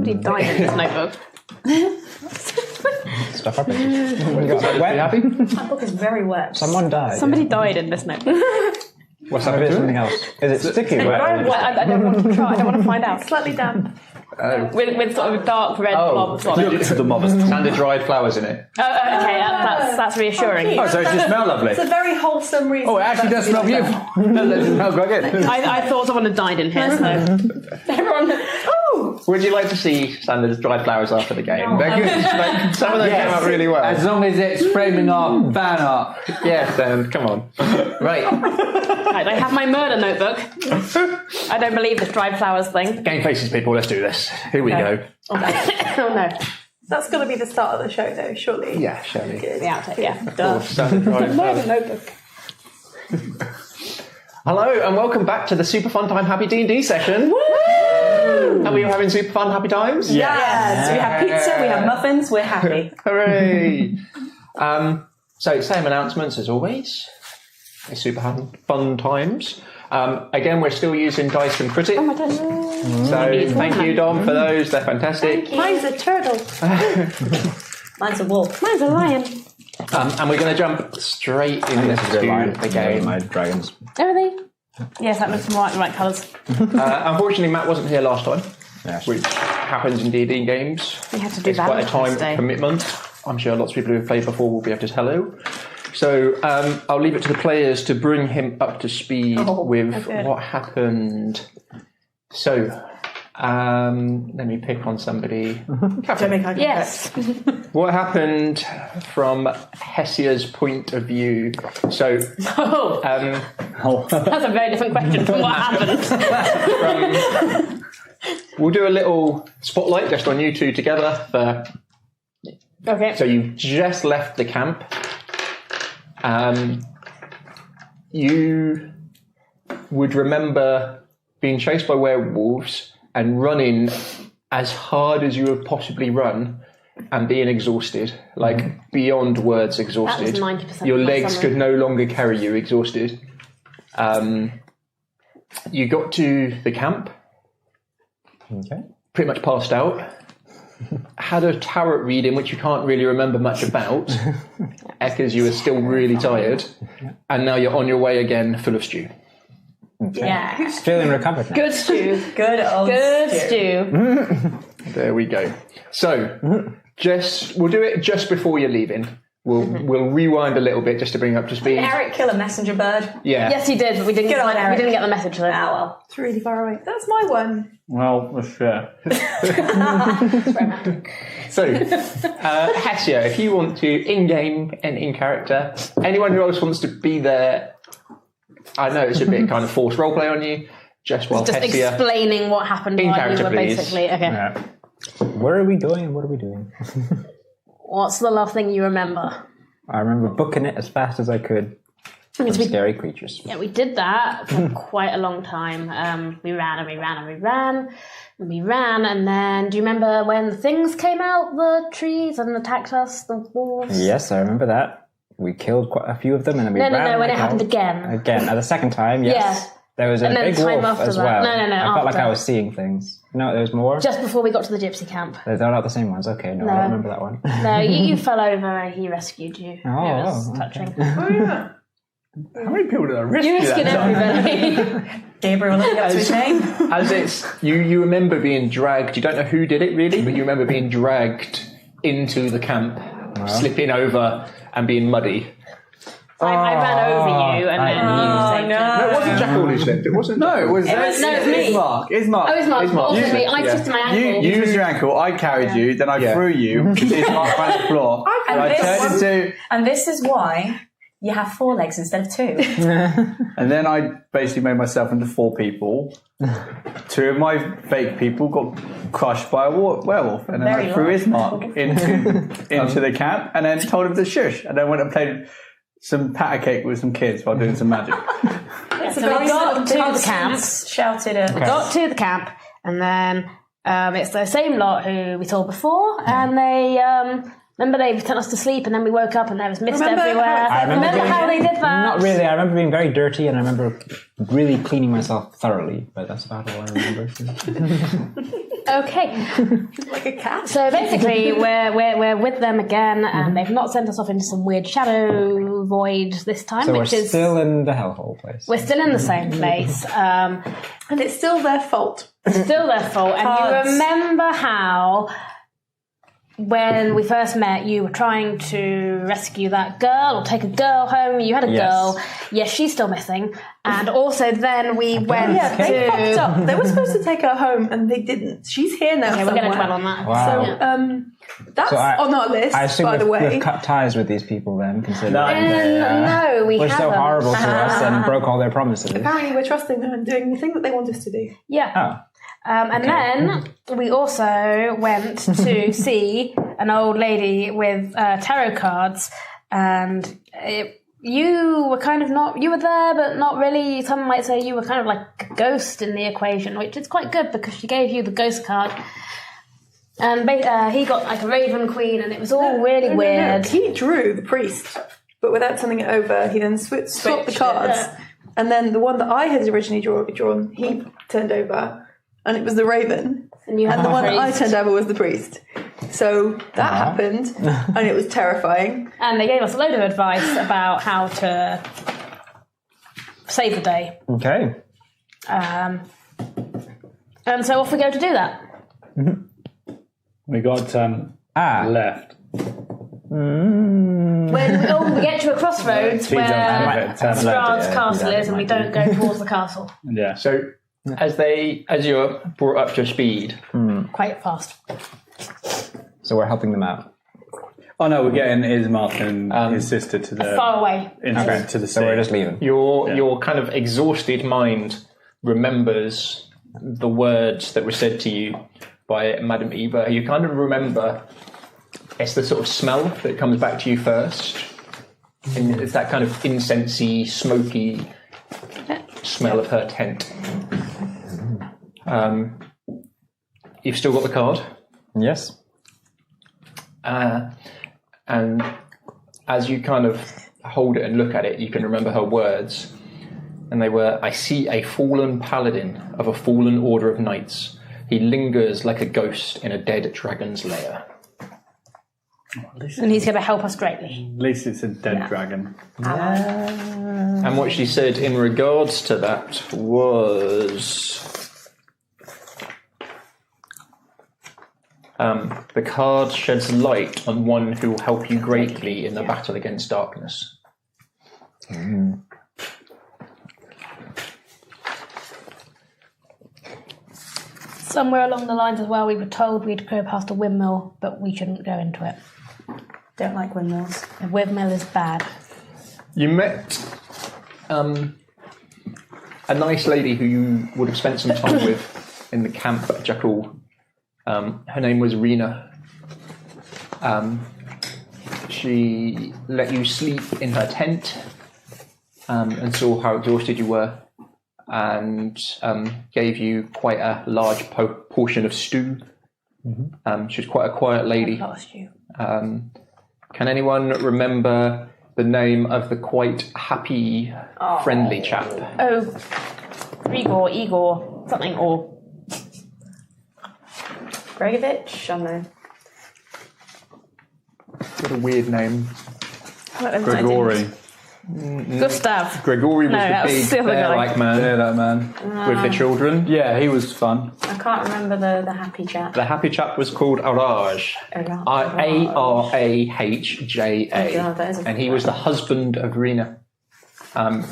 Somebody died in this notebook. Stuff up. What you got? Wet? happy? That book is very wet. Someone died. Somebody died in this notebook. What's Maybe happened it's to something it? else. Is it sticky wet? I don't want to try. I don't want to find out. Slightly damp. With sort of a dark red blobs on it. The mob has standard dried flowers in it. Oh, okay, that's reassuring. Oh, so it just smell lovely. It's a very wholesome reason. Oh, it actually does smell you. That does smell quite good. I thought someone had died in here, so everyone. Oh, Would you like to see standard dried flowers after the game? They're good. Like, some of them came out really well. As long as it's framing art, fan art. Yes, then come on. Right. right, I have my murder notebook. I don't believe this dried flowers thing. Game faces, people. Let's do this. Here we go. Oh no. That's got to be the start of the show, though, surely. Yeah, surely. The outtake, yeah. Duh. Standard dried flowers. Notebook. Hello and welcome back to the Super Fun Time Happy D&D session. Woo! Are we all having super fun happy times? Yes. We have pizza, we have muffins, we're happy. Hooray! So same announcements as always. It's super fun times. Again, we're still using dice and critic. Oh my God. So thank you, Dom, for those. They're fantastic. Mine's a turtle. Mine's a wolf. Mine's a lion. And we're going to jump straight into the game. My dragons. Are they? Yes, that looks more like the right colours. Unfortunately, Matt wasn't here last time, Yes. which happens in D&D games. We had to do It's that. quite a time today. commitment. I'm sure lots of people who have played before will be able to tell you. So I'll leave it to the players to bring him up to speed with what happened. So let me pick on somebody. Yes. What happened from Hessia's point of view? So That's a very different question from what happened. we'll do a little spotlight just on you two together. Okay. So you just left the camp. You would remember being chased by werewolves and running as hard as you would possibly run and being exhausted, like beyond words exhausted. That was 90% Your of my legs summary. could no longer carry you, exhausted. You got to the camp, Okay. pretty much passed out. Had a tarot reading, which you can't really remember much about, because you were still really tired, and now you're on your way again, full of stew. Yeah. Feeling recovered now. Good stew. Good old stew. There we go. So, we'll do it just before you're leaving. We'll rewind a little bit just to bring up to speed. Eric kill a messenger bird. Yeah. Yes, you did, but we didn't get the message though. Ah, well. It's really far away. That's my one. Well, let's share. So, Hessia, if you want to, in-game and in-character, anyone who else wants to be there, I know it's a bit kind of forced roleplay on you, just while Just Hessia... explaining what happened In while you character, were please. basically... Okay. Yeah. Where are we going? What are we doing? What's the last thing you remember? I remember booking it as fast as I could. From scary creatures. Yeah, we did that for quite a long time. We ran and we ran and we ran and we ran, and then do you remember when the things came out, the trees, and attacked us, the wolves? Yes, I remember that. We killed quite a few of them, and then we ran. No, when it like happened hell. again. Again, the second time, yes. Yeah. There was a And then big time wolf after as that. well. No, I felt like after. I was seeing things. No, there was more. Just before we got to the gypsy camp. They're not the same ones. Okay, no, I don't remember that one. No, you fell over and he rescued you. It was touching. How many people did I rescue You rescued that time? everybody. Gabriel living up to his name. As it's... You remember being dragged, you don't know who did it really, but you remember being dragged into the camp, slipping over and being muddy. I ran over you and then you saved no. him. No, it wasn't Jack All who slipped, it wasn't... No, it was no, it's me. It's Mark. It's Mark. Oh, it's Mark. It's Mark. Also You- me. I twisted my ankle. You twisted your ankle, I carried you, then I threw you, it's Mark on the floor. And I this- turned into... And this is why you have 4 legs instead of 2. And then I basically made myself into 4 people. 2 of my fake people got crushed by a werewolf, and then Very I threw his large. Mark into the camp, and then told him to shush, and then went and played some patter cake with some kids while doing some magic. So we got to the camp. Shouted at... Got to the camp, and then it's the same lot who we saw before, and they remember they sent us to sleep, and then we woke up and there was mist everywhere. I remember how they did that? Not really. I remember being very dirty, and I remember really cleaning myself thoroughly. But that's about all I remember. Okay. Like a cat. So basically, we're with them again, and they've not sent us off into some weird shadow void this time, So we're which is still in the hellhole place. we're still in the same place. And it's still their fault. Still their fault. And Cards. you remember how when we first met, you were trying to rescue that girl or take a girl home. You had a girl. Yes, she's still missing. And also then we went They fucked to... up. They were supposed to take her home and they didn't. She's here now. Okay, we're going to somewhere. dwell on that. Wow. So that's So on our list, I assume by the way. we've cut ties with these people then, considering No. No, we were haven't. so horrible to us and broke all their promises. Apparently we're trusting them and doing the thing that they want us to do. Yeah. Oh. And then we also went to see an old lady with tarot cards, and you were kind of not, you were there, but not really. Some might say you were kind of like a ghost in the equation, which is quite good because she gave you the ghost card. And he got like a raven queen, and it was all really weird. No. He drew the priest, but without sending it over, he then swapped the Switched cards. it. And then the one that I had originally drawn, he turned over, and it was the raven. And you had And the the one that I priest. turned over was the priest. So that happened, and it was terrifying. And they gave us a load of advice about how to save the day. Okay. And so off we go to do that. We got left. When we get to a crossroads where Strahd's castle is, and we don't go towards the castle. Yeah. So as you're brought up to speed, Quite fast. So we're helping them out. Oh no, we're getting Ismark and his sister to the Far away. to the sea. So we're just leaving. your kind of exhausted mind remembers the words that were said to you by Madame Eva. You kind of remember it's the sort of smell that comes back to you first. And it's that kind of incensey, smoky smell of her tent. You've still got the card. Yes. And as you kind of hold it and look at it, you can remember her words. And they were, I see a fallen paladin of a fallen order of knights. He lingers like a ghost in a dead dragon's lair. And he's going to help us greatly. At least it's a dead dragon. And what she said in regards to that was... the card sheds light on one who will help you greatly in the battle against darkness. Somewhere along the lines as well, we were told we'd go past a windmill, but we shouldn't go into it. Don't like windmills. A windmill is bad. You met a nice lady who you would have spent some time with in the camp at Jackal. Her name was Rena. She let you sleep in her tent and saw how exhausted you were, and gave you quite a large portion of stew. She was quite a quiet lady. Lost you. Can anyone remember the name of the quite happy, friendly chap? Oh, Igor, something, or... Bregovich? I don't know. What a weird name. Gregory. Gustav. Gregory was No, that the was big the other guy. bear-like man Yeah, that man. with the children. Yeah, he was fun. I can't remember the happy chap. The happy chap was called Araj. Arahja. Oh God, that is a And he was the husband of Rena.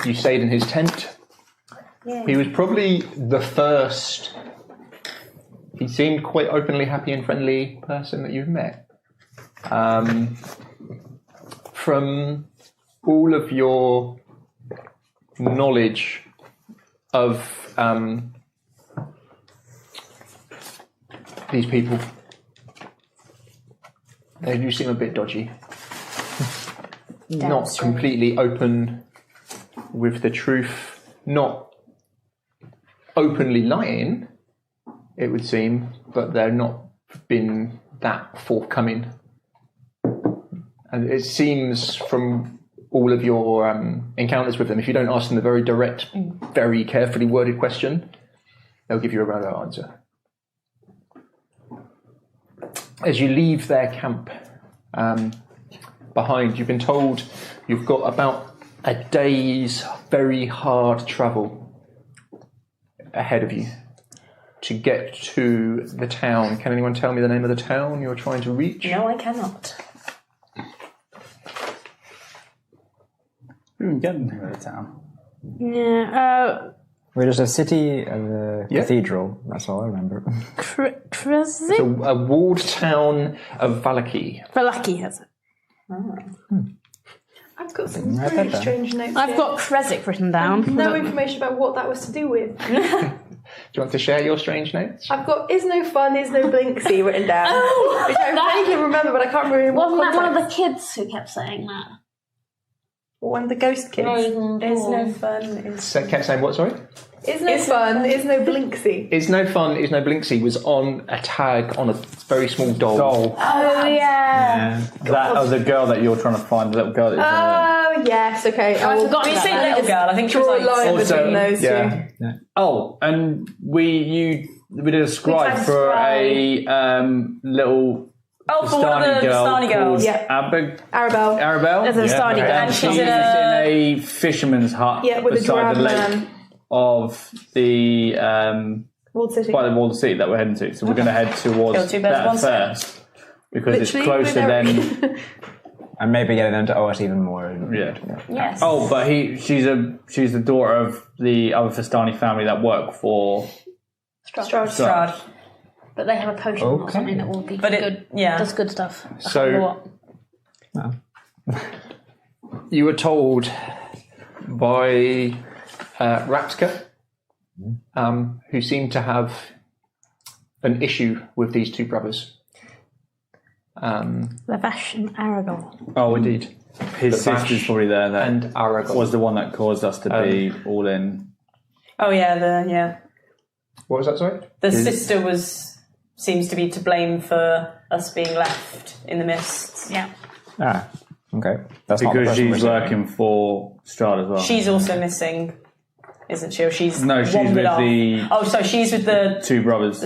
You stayed in his tent. Yeah. He was probably the first. He seemed quite openly happy and friendly person that you've met. From all of your knowledge of these people, they do seem a bit dodgy. Not strange. completely open with the truth, not openly lying, it would seem, but they're not been that forthcoming. And it seems from all of your encounters with them, if you don't ask them the very direct, very carefully worded question, they'll give you a right answer. as you leave their camp behind, you've been told you've got about a day's very hard travel ahead of you to get to the town. Can anyone tell me the name of the town you're trying to reach? No, I cannot. We can get into the town. Yeah. We're just a city and a cathedral. That's all I remember. It's a walled town of Vallaki. Vallaki has it. I've got some really strange notes. I've here. got Kresik written down. No information about what that was to do with. Do you want to share your strange notes? I've got "is no fun, is no blinksy" written down, which I vaguely remember, but I can't remember. Wasn't what that one of the context. kids who kept saying that? One of the ghost kids? Is no fun. Kept saying what, sorry? Is no fun, is no blinksy. Is no fun, is no blinksy was on a tag on a very small doll. Oh, yeah. That was the girl that you're trying to find, the little girl that you're trying Oh, yes, okay. I will forgot We about say that. little girl. I think she was draw a like line Also, between those yeah. two. Oh, and we did a scribe had for scribe. a little oh, for one of the Vastani girls. called Yeah. Arabelle. There's a Vastani girl. And she's She's in in a a fisherman's hut Yeah, with a beside the giraffe lake man. of the Walled City. by the walled city that we're heading to. So we're going to head Kill towards two birds, that one stone. first because it's Literally closer with than Eric. And maybe getting them to owe us even more. yeah. Yes. Oh, but she's the daughter of the other Vastani family that work for Strahd. But they have a potion or something that will be But good. yeah. Does good stuff. I So- can't remember what. You were told by Rapska, who seemed to have an issue with these two brothers. Lavash and Arabelle. Oh, indeed. His The Vash sister's probably there. That And Aragorn. was the one that caused us to be all in. Oh yeah, What was that, sorry? the sister seems to be to blame for us being left in the mists. Yeah. Ah, okay. That's not the Because person we're she's saying. working for Strahd as well. She's also missing, isn't she? Or she's she's wandered with off. the Oh, so she's with the two brothers.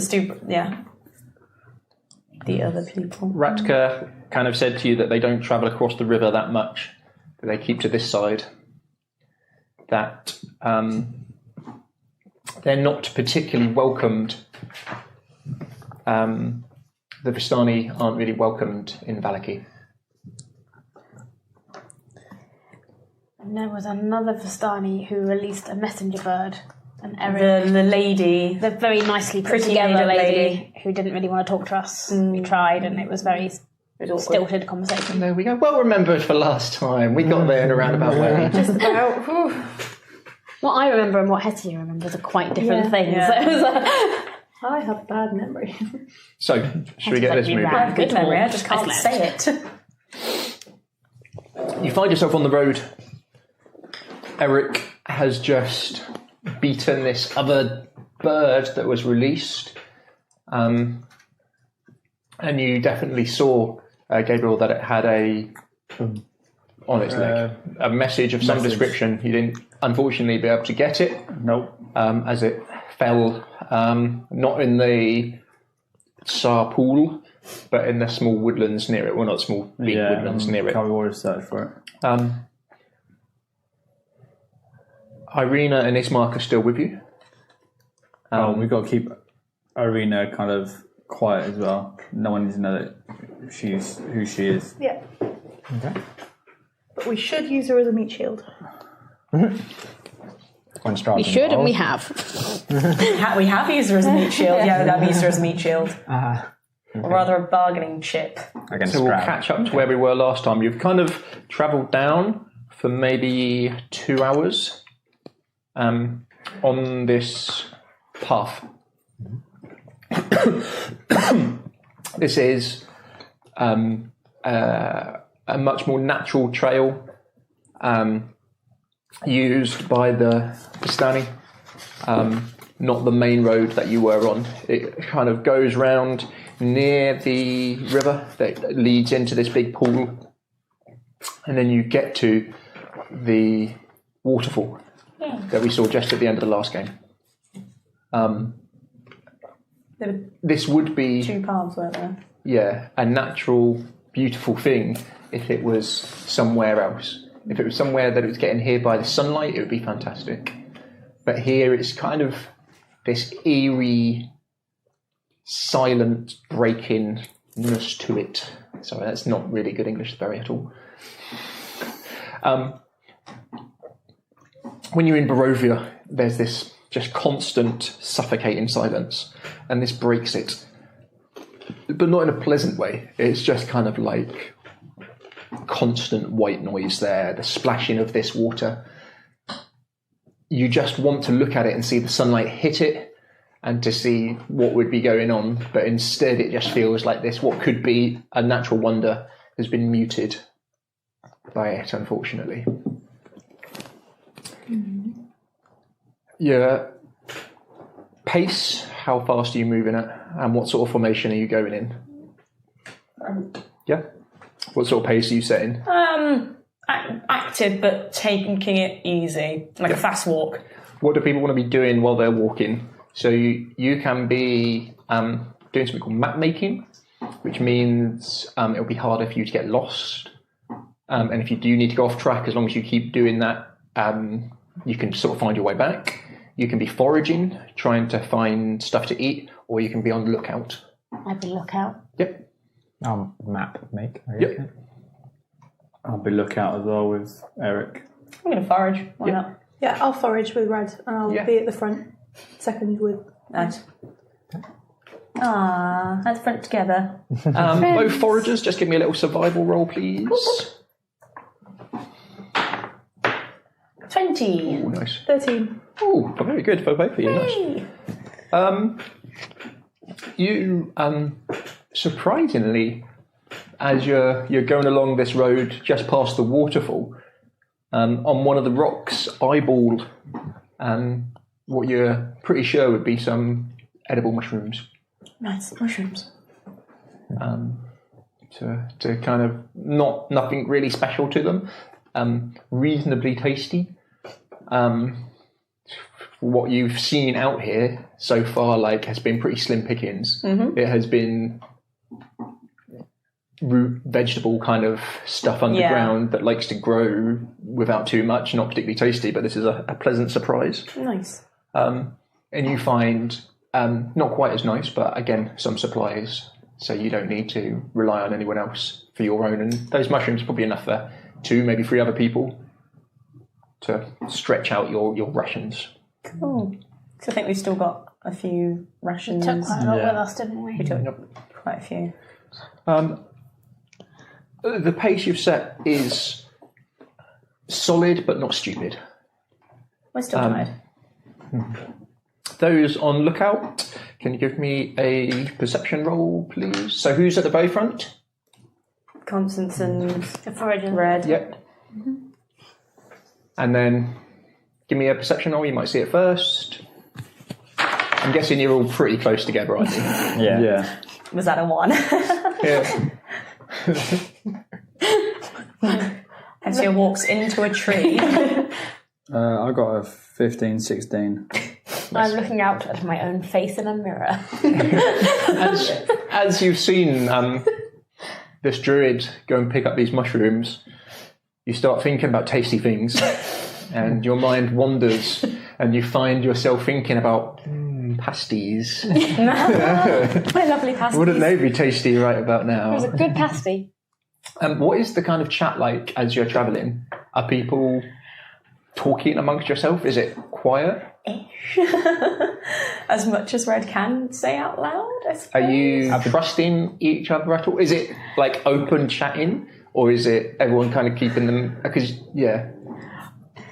the other people. Ratka kind of said to you that they don't travel across the river that much, that they keep to this side. That they're not particularly welcomed. The Vastani aren't really welcomed in Vallaki. And there was another Vastani who released a messenger bird. And Eric, The lady. the very nicely put Pretty together made-up lady, lady. who didn't really want to talk to us. We tried, and it was very stilted conversation. There we go. Well remembered for last time. We got there in a roundabout way. Just about. Whew. What I remember and what Hetty remembers are quite different Yeah. things. Yeah. So it was like, I have bad memory. So, should we get this moving? I have good memory. I just can't Excellent. say it. You find yourself on the road. Eric has just beaten this other bird that was released. And you definitely saw, Gabriel, that it had on its leg a message of some description. You didn't, unfortunately, be able to get it. Nope. As it fell, not in the Tsar pool, but in the small woodlands near it. Well, not small, big woodlands near it. Can't be worried to search for it. Irina and Ismark are still with you. We've got to keep Irina kind of quiet as well. No one needs to know that she's who she is. Yeah. Okay. But we should use her as a meat shield. When Strahd we should and we involved. have. We have used her as a meat shield. Yeah, I've used her as a meat shield. Or rather a bargaining chip. Against So we'll Strahd. catch up to where we were last time. You've kind of travelled down for maybe 2 hours on this path. This is a much more natural trail used by the Vastani, not the main road that you were on. It kind of goes round near the river that leads into this big pool, and then you get to the waterfall that we saw just at the end of the last game. There were this would be 2 paths, weren't there? yeah, a natural, beautiful thing if it was somewhere else. If it was somewhere that it was getting here by the sunlight, it would be fantastic. But here it's kind of this eerie, silent breakingness to it. Sorry, that's not really good English to bury at all. When you're in Barovia, there's this just constant suffocating silence, and this breaks it. But not in a pleasant way. It's just kind of like constant white noise there, the splashing of this water. You just want to look at it and see the sunlight hit it and to see what would be going on, but instead it just feels like this, what could be a natural wonder, has been muted by it, unfortunately. Your pace, how fast are you moving at, and what sort of formation are you going in? Yeah? What sort of pace are you setting? Active, but taking it easy, like a fast walk. What do people want to be doing while they're walking? So you can be doing something called map making, which means it'll be harder for you to get lost. And if you do need to go off track, as long as you keep doing that, you can sort of find your way back. You can be foraging, trying to find stuff to eat, or you can be on the lookout. I'd be lookout. Yep. Map make. Yep. I'll be lookout as well with Eric. I'm going to forage. Why not? Yeah, I'll forage with Red, and I'll be at the front. Second with... Nice. Ah, at the front together. Both foragers, just give me a little survival roll, please. 20. Oh, nice. 13. Oh, very good for both of you. Nice. You surprisingly, as you're going along this road just past the waterfall, on one of the rocks, eyeball what you're pretty sure would be some edible mushrooms. Nice. Mushrooms. To kind of nothing really special to them, reasonably tasty. What you've seen out here so far, has been pretty slim pickings. Mm-hmm. It has been root vegetable kind of stuff underground that likes to grow without too much, not particularly tasty, but this is a pleasant surprise. Nice. And you find not quite as nice, but again, some supplies, so you don't need to rely on anyone else for your own. And those mushrooms are probably enough for 2, maybe 3 other people to stretch out your rations. Cool. So I think we've still got a few rations. Took quite a lot with us, didn't we? We took quite a few. The pace you've set is solid, but not stupid. We're still tired. Those on lookout, can you give me a perception roll, please? So who's at the very front? Constance and The foragers. Red. Yep. Mm-hmm. And then give me a perception roll, you might see it first. I'm guessing you're all pretty close together, aren't you? Yeah. Was that a 1? Yeah. Ezio walks into a tree. I got a 15, 16. I'm looking out at my own face in a mirror. As you've seen this druid go and pick up these mushrooms, you start thinking about tasty things, and your mind wanders, and you find yourself thinking about pasties. My lovely pasty. Wouldn't they be tasty right about now? It was a good pasty. What is the kind of chat like as you're travelling? Are people talking amongst yourself? Is it quiet? As much as Red can say out loud, I suppose. Are you trusting each other at all? Is it like open chatting, or is it everyone kind of keeping them? Because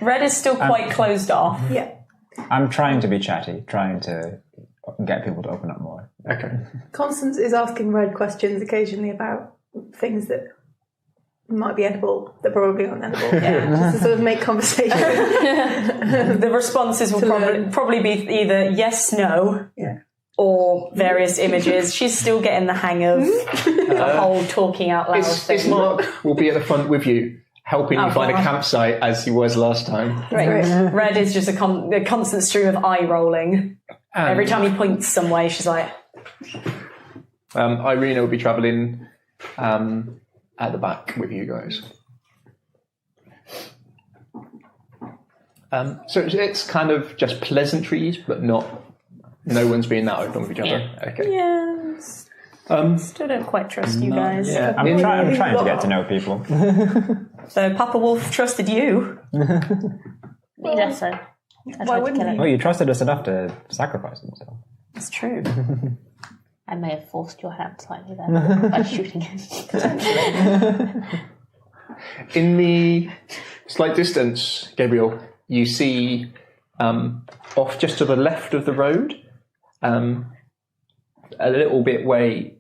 Red is still quite closed off. Yeah. I'm trying to be chatty, trying to get people to open up more. Okay. Constance is asking Red questions occasionally about things that might be edible, that probably aren't edible. Just to sort of make conversation. The responses will probably be either yes, no, or various images. She's still getting the hang of the whole talking out loud thing. Ismark will be at the front with you, helping you find a campsite as he was last time. Right. Red is just a constant stream of eye rolling. Every time he points some way, she's like, Irina will be travelling at the back with you guys. So it's kind of just pleasantries, but no one's being that open with each other. Yeah. Okay. Yes. Still don't quite trust you guys. Yeah, I'm trying to get to know people. So Papa Wolf trusted you. Me less so. Why wouldn't he? Well, you trusted us enough to sacrifice himself. It's true. I may have forced your hand slightly there by shooting him. In the slight distance, Gabriel, you see off just to the left of the road, a little bit way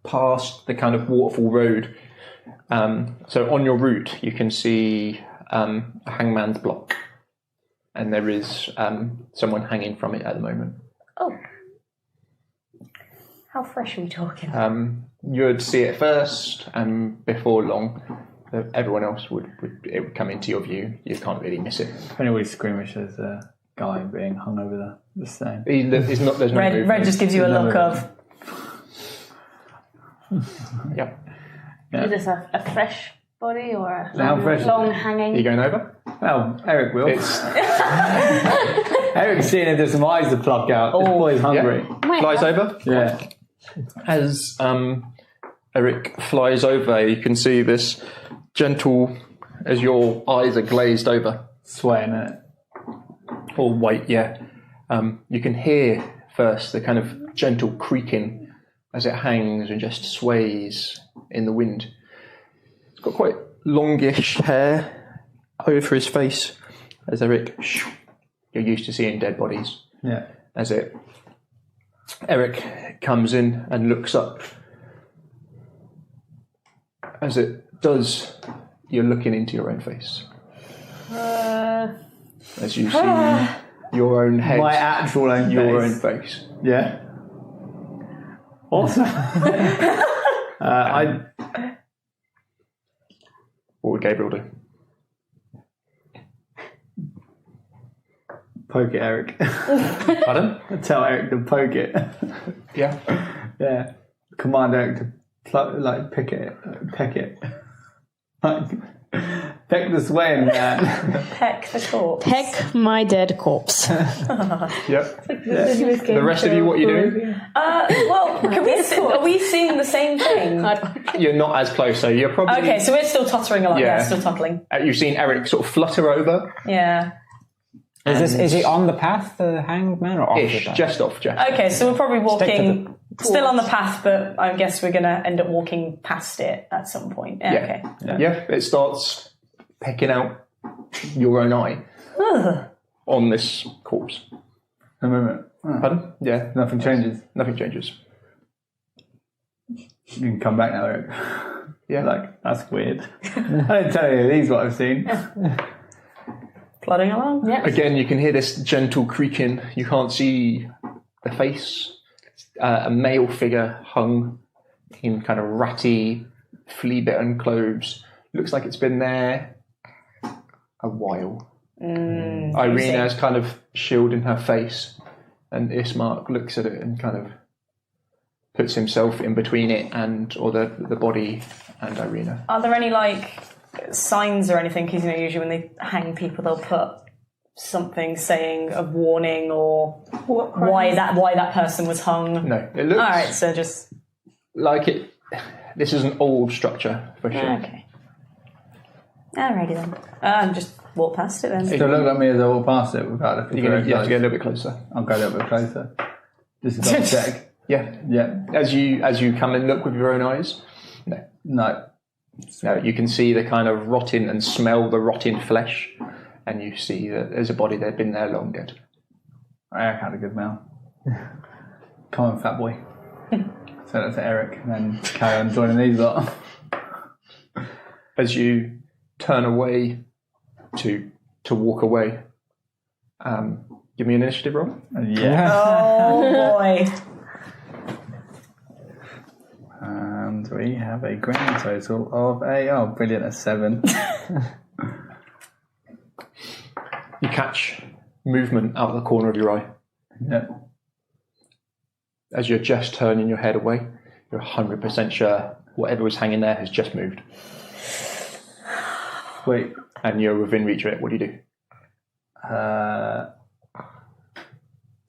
past the kind of waterfall road. So on your route, you can see a hangman's block, and there is someone hanging from it at the moment. Oh. How fresh are we talking? You'd see it first, and before long, everyone else would come into your view. You can't really miss it. Anyway, squeamish as a guy being hung over the same. There's no Red movement. just gives you a look of. Yep. Yeah. Is this a fresh body or a How fresh is long it? hanging? Are you going over? Well, Eric will. It's Eric's seeing if there's some eyes to pluck out. This boy's hungry. flies over. Yeah. As Eric flies over, you can see this gentle, as your eyes are glazed over. Swaying it. Or white, yeah. You can hear first the kind of gentle creaking as it hangs and just sways in the wind. It's got quite longish hair over his face, as Eric, you're used to seeing dead bodies. Yeah. Eric comes in and looks up. As it does, you're looking into your own face. As you see your own head, My actual own your face. own face. Yeah. Awesome. I What would Gabriel do? poke it, Eric. Pardon? I tell Eric to poke it. Yeah. Yeah. Command Eric to peck it. Like, peck the swaying man. Peck the corpse. Peck my dead corpse. Yep. The rest of you, what are you doing? Well, are we seeing the same thing? You're not as close, so you're probably... Okay, so we're still tottering along. Yeah. Yeah, still toddling. You've seen Eric sort of flutter over. Yeah. Is he on the path, the hanged man, or off the Ish, path? just off, just. Okay, so we're probably Stick to walking... Still on the path, but I guess we're going to end up walking past it at some point. Yeah, okay. Yeah, it starts pecking out your own eye on this corpse. A moment. Pardon? Yeah. Nothing changes. Nothing changes. You can come back now, Eric. Yeah. Like, that's weird. I didn't tell you these what I've seen. Plodding along. Yep. Again, you can hear this gentle creaking. You can't see the face. A male figure hung in kind of ratty, flea-bitten clothes. Looks like it's been there a while. Irina's kind of shielding her face, and Ismark looks at it and kind of puts himself in between it or the body and Irina. Are there any signs or anything? Because usually when they hang people, they'll put something saying a warning or why that person was hung. No, it looks all right. So just like it. This is an old structure for sure. okay. Alrighty then. Just walk past it then. So look at me as I walk past it without looking. You have to get a little bit closer. I'll go a little bit closer. Just to double check. Yeah. Yeah. As you come and look with your own eyes, No. you can see the kind of rotting and smell the rotting flesh, and you see that there's a body that had been there long dead. Eric had a good meal. Come on, fat boy. Say that to Eric and then carry on joining these lot. As you turn away to walk away, give me an initiative roll. Yeah. Oh boy. And we have a grand total of a 7. You catch movement out of the corner of your eye. Yep. as you're just turning your head away, you're 100% sure whatever was hanging there has just moved. Wait. And you're within reach of it. What do you do?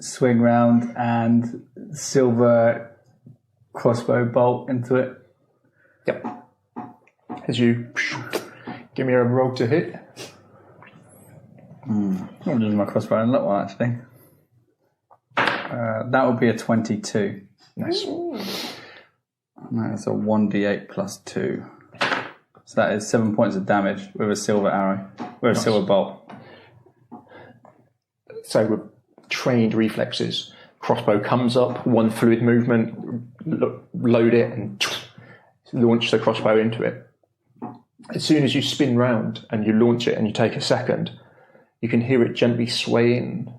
Swing round and silver crossbow bolt into it. Yep. As you give me a roll to hit. I'm using my crossbow and look one actually. That would be a 22. Nice. That's a 1d8 plus 2. So that is 7 points of damage with a silver arrow, with a silver bolt. So with trained reflexes, crossbow comes up, one fluid movement, load it and launch the crossbow into it. As soon as you spin round and you launch it and you take a second, you can hear it gently swaying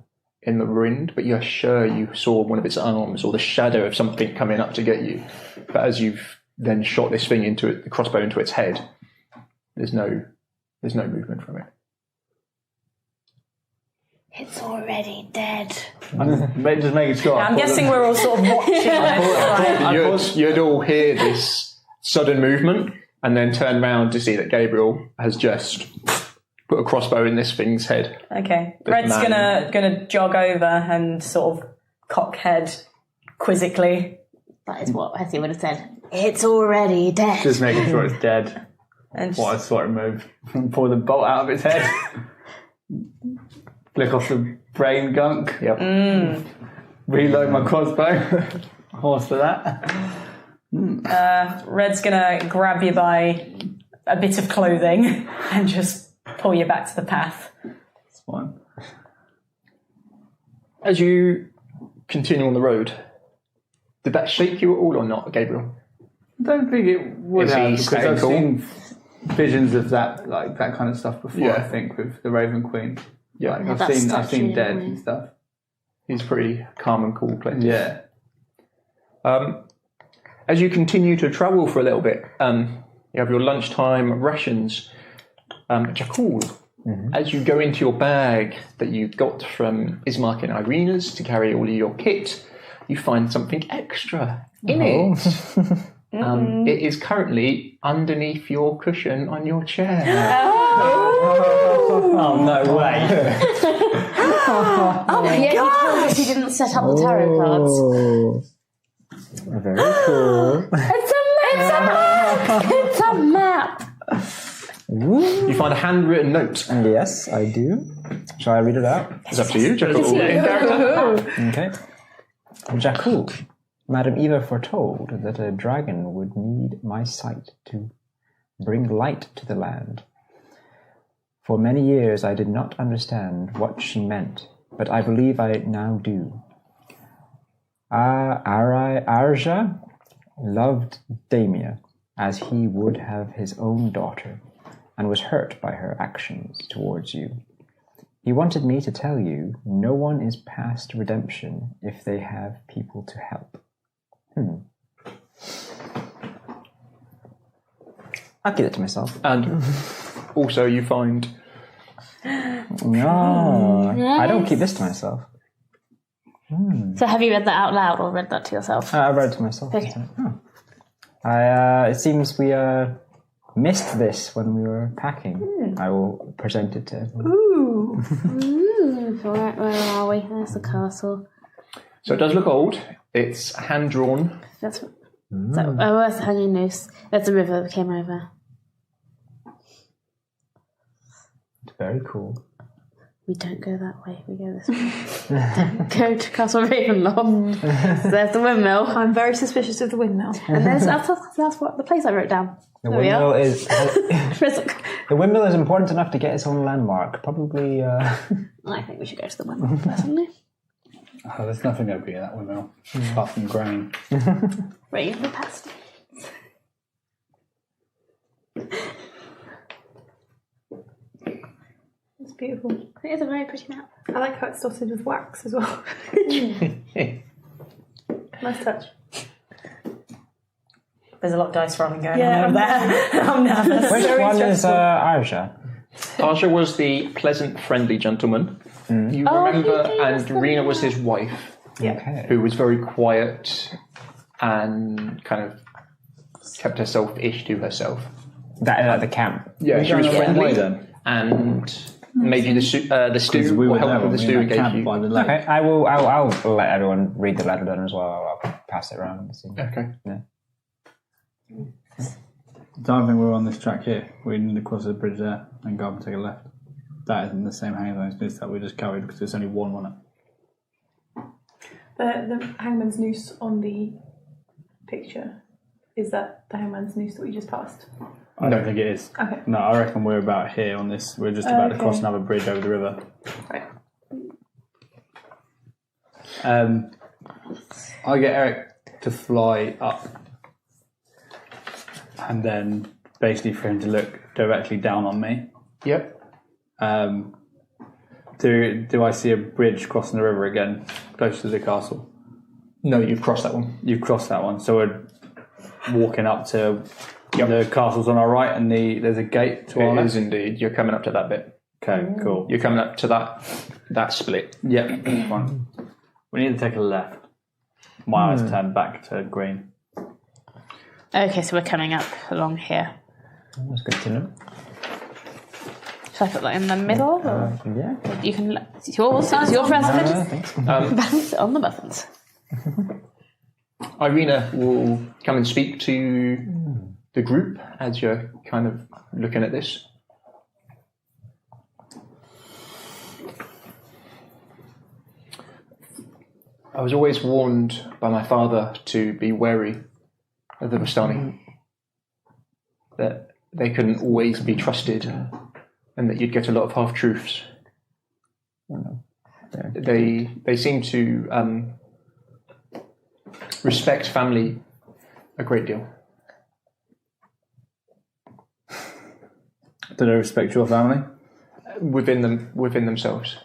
in the wind, but you're sure you saw one of its arms or the shadow of something coming up to get you. But as you've then shot this thing into it, the crossbow into its head, there's no movement from it. It's already dead. Just making sure. I'm guessing we're all sort of watching. You'd all hear this sudden movement and then turn round to see that Gabriel has just put a crossbow in this thing's head. Okay. Red's gonna jog over and sort of cock head quizzically. That is what Hetty would have said. It's already dead. Just making sure it's dead. And What a sort of move. Pull the bolt out of its head. Flick off the brain gunk. Yep. Reload my crossbow. Horse for that. Red's gonna grab you by a bit of clothing and just pull you back to the path. It's fine. As you continue on the road, did that shake you at all or not, Gabriel? I don't think it would Is he have, because staying I've cool? seen visions of that, like that kind of stuff before. Yeah. I think with the Raven Queen. Yeah. Like, that I've statue, seen dead yeah. and stuff. He's pretty calm and cool place. Yeah. As you continue to travel for a little bit, you have your lunchtime rations. Jakul, as you go into your bag that you got from Ismark and Irina's to carry all of your kit, you find something extra in it. It is currently underneath your cushion on your chair. Oh, no way. Oh my god! You told us you didn't set up the tarot cards. Oh, very cool. It's a map! It's a map! You find a handwritten note. Yes, I do. Shall I read it out? It's up to you, Jakul. In character. Okay. Jakul, Madam Eva foretold that a dragon would need my sight to bring light to the land. For many years I did not understand what she meant, but I believe I now do. Arja loved Damia as he would have his own daughter, and was hurt by her actions towards you. He wanted me to tell you no one is past redemption if they have people to help. I'll keep it to myself. And also you find... No, I don't keep this to myself. So have you read that out loud or read that to yourself? I read it to myself. Okay. It seems we missed this when we were packing. I will present it to everyone. Alright, where are we? There's the castle. So it does look old. It's hand-drawn. That's where's the hanging noose? There's a river that came over. It's very cool. We don't go that way, we go this way. Don't go to Castle Ravenloft. There's the windmill. I'm very suspicious of the windmill. And that's what the place I wrote down. The There we are. windmill is the windmill is important enough to get its own landmark. Probably. I think we should go to the windmill personally. Oh, there's nothing over here, that windmill. Apart from grain. Raven the past. It's beautiful. It is a very pretty map. I like how it's dotted with wax as well. Nice touch. There's a lot of dice rolling going Yeah, on over there. I'm nervous. Which Very one is stressful. Arja? Arja was the pleasant, friendly gentleman. You remember, and Rena was his wife. Okay. who was very quiet and kind of kept herself-ish to herself. That at the camp. Yeah, she was friendly then. and made you the stew, we or were helped there with the when we stew were and at gave camp you. by the lake. Okay, I'll let everyone read the letter then as well. I'll pass it around. Okay. Yeah. I don't think we're on this track here. We need to cross the bridge there and go up and take a left. That isn't the same hangman's noose that we just carried because there's only one on it. The hangman's noose on the picture, is that the hangman's noose that we just passed? I don't think it is. Okay. No, I reckon we're about here on this. We're just about to cross Okay. another bridge over the river. Right. I get Eric to fly up and then basically for him to look directly down on me. Yep. Do I see a bridge crossing the river again, close to the castle? No, you've crossed that one. You've crossed that one, so we're walking up to the castle's on our right, and there's a gate to our It left. is indeed. You're coming up to that bit. Okay, cool. You're coming up to that split. Yep, fine. We need to take a left. My eyes turned back to green. Okay, so we're coming up along here. That's good to know. Should I put that in the middle? Or Yeah. you can. It's yours. It's your president. Thanks. Balance on the buttons. Irina will come and speak to the group as you're kind of looking at this. I was always warned by my father to be wary of the Vastani, that they couldn't always be trusted and that you'd get a lot of half-truths. They seem to respect family a great deal. Do they respect your family? Within themselves.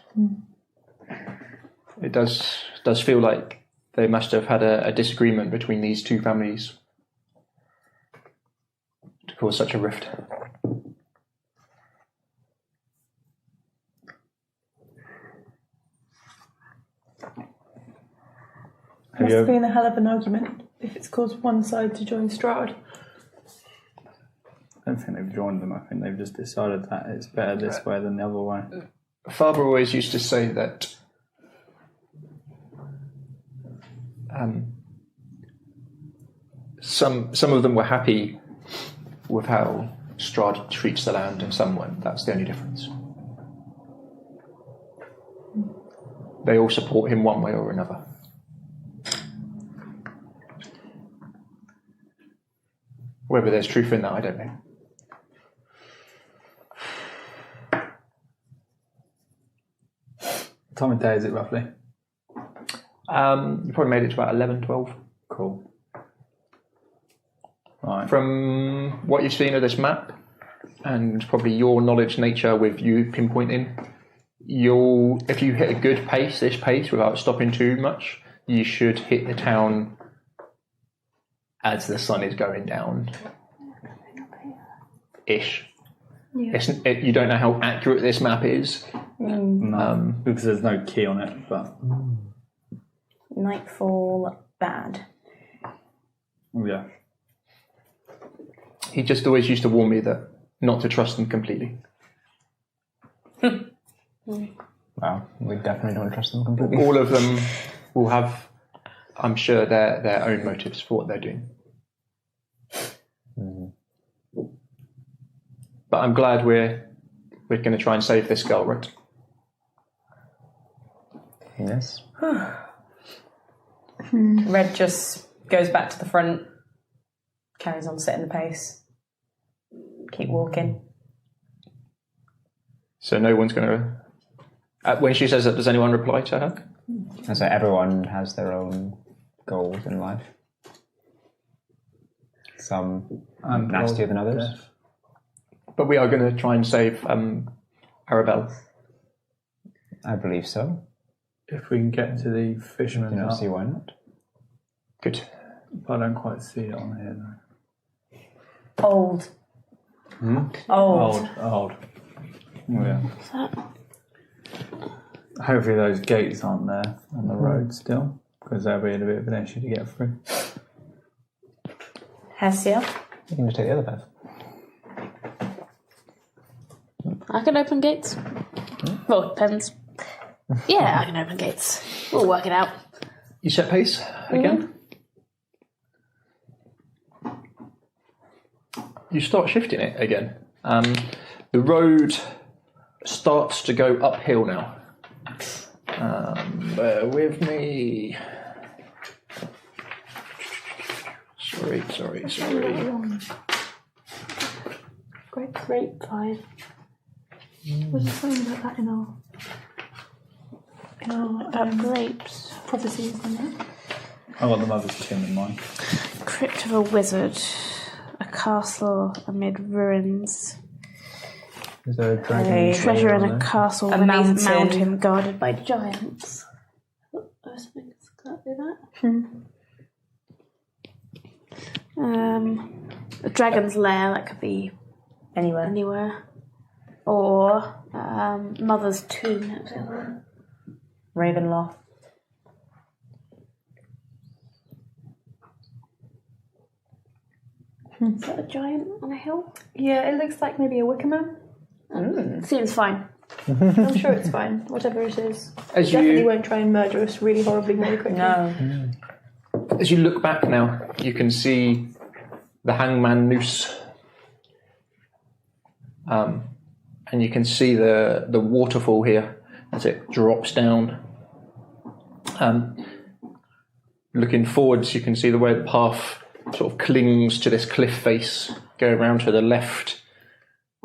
It does feel like they must have had a disagreement between these two families to cause such a rift. Must have been a hell of an argument if it's caused one side to join Strahd. I don't think they've joined them. I think they've just decided that it's better this way than the other way. Father always used to say that some of them were happy with how Strahd treats the land and some weren't. That's the only difference. They all support him one way or another. Whether there's truth in that, I don't know. What time of day is it roughly? You probably made it to about 11, 12. Cool. Right. From what you've seen of this map, and probably your knowledge nature with you pinpointing, if you hit a good pace, this pace, without stopping too much, you should hit the town as the sun is going down. Ish. Yeah. You don't know how accurate this map is. No, because there's no key on it, but Nightfall, bad. yeah. He just always used to warn me that not to trust them completely. Wow, we definitely don't trust them completely. All of them will have, I'm sure, their own motives for what they're doing. But I'm glad we're going to try and save this girl, right? Yes. Red just goes back to the front, carries on setting the pace. Keep walking. So no one's going to... when she says that, does anyone reply to her? And so everyone has their own goals in life. Some nastier than others. Death. But we are going to try and save Arabelle. I believe so. If we can get to the I fisherman's don't hut. see why not. Good. But I don't quite see it on here though. Old. Old. Old. Oh, yeah. Hopefully those gates aren't there on the road still. because that'll be a bit of an issue to get through. Hessia? You can just take the other path. I can open gates. Well, depends. Yeah, I can open gates. We'll work it out. You set pace again. You start shifting it again. The road starts to go uphill now. Bear with me. Sorry. Grapevine. Was there something about that in our Grapes. prophecies, isn't it? I've got the mother's tomb in mind. Crypt of a wizard. A castle amid ruins. Is there a dragon? Treasure in a castle A beneath mountain. mountain guarded by giants. Something exactly that. A dragon's lair, that could be anywhere. Or Mother's tomb. That was the other one. Ravenloft. Is that a giant on a hill? Yeah, it looks like maybe a wicker man. Seems fine. I'm sure it's fine, whatever it is. As It definitely you won't try and murder us really horribly very quickly. No. as you look back now, you can see the hangman noose, and you can see the waterfall here as it drops down. Looking forwards, you can see the way the path sort of clings to this cliff face, go around to the left,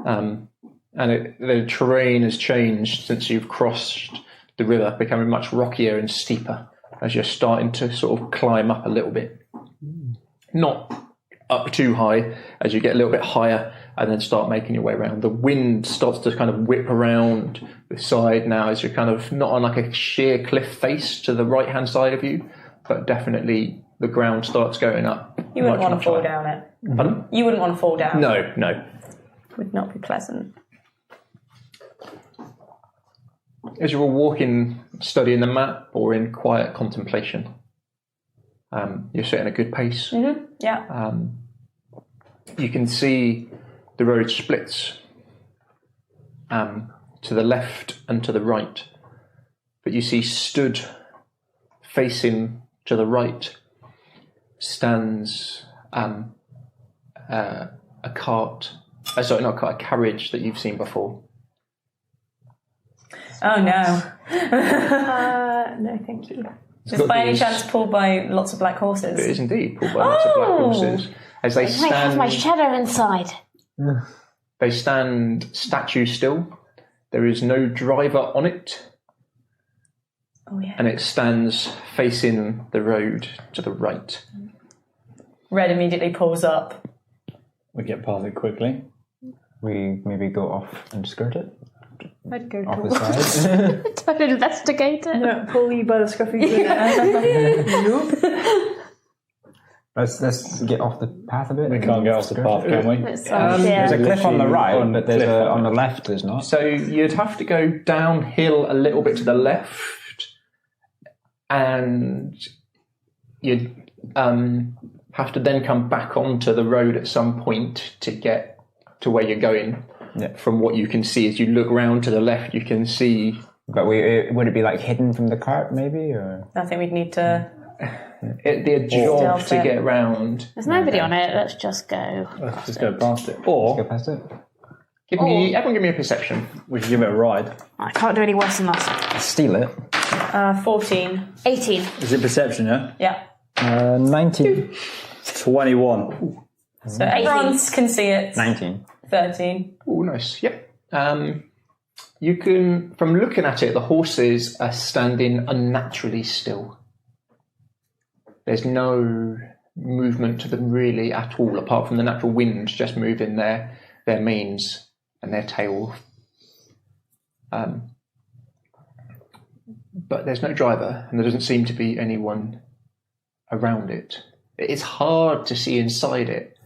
and the terrain has changed since you've crossed the river, becoming much rockier and steeper as you're starting to sort of climb up a little bit. Not up too high, as you get a little bit higher and then start making your way around. The wind starts to kind of whip around the side now as you're kind of not on like a sheer cliff face to the right hand side of you, but definitely the ground starts going up. You wouldn't want to fall higher. down it. Pardon? You wouldn't want to fall down. No. Would not be pleasant. As you're all walking, studying the map or in quiet contemplation, you're setting a good pace. Mm-hmm. Yeah. You can see the road splits to the left and to the right, but you see stood facing to the right stands a cart. Sorry, not a cart, a carriage that you've seen before. Oh no. No, thank you. Just by any chance pulled by lots of black horses? It is indeed pulled by lots of black horses. As they It might have my stand, shadow inside. they stand statue still. There is no driver on it, Oh yeah. and it stands facing the road to the right. Red immediately pulls up. We get past it quickly. We maybe go off and skirt it I'd go off to the side. Don't investigate it. No, pull you by the scruffy Let's get off the path a bit. We can't get off the path, can we? It's There's a cliff on the right, on but there's cliff on the left there's not. So you'd have to go downhill a little bit to the left, and you'd have to then come back onto the road at some point to get to where you're going. Yeah. From what you can see, as you look round to the left, you can see. But would it be like hidden from the cart maybe, or? I think we'd need to. It'd be a job Stealth to it. get round. There's nobody on it. Let's just go. Let's just go past it. Go Or past it. Everyone give me a perception. we should give it a ride. I can't do any worse than that. Steal it. 14. 18. Is it perception, yeah? Yeah. 19. 21. So everyone can see it. 19. 13. Oh, nice. Yep. You can, from looking at it, the horses are standing unnaturally still. There's no movement to them really at all, apart from the natural wind just moving their manes and their tail. But there's no driver, and there doesn't seem to be anyone around it. It's hard to see inside it,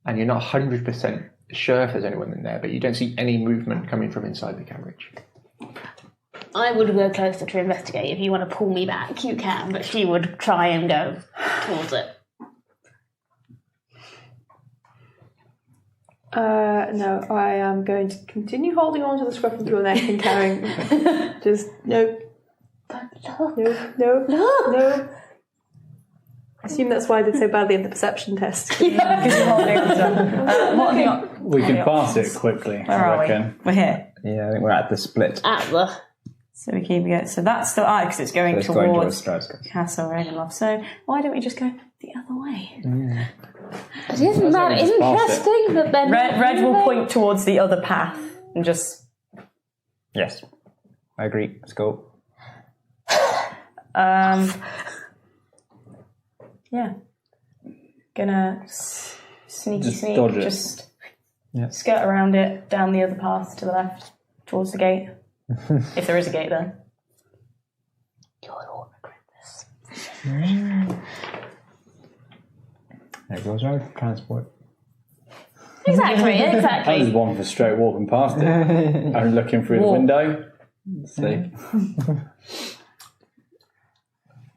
and you're not 100% sure if there's anyone in there, but you don't see any movement coming from inside the carriage. I would go closer to investigate. If you want to pull me back, you can, but she would try and go towards it. No, I am going to continue holding on to the scruff of your neck and carrying. Just no. No. I assume that's why I did so badly in the perception test. Because you're holding on to We can pass it quickly, Where I are reckon. we? We're here. Yeah, I think we're at the split. At the... So we keep going. So that's the because it's going It's going towards towards Strahd. Castle Ravenloft. So why don't we just go the other way? Isn't that interesting that then... Red will point towards the other path and just... Yes. I agree. Let's go. Yeah. Gonna sneak, dodge it. just Yeah. skirt around it, down the other path to the left, towards the gate. If there is a gate there. You'll all regret this. There goes our transport. Exactly. I was one for straight walking past it. I'm looking through the window. See.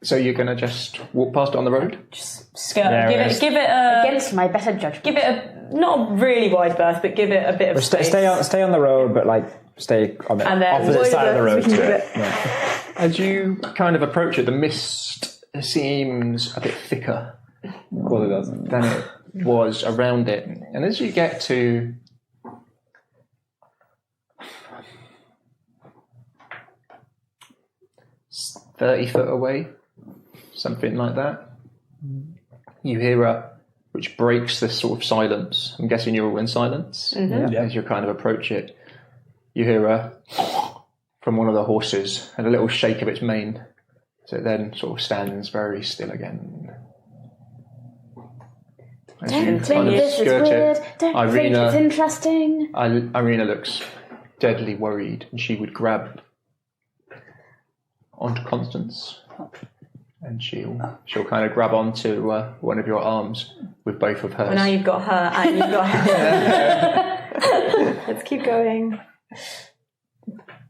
So you're going to just walk past it on the road? Just skirt. Yeah, give it a... Against my better judgment. Give it a... Not a really wide berth, but give it a bit of space. Stay on the road, but stay on the And then opposite side of the road we can to do it. it. Yeah. As you kind of approach it, the mist seems a bit thicker Well, it doesn't. than it was around it. And as you get to 30 foot away, something like that, you hear a which breaks this sort of silence. I'm guessing you're all in silence as you kind of approach it. You hear a from one of the horses and a little shake of its mane. So it then sort of stands very still again. As you Don't think kind of this is skirt weird. it, Don't think it's interesting. Irina looks deadly worried, and she would grab onto Constance, and she'll kind of grab onto one of your arms with both of hers. Well, now you've got her and you've got her. Let's keep going.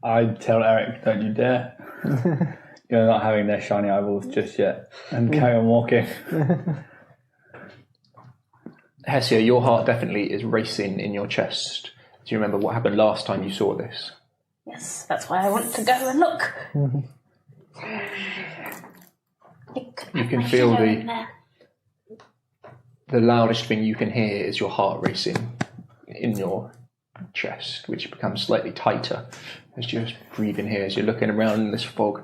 I'd tell Eric, don't you dare. You're not having their shiny eyeballs just yet. And carry on walking. Hessia, your heart definitely is racing in your chest. Do you remember what happened last time you saw this? Yes, that's why I want to go and look. You can feel the loudest thing you can hear is your heart racing in your chest, which becomes slightly tighter as you're breathing here, as you're looking around in this fog.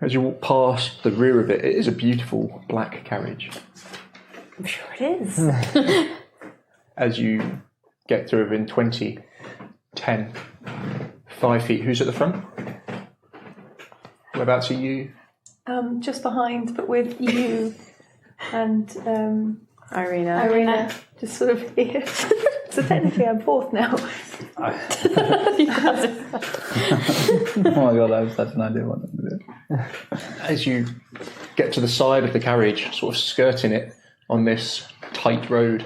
As you walk past the rear of it, it is a beautiful black carriage. I'm sure it is. As you get to within 20, 10, 5 feet, who's at the front? Whereabouts are you? Just behind, but with you and Irina. just sort of here. So technically I'm fourth now. Oh my god, I have such an idea what I'm going to do. As you get to the side of the carriage, sort of skirting it on this tight road,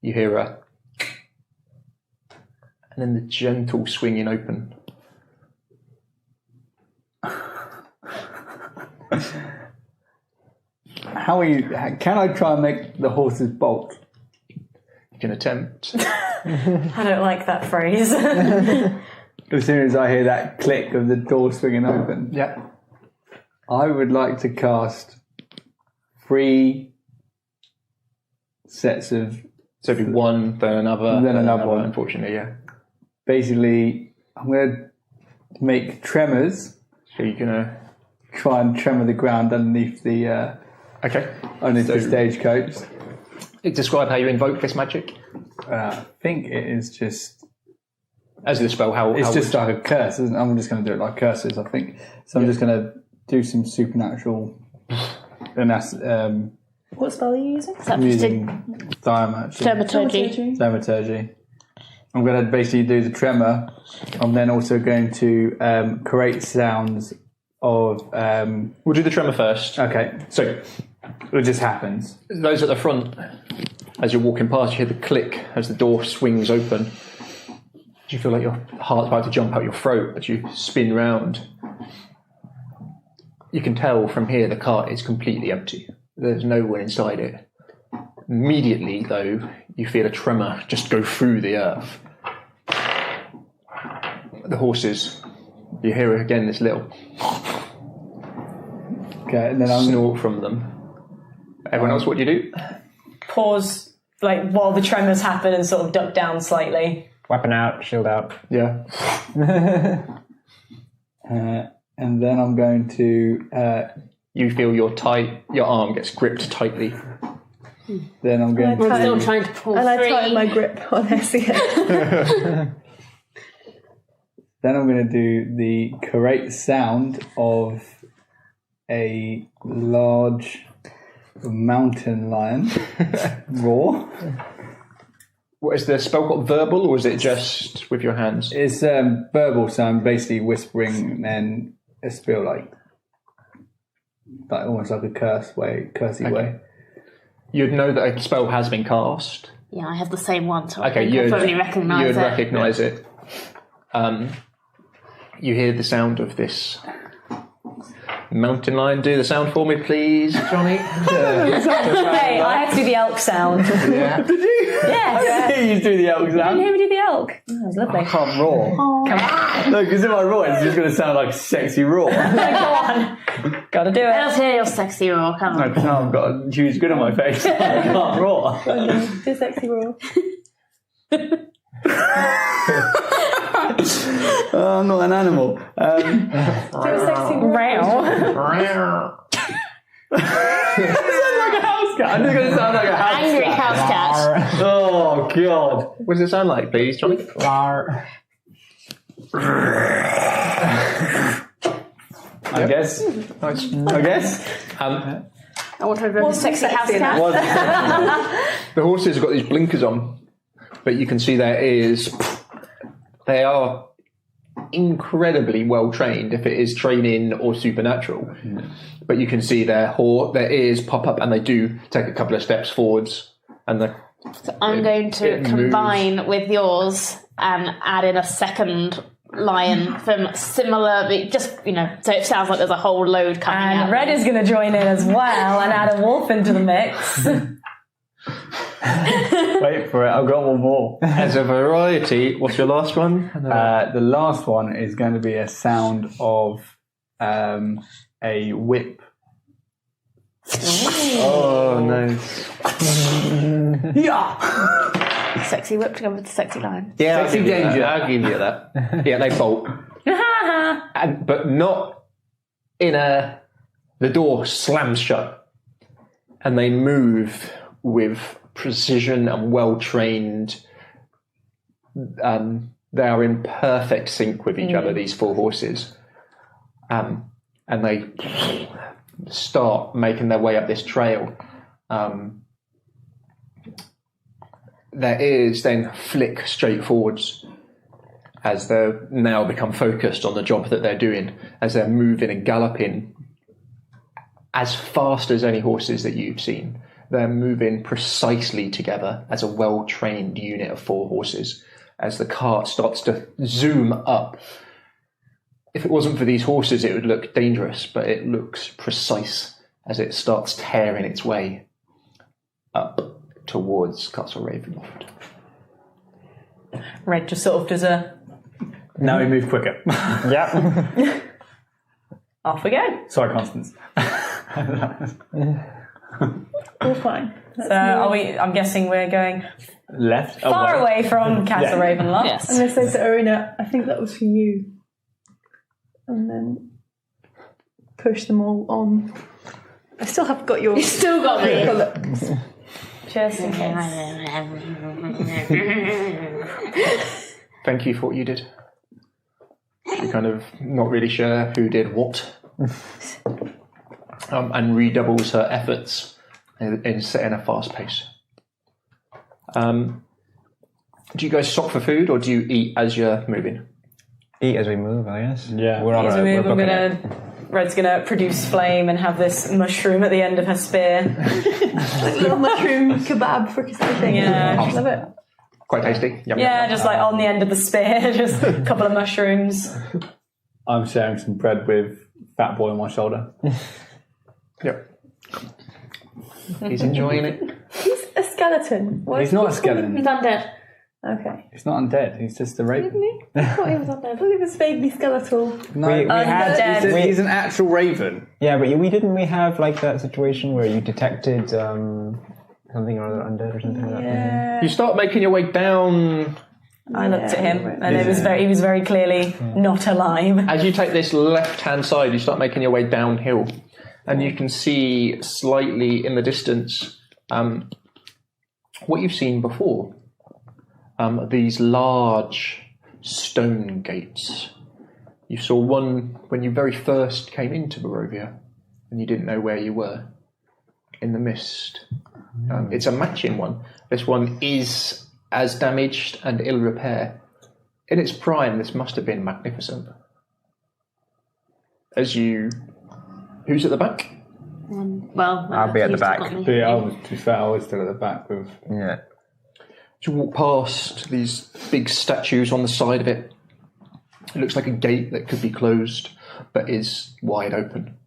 you hear a... and then the gentle swinging open. Can I try and make the horses bolt? You can attempt. I don't like that phrase. As soon as I hear that click of the door swinging open, Yeah. I would like to cast 3 sets of... So it'd be one, then another, Then another one. Unfortunately, yeah. Basically, I'm going to make tremors, So you're gonna... try and tremor the ground underneath the Okay. the stagecoach. Describe how you invoke this magic. I think it is just... As the spell, how... It's how just would- like a curse, isn't it? I'm just going to do it like curses, I think. So I'm just going to do some supernatural... And that's... What spell are you using? I'm using Thaumaturgy. I'm going to basically do the tremor. I'm then also going to create sounds of... We'll do the tremor first. okay, so it just happens. Those at the front, as you're walking past, you hear the click as the door swings open. you feel like your heart's about to jump out your throat as you spin round. You can tell from here the cart is completely empty. There's no one inside it. Immediately, though, you feel a tremor just go through the earth. The horses, you hear again this little and then snort from them. Everyone else, what do you do? Pause, while the tremors happen, and sort of duck down slightly. Weapon out, shield out. Yeah. And then I'm going to... you feel your arm gets gripped tightly. Then I'm going I'm still trying to pull And I free. tighten my grip on Essia. Then I'm going to do the correct sound of a large mountain lion roar. What is the spell called? Verbal, or is it just with your hands? It's verbal, so I'm basically whispering and a spell like almost like a cursey way. You'd know that a spell has been cast. Yeah, I have the same one, so I Okay, think I'll probably recognise it. You'd recognise it. You hear the sound of this mountain lion. Do the sound for me, please, Johnny. Hey, I had to do the elk sound. Yeah. Did you? Yes. You do the elk Didn't sound. hear me do the elk. Oh, that was lovely. I can't roar. No, because if I roar, it's just going to sound like a sexy roar. Go on. Gotta do it. Let's hear your sexy roar, come on. No, I've got a huge grin on my face. I can't roar. Do sexy roar. I'm not an animal. Do a sexy roar. Like a house cat. I'm just going to sound like a house Angry cat. house cat. Oh, God. What does it sound like, please, Johnny? I guess. Nice. I guess. I want to remember sexy house sexy cat. The horses have got these blinkers on, but you can see their ears. They are incredibly well trained, if it is training or supernatural. But you can see their ears pop up, and they do take a couple of steps forwards. And So I'm going to combine with yours and add in a second lion from similar, just, so it sounds like there's a whole load coming out. And Red is going to join in as well and add a wolf into the mix. Wait for it. I've got one more. as a variety, what's your last one? The last one is going to be a sound of a whip. Oh, nice. Yeah. Sexy whip to go with the sexy lion. Yeah, Sexy danger. I'll give you that. Yeah, they bolt. But not in the door slams shut. And they move with precision and well-trained. They are in perfect sync with each other, these four horses. And they start making their way up this trail. Their ears then flick straight forwards as they now become focused on the job that they're doing, as they're moving and galloping as fast as any horses that you've seen. They're moving precisely together as a well-trained unit of four horses as the cart starts to zoom up. If it wasn't for these horses, it would look dangerous, but it looks precise as it starts tearing its way up towards Castle Ravenloft. Red just sort of does a... Now we move quicker. Yeah. Off we go. Sorry, Constance. All fine. So I'm guessing we're going Left. far away from Castle Ravenloft. Yes. I'm going to say to Aruna, I think that was for you. And then push them all on. I still have got your... You still got me. Look. Just in case. Thank you for what you did. You're kind of not really sure who did what. And redoubles her efforts in setting a fast pace. Do you guys stop for food, or do you eat as you're moving? Eat as we move, I guess. Yeah. We're on As we we're move, booking it. Red's gonna produce flame and have this mushroom at the end of her spear. Like little mushroom kebab for Christmas. Yeah. Love it. Quite tasty. Yum, Yeah, yum, just like on the end of the spear, just a couple of mushrooms. I'm sharing some bread with Fat Boy on my shoulder. Yep. He's enjoying it. He's a skeleton. Why He's not a skeleton. He's undead. Okay. He's not undead. He's just a raven. I thought he was undead. I thought he was vaguely skeletal. No, Undead. he's an actual raven. Yeah, but we have like that situation where you detected something or other undead or something like that. Yeah. You start making your way down. I looked at him, and he was very clearly not alive. As you take this left-hand side, you start making your way downhill, and you can see slightly in the distance what you've seen before. These large stone gates. You saw one when you very first came into Barovia, and you didn't know where you were, in the mist. It's a matching one. This one is as damaged and ill repair. In its prime, this must have been magnificent. Who's at the back? Well, I'll be at the he's back. not me. But yeah, to be fair, I was still at the back with. Yeah. You walk past these big statues on the side of it. It looks like a gate that could be closed, but is wide open.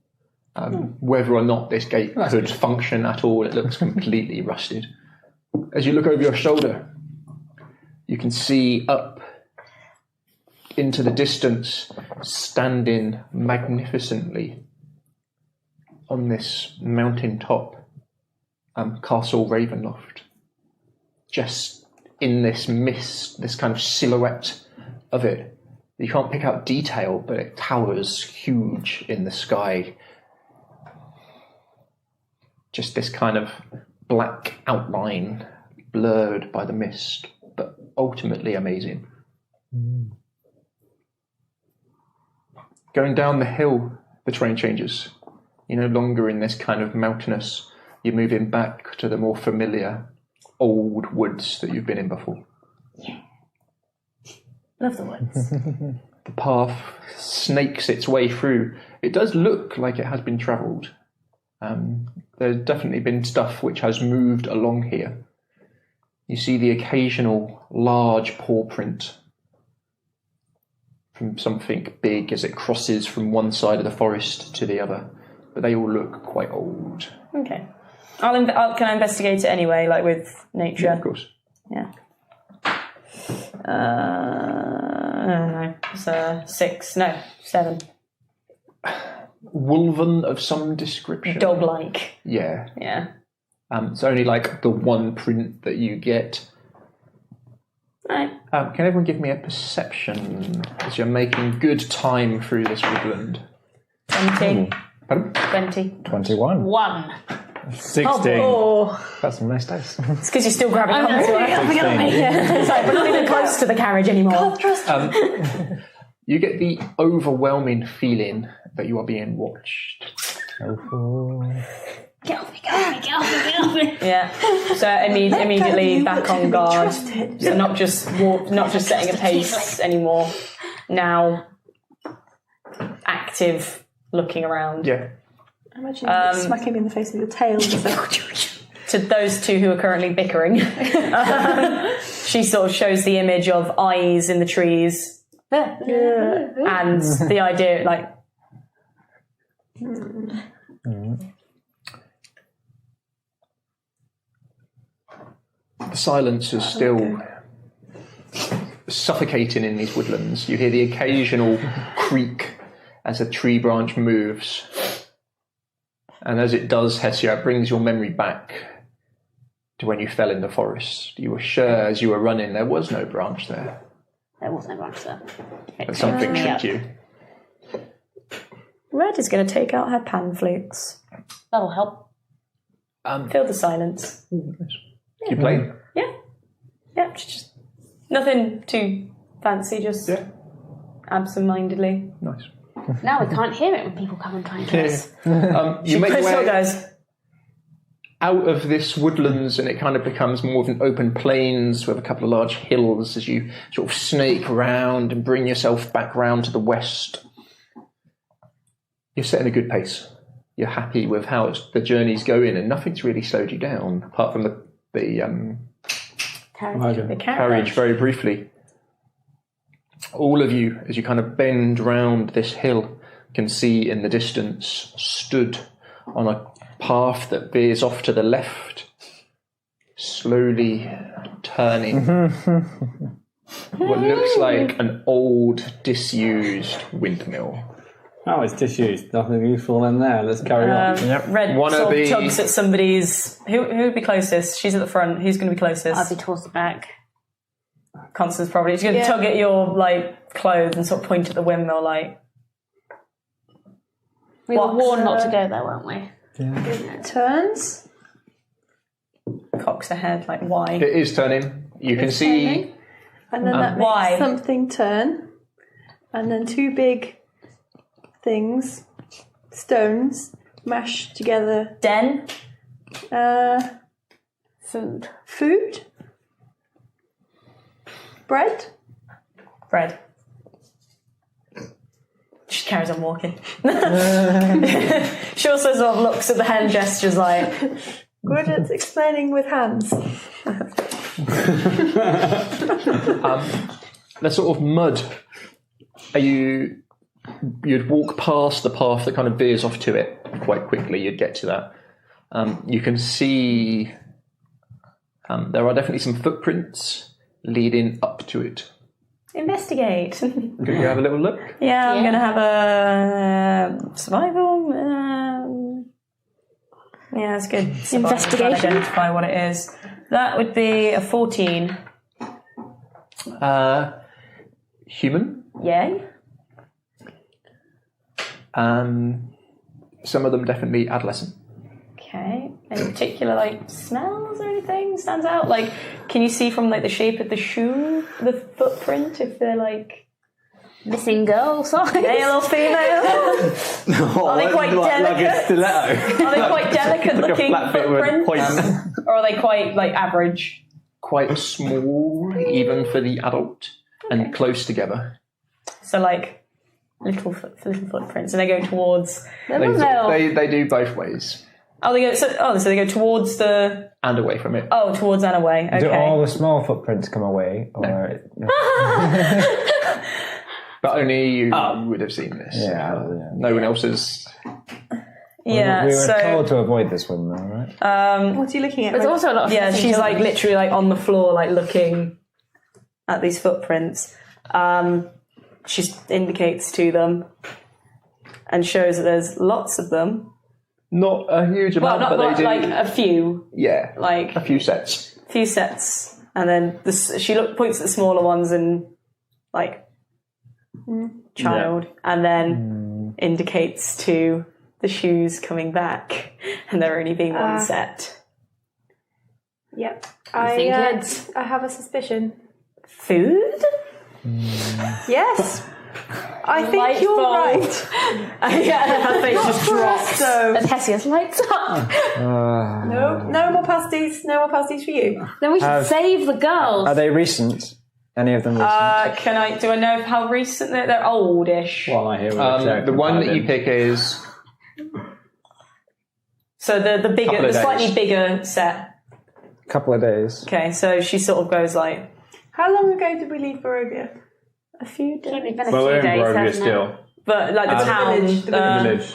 Whether or not this gate could function at all, it looks completely rusted. As you look over your shoulder, you can see up into the distance, standing magnificently on this mountain top, Castle Ravenloft. Just in this mist, this kind of silhouette of it. You can't pick out detail, but it towers huge in the sky. Just this kind of black outline, blurred by the mist, but ultimately amazing. Going down the hill, the terrain changes. You're no longer in this kind of mountainous, you're moving back to the more familiar old woods that you've been in before. Love the woods. The path snakes its way through. It does look like it has been travelled. There's definitely been stuff which has moved along here. You see the occasional large paw print from something big as it crosses from one side of the forest to the other, but they all look quite old. Okay. Can I investigate it anyway, like with nature? Yeah, of course. Yeah. No. It's 6. No, 7. Wolven of some description. Dog-like. Yeah. Yeah. It's only like the one print that you get. Right. Can everyone give me a perception as you're making good time through this woodland? 20. Pardon? 20. 21. 1. 16. Oh, That's some nice dice. It's because you're still grabbing onto it. Yeah. It's like, we're not even close to the carriage anymore. You get the overwhelming feeling that you are being watched. Get off me, get off me, get off me, get off me. Yeah. So immediately back on guard. So not just setting a pace anymore. Now active, looking around. Yeah. I imagine you smacking him in the face with your tail. To those two who are currently bickering, she sort of shows the image of eyes in the trees, and the idea like. The silence is still suffocating in these woodlands. You hear the occasional creak as a tree branch moves. And as it does, Hessia, it brings your memory back to when you fell in the forest. You were sure as you were running there was no branch there. There was no branch there. But something tricked you. Red is going to take out her pan flutes. That'll help. Fill the silence. You play? Yeah, just nothing too fancy, just absent-mindedly. Nice. Now we can't hear it when people come and try and kill us. You make your way guys. out of this woodlands, and it kind of becomes more of an open plains with a couple of large hills as you sort of snake round and bring yourself back round to the west. You're setting a good pace. You're happy with how the journey's going, and nothing's really slowed you down apart from the The carriage very briefly. All of you, as you kind of bend round this hill, can see in the distance, stood on a path that veers off to the left, slowly turning. What looks like an old, disused windmill. Oh, it's disused. Nothing useful in there. Let's carry on. Red sort of tugs at somebody's... Who would be closest? She's at the front. Who's going to be closest? I'll be towards the back. Constance probably. She's going to tug at your clothes and sort of point at the windmill like... We were warned not to go there, weren't we? Yeah. Turns. Cocks ahead, like why? It is turning. You can see... And then that makes something turn. And then two big things, stones, mashed together. Den? Food. Food? Bread? Bread. She carries on walking. She also sort of looks at the hand gestures like... Good at explaining with hands. The sort of mud. You'd walk past the path that kind of veers off to it quite quickly. You'd get to that. You can see there are definitely some footprints leading up to it. Investigate. Could you have a little look? Yeah, I'm going to have a survival. Yeah, that's good. Investigation. Identify what it is. That would be a 14. Human. Yay. Some of them definitely adolescent. Okay. Any particular smells or anything stands out? Can you see from the shape of the shoe, the footprint, if they're missing girl size? Male or female? Are they quite delicate? Like a stiletto. Are they quite delicate looking footprints? Or are they quite average? Quite small, even for the adult, and close together. So little footprints, and they go towards. They do both ways. Oh, so they go towards the and away from it. Oh, towards and away. Okay. Do all the small footprints come away, or? No. But only you would have seen this. Yeah. No one else has. Yeah, we were told to avoid this one, though, right? What are you looking at? There's also a lot of she's literally on the floor, looking at these footprints. She indicates to them and shows that there's lots of them. Not a huge amount, but they do. A few. Yeah. A few sets. Few sets, and then she points at the smaller ones and child, and then indicates to the shoes coming back, and there only being one set. Yep. I have a suspicion. Food? Yes. I think you're right. Her face just drops. And Hesius lights up. No more pasties. No more pasties for you. Then we should save the girls. Are they recent? Any of them recent? Do I know how recent they're oldish? Well, I hear the one that you pick is. So the slightly bigger set. Couple of days. Okay, so she sort of goes How long ago did we leave Barovia? A few days. Well, we're in Barovia still. But the town. The village.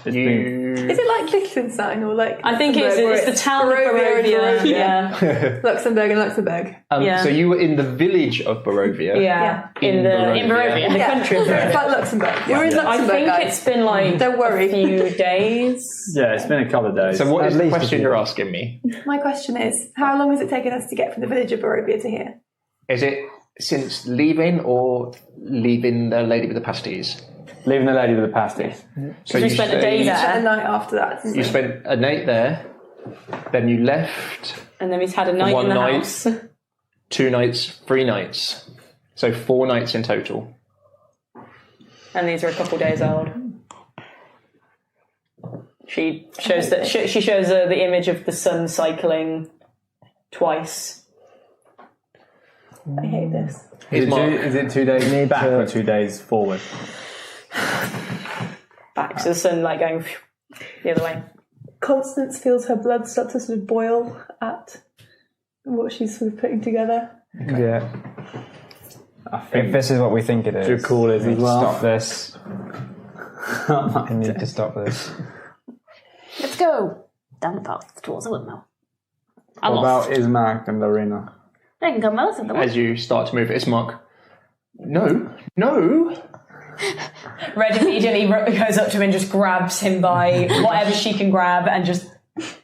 Is it like Liechtenstein or I think it's the town of Barovia. Yeah. Luxembourg and Luxembourg. So you were in the village of Barovia. Yeah. In Barovia. In the country of Barovia. It's like Luxembourg. We're in Luxembourg, I think it's been don't worry. a few days. Yeah, it's been a couple of days. So what is the question you're asking me? My question is, how long has it taken us to get from the village of Barovia to here? Is it since leaving or leaving the lady with the pasties? Leaving the lady with the pasties. So you spent a day there. A night after that. You spent a night there, then you left. And then we've had a night in the house. 2 nights, 3 nights. So 4 nights in total. And these are a couple days old. She shows the image of the sun cycling twice. I hate this. Is it 2 days back or 2 days forward? Back, so the sun going the other way. Constance feels her blood start to sort of boil at what she's sort of putting together. Yeah. I think If this is what we think it is, Your call is we need as well. to stop this. I need to stop this. Let's go down the path towards the windmill. I'm What off. about Ismark and Lorena? They can come with us if they want. As you start to move, Ismark. No. Red immediately goes up to him and just grabs him by whatever she can grab and just...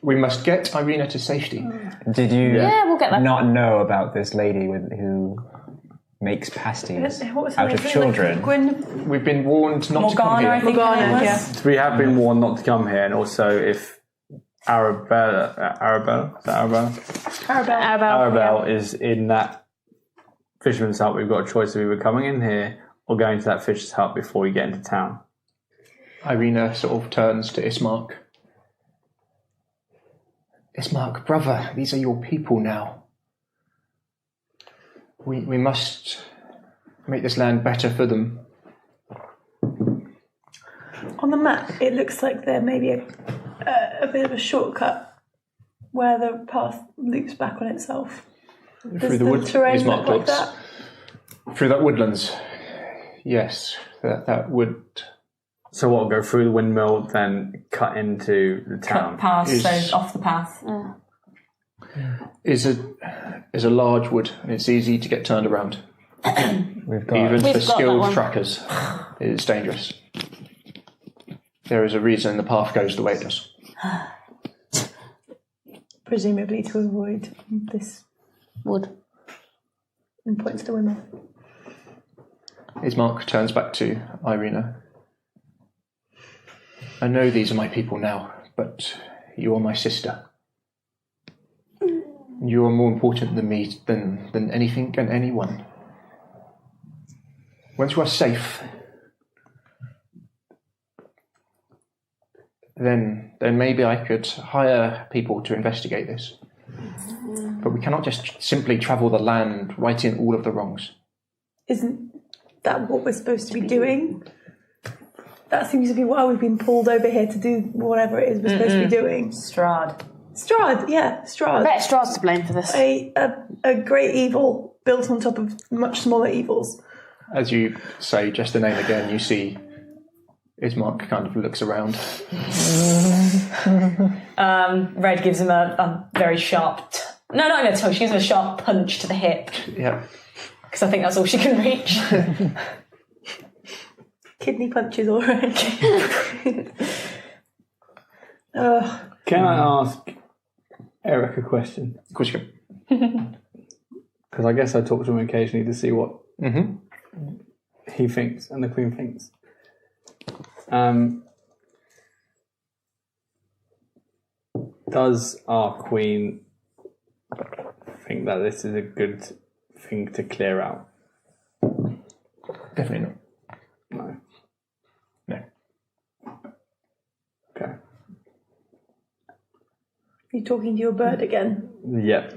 We must get Irina to safety. Did you Yeah, we'll get that. not know about this lady who makes pasties What was her out name? of children? Like Gwyn... We've been warned not to come Morgana, here. I think her name Morgana, was. yeah. We have been warned not to come here, and also if Arabelle is in that fisherman's hut, we've got a choice of either coming in here or going to that fisher's hut before we get into town. Irina sort of turns to Ismark. Ismark, brother, these are your people now. We must make this land better for them. On the map, it looks like there may be a bit of a shortcut where the path loops back on itself. Through the wood, terrain Ismark look like looks. that? Through that woodlands. Yes, that would... So what, go through the windmill, then cut into the town? Past, Is- so off the path. is a large wood, and it's easy to get turned around. We've got Even We've for got that skilled one. trackers, it's dangerous. There is a reason the path goes the way it does. Presumably to avoid this Wood. and points to women. Ismark turns back to Irina. I know these are my people now, but you are my sister. You are more important than me, than anything and anyone. Once you are safe, then maybe I could hire people to investigate this. But we cannot just simply travel the land, righting all of the wrongs. Isn't that what we're supposed to be doing? That seems to be why we've been pulled over here to do whatever it is we're supposed to be doing. Strahd. Strahd, yeah, Strahd. I bet Strahd's to blame for this. A great evil built on top of much smaller evils. As you say just the name again, you see Ismark kind of looks around. Red gives him a very sharp... No, not even a toe. She gives him a sharp punch to the hip. Yeah. Because I think that's all she can reach. Kidney punches already. Can I ask Eric a question? Of course you can. Because I guess I talk to him occasionally to see what he thinks and the Queen thinks. Does our Queen think that this is a good thing to clear out? Definitely not. No. No. Okay. You talking to your bird again? Yep.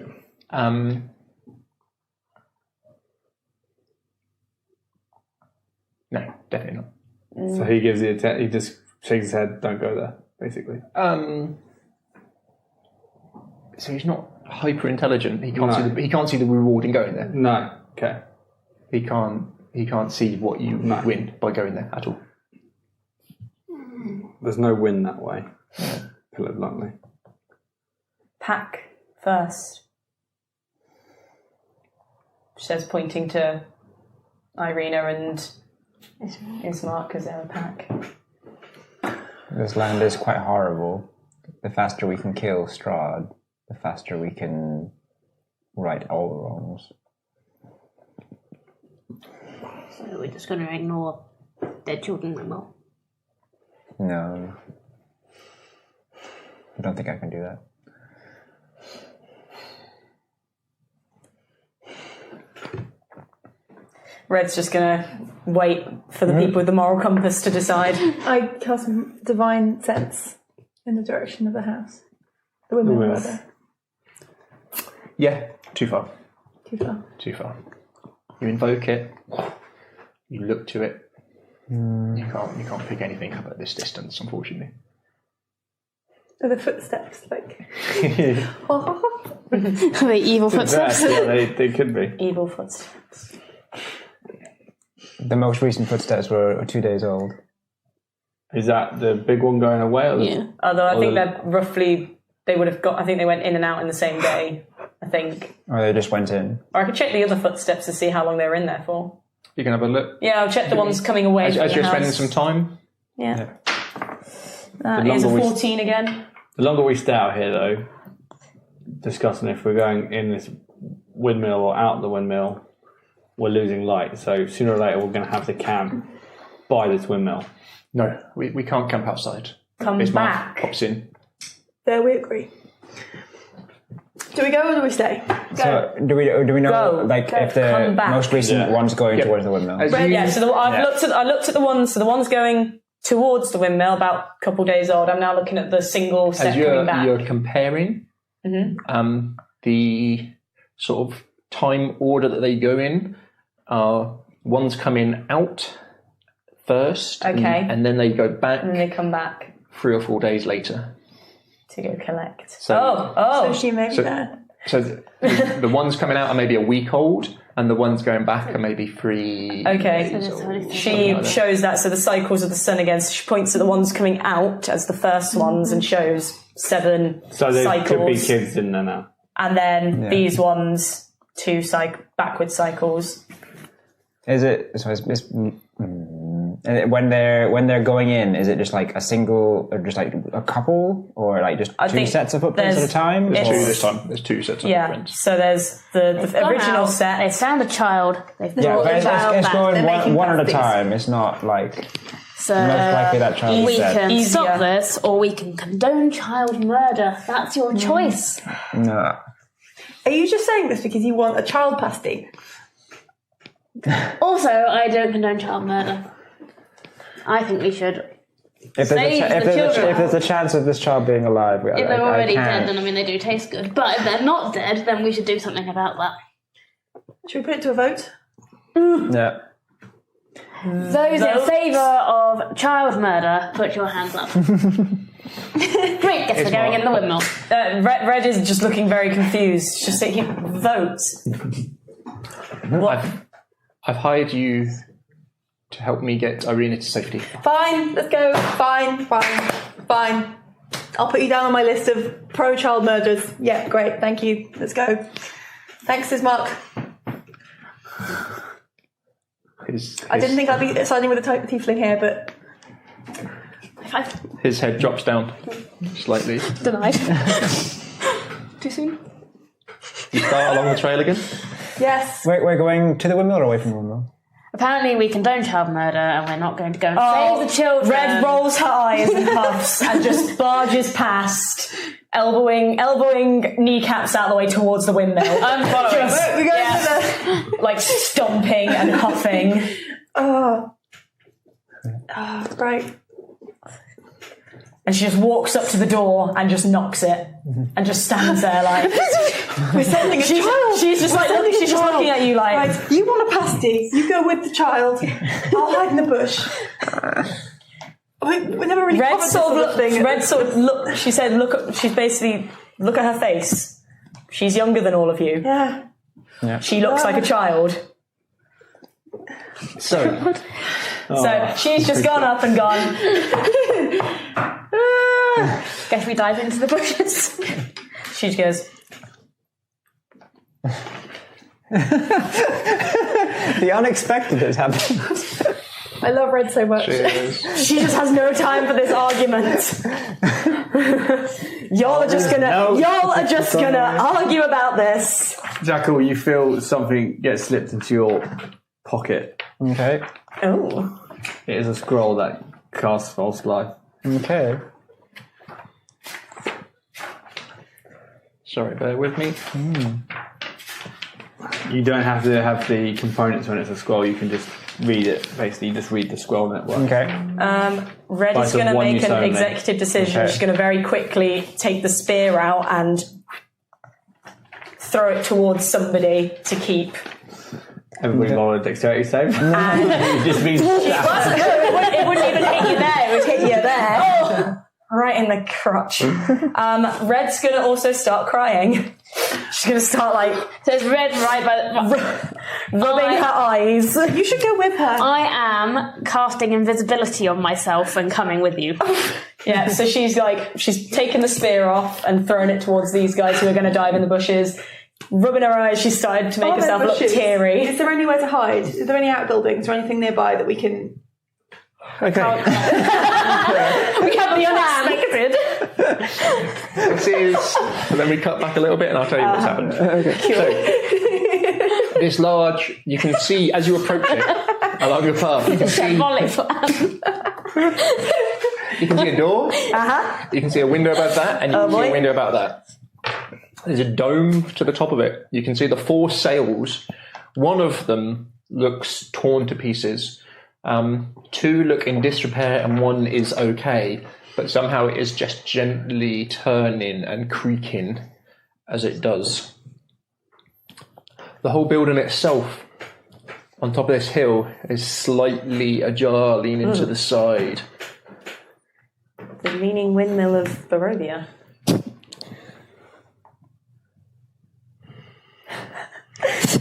No, definitely not. So he gives he just shakes his head, don't go there, basically. So he's not hyper intelligent. He can't No. he can't see the reward in going there. No. Okay. He can't see what you win by going there at all. There's no win that way. Put it bluntly. Pack first. She says, pointing to Irina and Ismark because they're a pack. This land is quite horrible. The faster we can kill Strahd, the faster we can right all the wrongs. So we're just going to ignore dead children no more. No. I don't think I can do that. Red's just going to wait for the people with the moral compass to decide. I cast divine sense in the direction of the house. The women, women. rather. Yeah, too far. Too far. Too far. You invoke it. You look to it. You can't pick anything up at this distance, unfortunately. Are the footsteps like... The evil footsteps. Yeah, they could be. Evil footsteps. The most recent footsteps were 2 days old. Is that the big one going away? Or Yeah. Although I think they're roughly, they would have got, I think they went in and out in the same day, I think. Or they just went in. Or I could check the other footsteps to see how long they were in there for. You can have a look. Yeah, I'll check the ones coming away As from the you're house. spending some time. Yeah. The That is a longer we- 14 again. The longer we stay out here, though, discussing if we're going in this windmill or out the windmill, we're losing light. So sooner or later, we're going to have to camp by this windmill. No, we can't camp outside. Come Bismarck back. pops in. There we agree. Do we go or do we stay? So do we know Go. like Go. if the Come back. most recent one's going Yeah. towards the windmill? As Yeah, so I looked at the ones. So the ones going towards the windmill, about a couple days old. I'm now looking at the single set as coming back. you're comparing the sort of time order that they go in, one's coming out first, Okay. and then they go back And they come back 3 or 4 days later. to go collect. So- So she may be So- there. So the ones coming out are maybe a week old, and the ones going back are maybe 3 Okay. days So old. it's She like that. shows that, so the cycles of the sun again. So she points at the ones coming out as the first ones and shows 7 So there cycles. could be kids in there now. And then these ones, 2 backward cycles. Is it so? When they're going in, is it just like a single, or just like a couple, or like just I two think sets of footprints at a there's- time? it's- Two Or- this time. There's 2 sets of Yeah. footprints. So there's the Gone original out, set. They found a child. They've Yeah, brought but the child it's back. going They're making one at a pasties. time. It's not like So most likely that child we is dead. can Easier. stop this, or we can condone child murder. That's your choice. No. Are you just saying this because you want a child pasty? Also, I don't condone child murder. I think we should. If Save the children. if there's a chance of this child being alive, If they're already dead, can't. then I mean they do taste good. But if they're not dead, then we should do something about that. Should we put it to a vote? Yeah. Those in favour of child murder, put your hands up. Great, guess we're going in the windmill. Red is just looking very confused. Just saying, votes. I've hired you to help me get Irina to safety. Fine, let's go. Fine. I'll put you down on my list of pro-child murderers. Yeah, great, thank you. Let's go. Thanks, Bismarck. I didn't think I'd be siding with a tiefling here, but His head drops down slightly. Denied. Too soon? You start along the trail again? yes. We're going to the windmill or away from the windmill? Apparently we condone child murder and we're not going to go and save the children. Red rolls her eyes and puffs and just barges past, elbowing kneecaps out of the way towards the windmill. I'm following. We're going to the... Like stomping and huffing. Right. And she just walks up to the door and just knocks it and just stands there like We're sending a child. she's just like Sending a she's just child. looking at you like Right, you want a pasty? You go with the child. I'll hide in the bush. We never really Red covered this sort other of thing. Red sort of look. She said, she's basically look at her face. She's younger than all of you. Yeah. She looks like a child. So, So she's just gone up and gone. Guess we dive into the bushes. She just goes. The unexpected has happened. I love Red so much. She just has no time for this argument. Y'all are just gonna argue about this. Jackal, you feel something get slipped into your pocket. Okay. Oh. It is a scroll that casts false life. Okay. sorry, bear with me. You don't have to have the components when it's a scroll. You can just read it. Basically, you just read the scroll network. Okay. Red By is some going to one make use an only. executive decision. Okay. She's going to very quickly take the spear out and throw it towards somebody to keep. Everybody roll a dexterity save. It just means It wouldn't even hit you there. It would hit you there. Oh, right in the crotch. Red's going to also start crying. She's going to start like So it's red right by rubbing her eyes. You should go with her. I am casting invisibility on myself and coming with you. Yeah, so she's taken the spear off and thrown it towards these guys who are going to dive in the bushes. Rubbing her eyes, she started to make Are there herself look bushes? teary. Is there anywhere to hide? Is there any outbuildings or anything nearby that we can... Okay. We have the unexpected. This is. And then we cut back a little bit, and I'll tell you what's happened. Okay. So, this large, you can see as you approach it along your path. You can see. You can see a door. You can see a window above that, and you can see a window above that. There's a dome to the top of it. You can see the 4 sails. One of them looks torn to pieces. 2 look in disrepair, and 1 is okay. But somehow it is just gently turning and creaking as it does. The whole building itself, on top of this hill, is slightly ajar, leaning to the side. The leaning windmill of Barovia.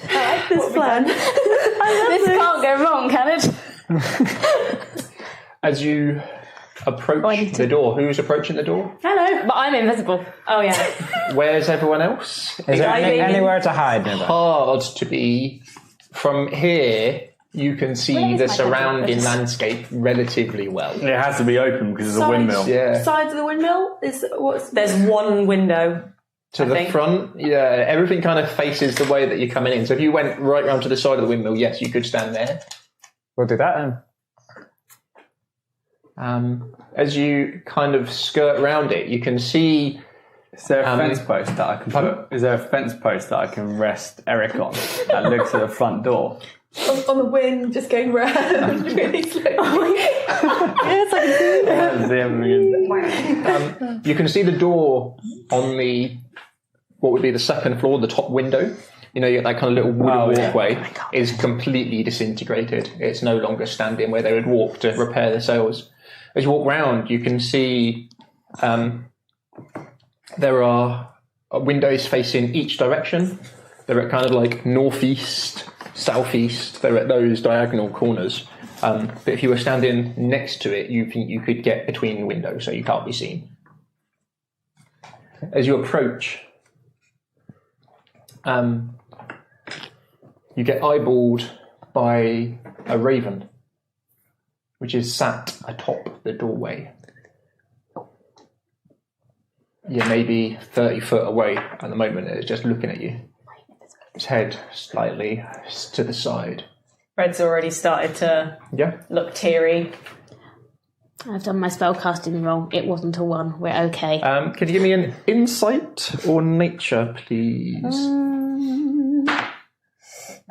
I like this plan. This can't go wrong, can it? As you approach the door, who's approaching the door? Hello. But I'm invisible. Oh, yeah. Where's everyone else? Is there anywhere to hide nearby? Hard to be. From here, you can see the surrounding landscape relatively well. It has to be open because it's a windmill. Yeah. Sides of the windmill is what's... There's one window. To the front, yeah, everything kind of faces the way that you're coming in. So if you went right round to the side of the windmill, yes, you could stand there. We'll do that then. As you kind of skirt around it, you can see. Is there a fence post that I can put? Is there a fence post that I can rest Eric on that looks at the front door? on the wind, just going round really slowly. Yes, I can see You can see the door on the what would be the second floor, the top window. You know, that kind of little wooden walkway is completely disintegrated. It's no longer standing where they would walk to repair the sails. As you walk round, you can see there are windows facing each direction. They're at kind of like northeast, southeast. They're at those diagonal corners. But if you were standing next to it, you could get between the windows, so you can't be seen. As you approach, you get eyeballed by a raven, which is sat atop the doorway. You're maybe 30 foot away at the moment. It's just looking at you. Its head slightly to the side. Red's already started to look teary. I've done my spellcasting wrong. It wasn't a 1. We're okay. Could you give me an insight or nature, please?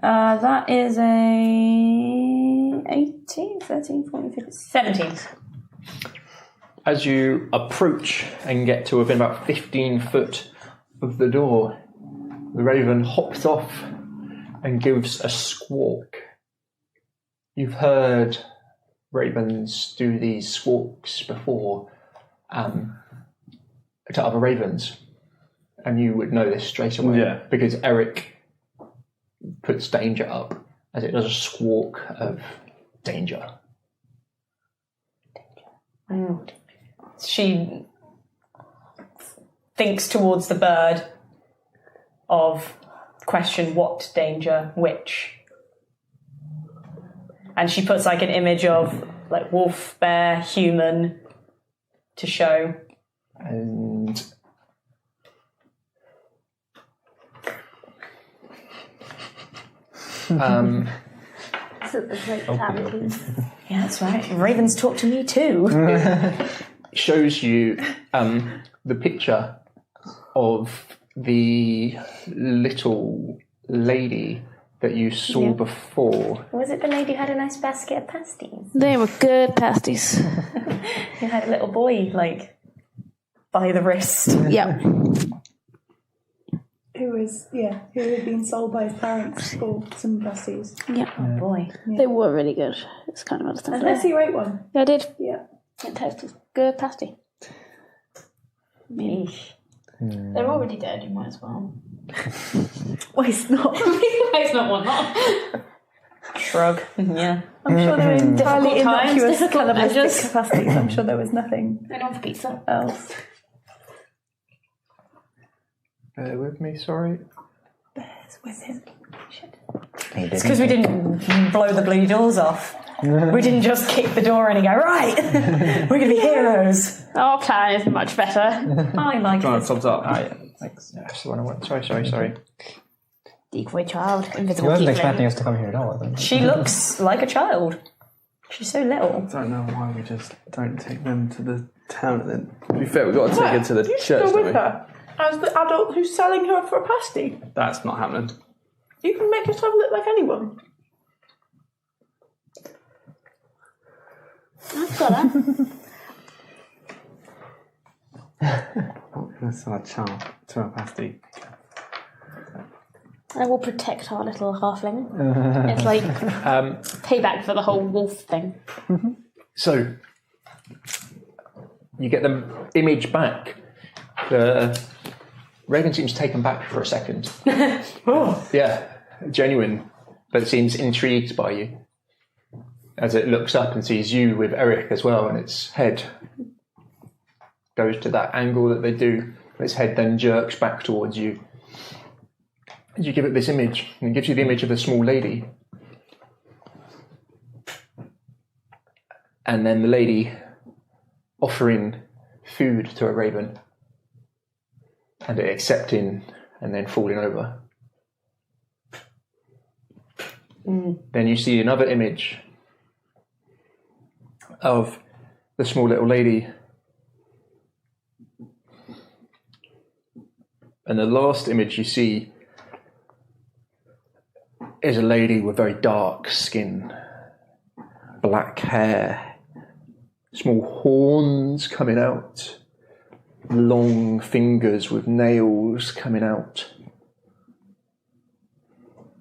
That is a 18, 13, 14, 15, 17. As you approach and get to within about 15 foot of the door, the raven hops off and gives a squawk. You've heard ravens do these squawks before to other ravens, and you would know this straight away because Eric puts danger up as it does a squawk of danger. She thinks towards the bird of question what danger, which. And she puts like an image of like wolf, bear, human to show. And yeah, that's right. Ravens talk to me too. shows you the picture of the little lady that you saw before. Was it the lady who had a nice basket of pasties? They were good pasties. Who had a little boy, like, by the wrist? Yep. Who had been sold by his parents for some pasties. Yeah. Oh boy. They were really good. It's kind of understandable. Unless you ate one. Yeah, I did. Yeah. It tasted good pasty. Yeesh. They're already dead, you might as well. Waste not. It's not one, not. Shrug. Yeah. I'm sure they were entirely Difficult times, innocuous difficult cannibalistic measures. capacities. I'm sure there was nothing Going on for pizza. else. Bear with me, sorry. Bears with him. It's because we didn't blow the bloody doors off. We didn't just kick the door in and go, right, we're going to be heroes. Our plan is much better. I like Trying it. to thumbs up. Thanks. That's the one I want. Sorry. Decoy child, He invisible wasn't tiefling. expecting us to come here at all, I think. She looks like a child. She's so little. I don't know why we just don't take them to the town and then. To be fair, we've got to take her to the You church, should go don't with we? her as the adult who's selling her for a pasty. That's not happening. You can make yourself look like anyone. I've got her. That's our child to a pasty. I will protect our little halfling. It's like payback for the whole wolf thing. So, you get the image back. The Raven seems taken back for a second. Yeah, genuine, but seems intrigued by you. As it looks up and sees you with Eric as well, and its head goes to that angle that they do. Its head then jerks back towards you. And you give it this image, and it gives you the image of a small lady. And then the lady offering food to a raven, and it accepting and then falling over. Then you see another image of the small little lady. And the last image you see is a lady with very dark skin, black hair, small horns coming out, long fingers with nails coming out,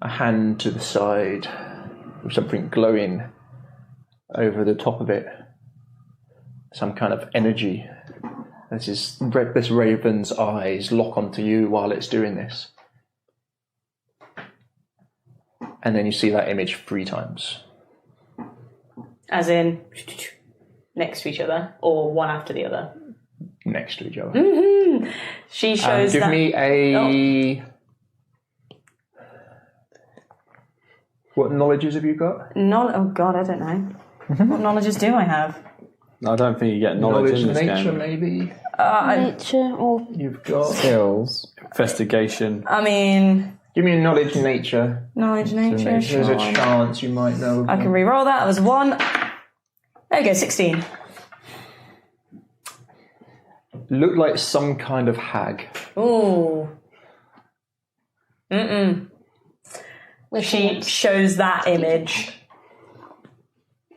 a hand to the side with something glowing over the top of it, some kind of energy. This raven's eyes lock onto you while it's doing this. And then you see that image 3 times. As in, next to each other, or one after the other? Next to each other. Mm-hmm. She shows Give that... me a... What knowledges have you got? Oh God, I don't know. What knowledges do I have? I don't think you get knowledge in this nature, game. maybe. Nature or You've got... Skills. Investigation. I mean, Give me a knowledge nature. knowledge, nature. There's a sure. chance you might know. I can re-roll that. That was 1. There you go, 16. Look like some kind of hag. Ooh. She shows that image.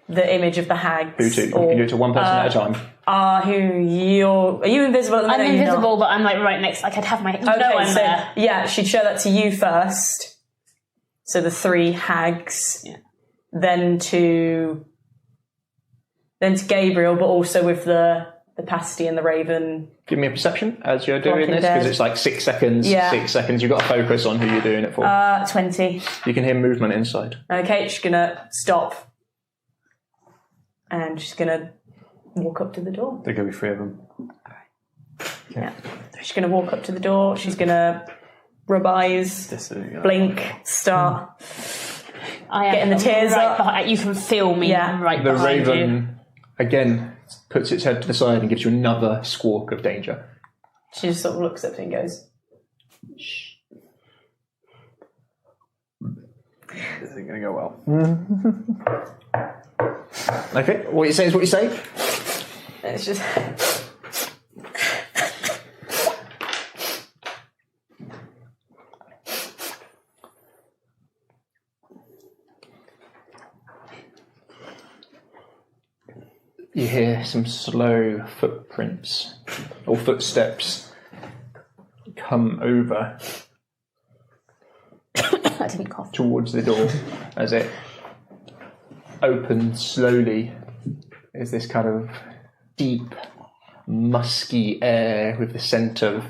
The image of the hags. Who to? You can do it to one person at a time. Are you invisible at the minute? I'm or you're not? invisible, but I'm like right next. Like I'd have my. Okay, no, I'm so there. yeah, she'd show that to you first. So the 3 hags, Yeah. then to Gabriel, but also with the pasty and the raven. Give me a perception as you're doing Walking this, Dead. because it's like 6 seconds. Yeah. 6 seconds. You've got to focus on who you're doing it for. 20. You can hear movement inside. Okay, she's gonna stop, and she's gonna walk up to the door. There could be 3 of them. Yeah, she's gonna walk up to the door. She's gonna rub eyes, blink, start. I am Getting the tears right up. behind, you can feel me. Yeah. I'm right The behind raven, you. again, puts its head to the side and gives you another squawk of danger. She just sort of looks up and goes, This isn't going to go well. Okay, what you say is what you say. and it's just. You hear some slow footprints or footsteps come over I didn't cough. towards the door as it opens slowly. There's this kind of deep, musky air with the scent of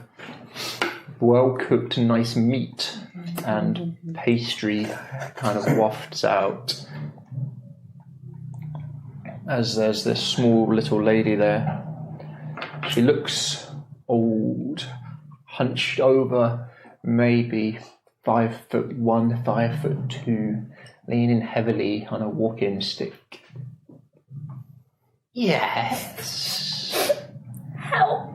well-cooked, nice meat and pastry kind of wafts out as there's this small little lady there. She looks old, hunched over, maybe 5'1", 5'2", leaning heavily on a walking stick. Yes. Help!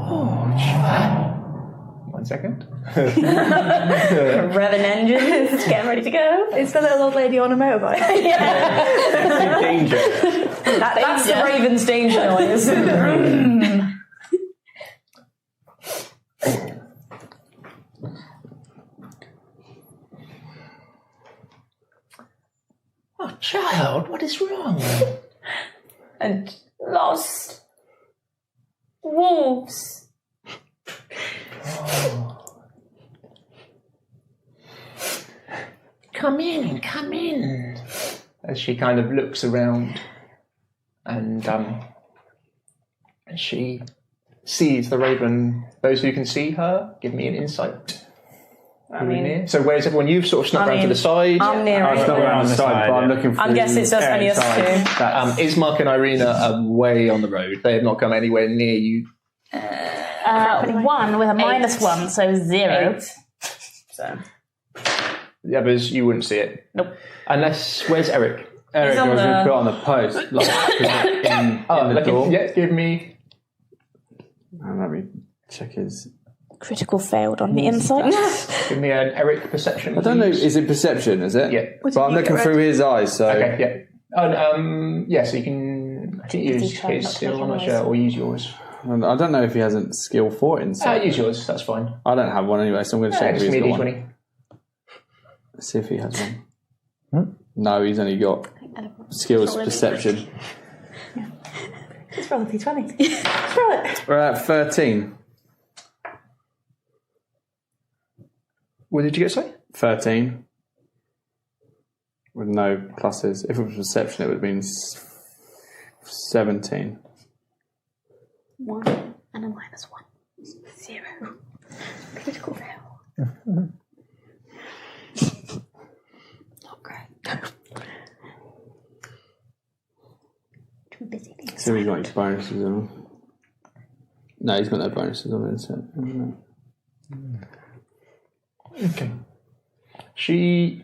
Oh, child. 1 second. Revving engines, getting ready to go. It's the little old lady on a motorbike. Danger. That's the Raven's danger noise. Oh, child, what is wrong? And lost wolves. Oh. Come in. As she kind of looks around and she sees the raven. Those who can see her, give me an insight. So where's everyone? You've sort of snuck around to the side. I'm near I'm it. not around the side, but I'm looking for. I'm guessing it's just only us two. Ismark and Irina are way on the road. They have not come anywhere near you. 1 with a -1, so 0. 8. So. The others, you wouldn't see it. Nope. Unless, where's Eric? Eric was put on the post, like in the door. Yeah, give me. Let me check his. Critical failed on the insight. Give me an Eric perception. I don't know. please. Is it perception? Is it? Yeah. But I'm looking through his eyes, so. Okay. Yeah. And yeah. So you can. I think use his still. I'm not sure, or use yours. I don't know if he hasn't skill for insight. Use yours. That's fine. I don't have one anyway, so I'm going to check if Just he's give me got a one. D20. Let's see if he has one. No, he's only got skills perception. It's roll a d20. Throw it. We're at 13. What did you get, say? 13. With no pluses. If it was perception, it would have been 17. 1 and a -1. 0. Critical fail. Not great. Too busy being So he's got his bonuses on him. No, he's got no bonuses on it. So. Okay. She.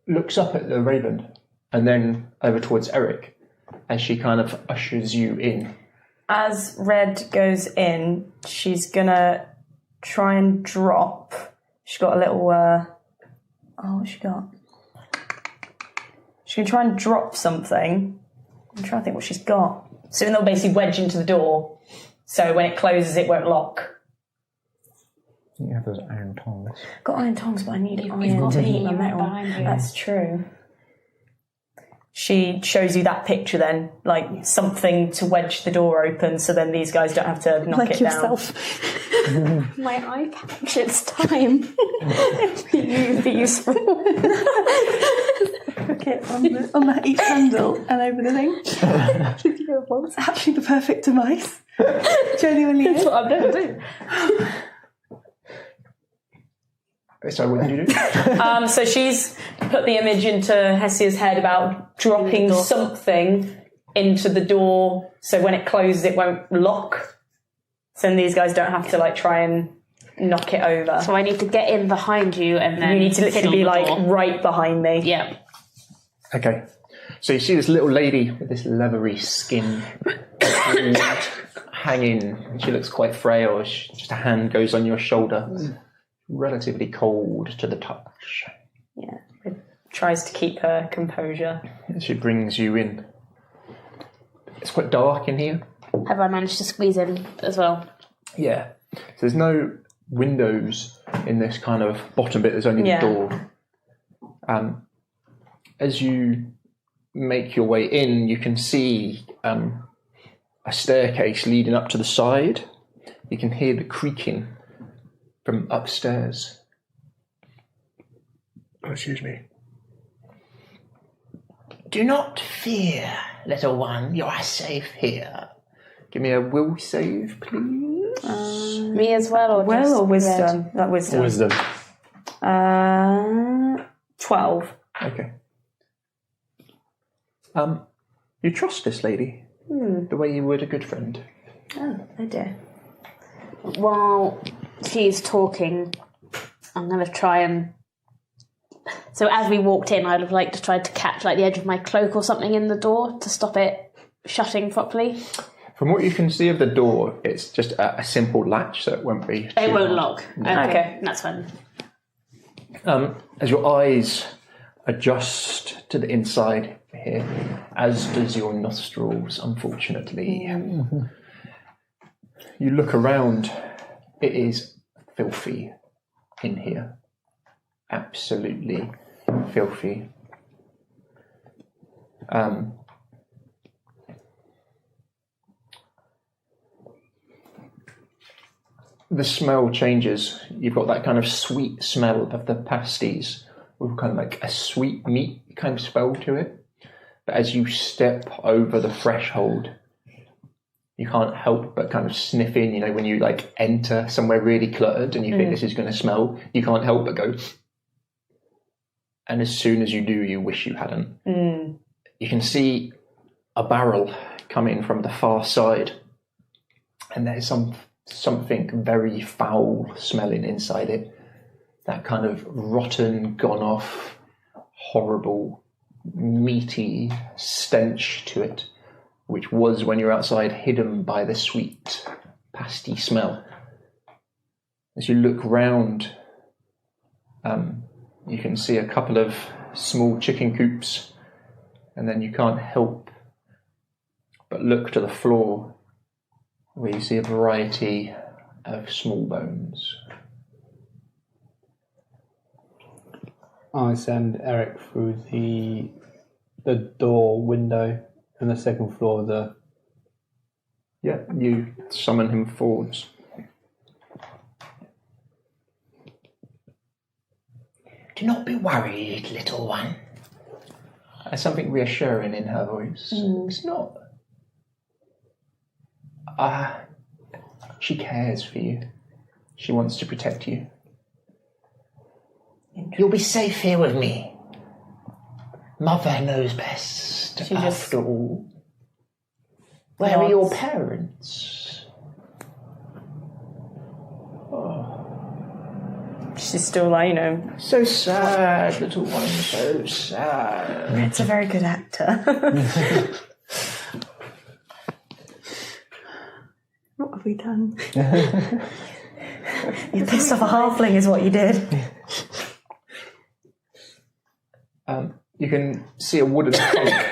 Looks up at the raven and then over towards Eric as she kind of ushers you in. As Red goes in, she's gonna try and drop. She's got a little. What's she got? She's gonna try and drop something. I'm trying to think what she's got. So they'll basically wedge into the door. So when it closes, it won't lock. You have those iron tongs. Got iron tongs, but I need You've iron got to the heat heat my metal. behind you. That's true. She shows you that picture then, like something to wedge the door open so then these guys don't have to knock Like it yourself. My eye patch, it's time. down. Be useful. Okay, on that each handle and over the thing. It's actually the perfect device. Genuinely. That's what I'm going to do. So what did you do? So she's put the image into Hessia's head about dropping something into the door so when it closes it won't lock. So then these guys don't have to like try and knock it over. So I need to get in behind you and then You need to literally be like right behind me. Yeah. Okay. So you see this little lady with this leathery skin hanging. She looks quite frail. Just a hand goes on your shoulder. Relatively cold to the touch. Yeah. It tries to keep her composure. She brings you in. It's quite dark in here. Have I managed to squeeze in as well? Yeah. So there's no windows in this kind of bottom bit. There's only the door. As you make your way in, you can see a staircase leading up to the side. You can hear the creaking from upstairs. excuse me. Do not fear, little one. You are safe here. Give me a will save, please. Me as well, or Will just or wisdom? That wisdom. Wisdom. 12. Okay. You trust this lady the way you would a good friend. Oh dear. While she's talking, I'm going to try and... So as we walked in, I'd have liked to try to catch like the edge of my cloak or something in the door to stop it shutting properly. From what you can see of the door, it's just a simple latch, so it won't be... It won't lock. Okay. That's fine. As your eyes adjust to the inside here, as does your nostrils, unfortunately. You look around, it is filthy in here. Absolutely filthy. The smell changes. You've got that kind of sweet smell of the pasties with kind of like a sweet meat kind of smell to it. But as you step over the threshold, you can't help but kind of sniff in, when you like enter somewhere really cluttered and you think this is going to smell, you can't help but go. And as soon as you do, you wish you hadn't. You can see a barrel coming from the far side, and there's something very foul smelling inside it. That kind of rotten, gone off, horrible, meaty stench to it, which was, when you're outside, hidden by the sweet pasty smell. As you look round, you can see a couple of small chicken coops, and then you can't help but look to the floor, where you see a variety of small bones. I send Eric through the door window and the second floor. You summon him forwards. Do not be worried, little one. There's something reassuring in her voice. It's not... she cares for you. She wants to protect you. You'll be safe here with me. Mother knows best, after all. Where are your parents? She's still like, So sad, little one, so sad. It's a very good actor. What have we done? You pissed off a halfling is what you did. You can see a wooden plank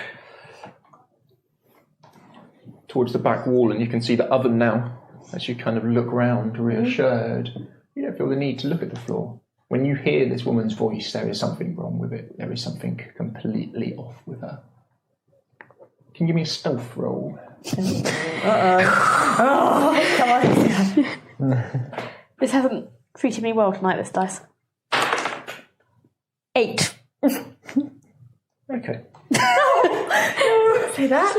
towards the back wall, and you can see the oven now. As you kind of look round, reassured, you don't feel the need to look at the floor. When you hear this woman's voice, there is something wrong with it. There is something completely off with her. Can you give me a stealth roll? Come on. This hasn't treated me well tonight, this dice. 8. Okay. Say that.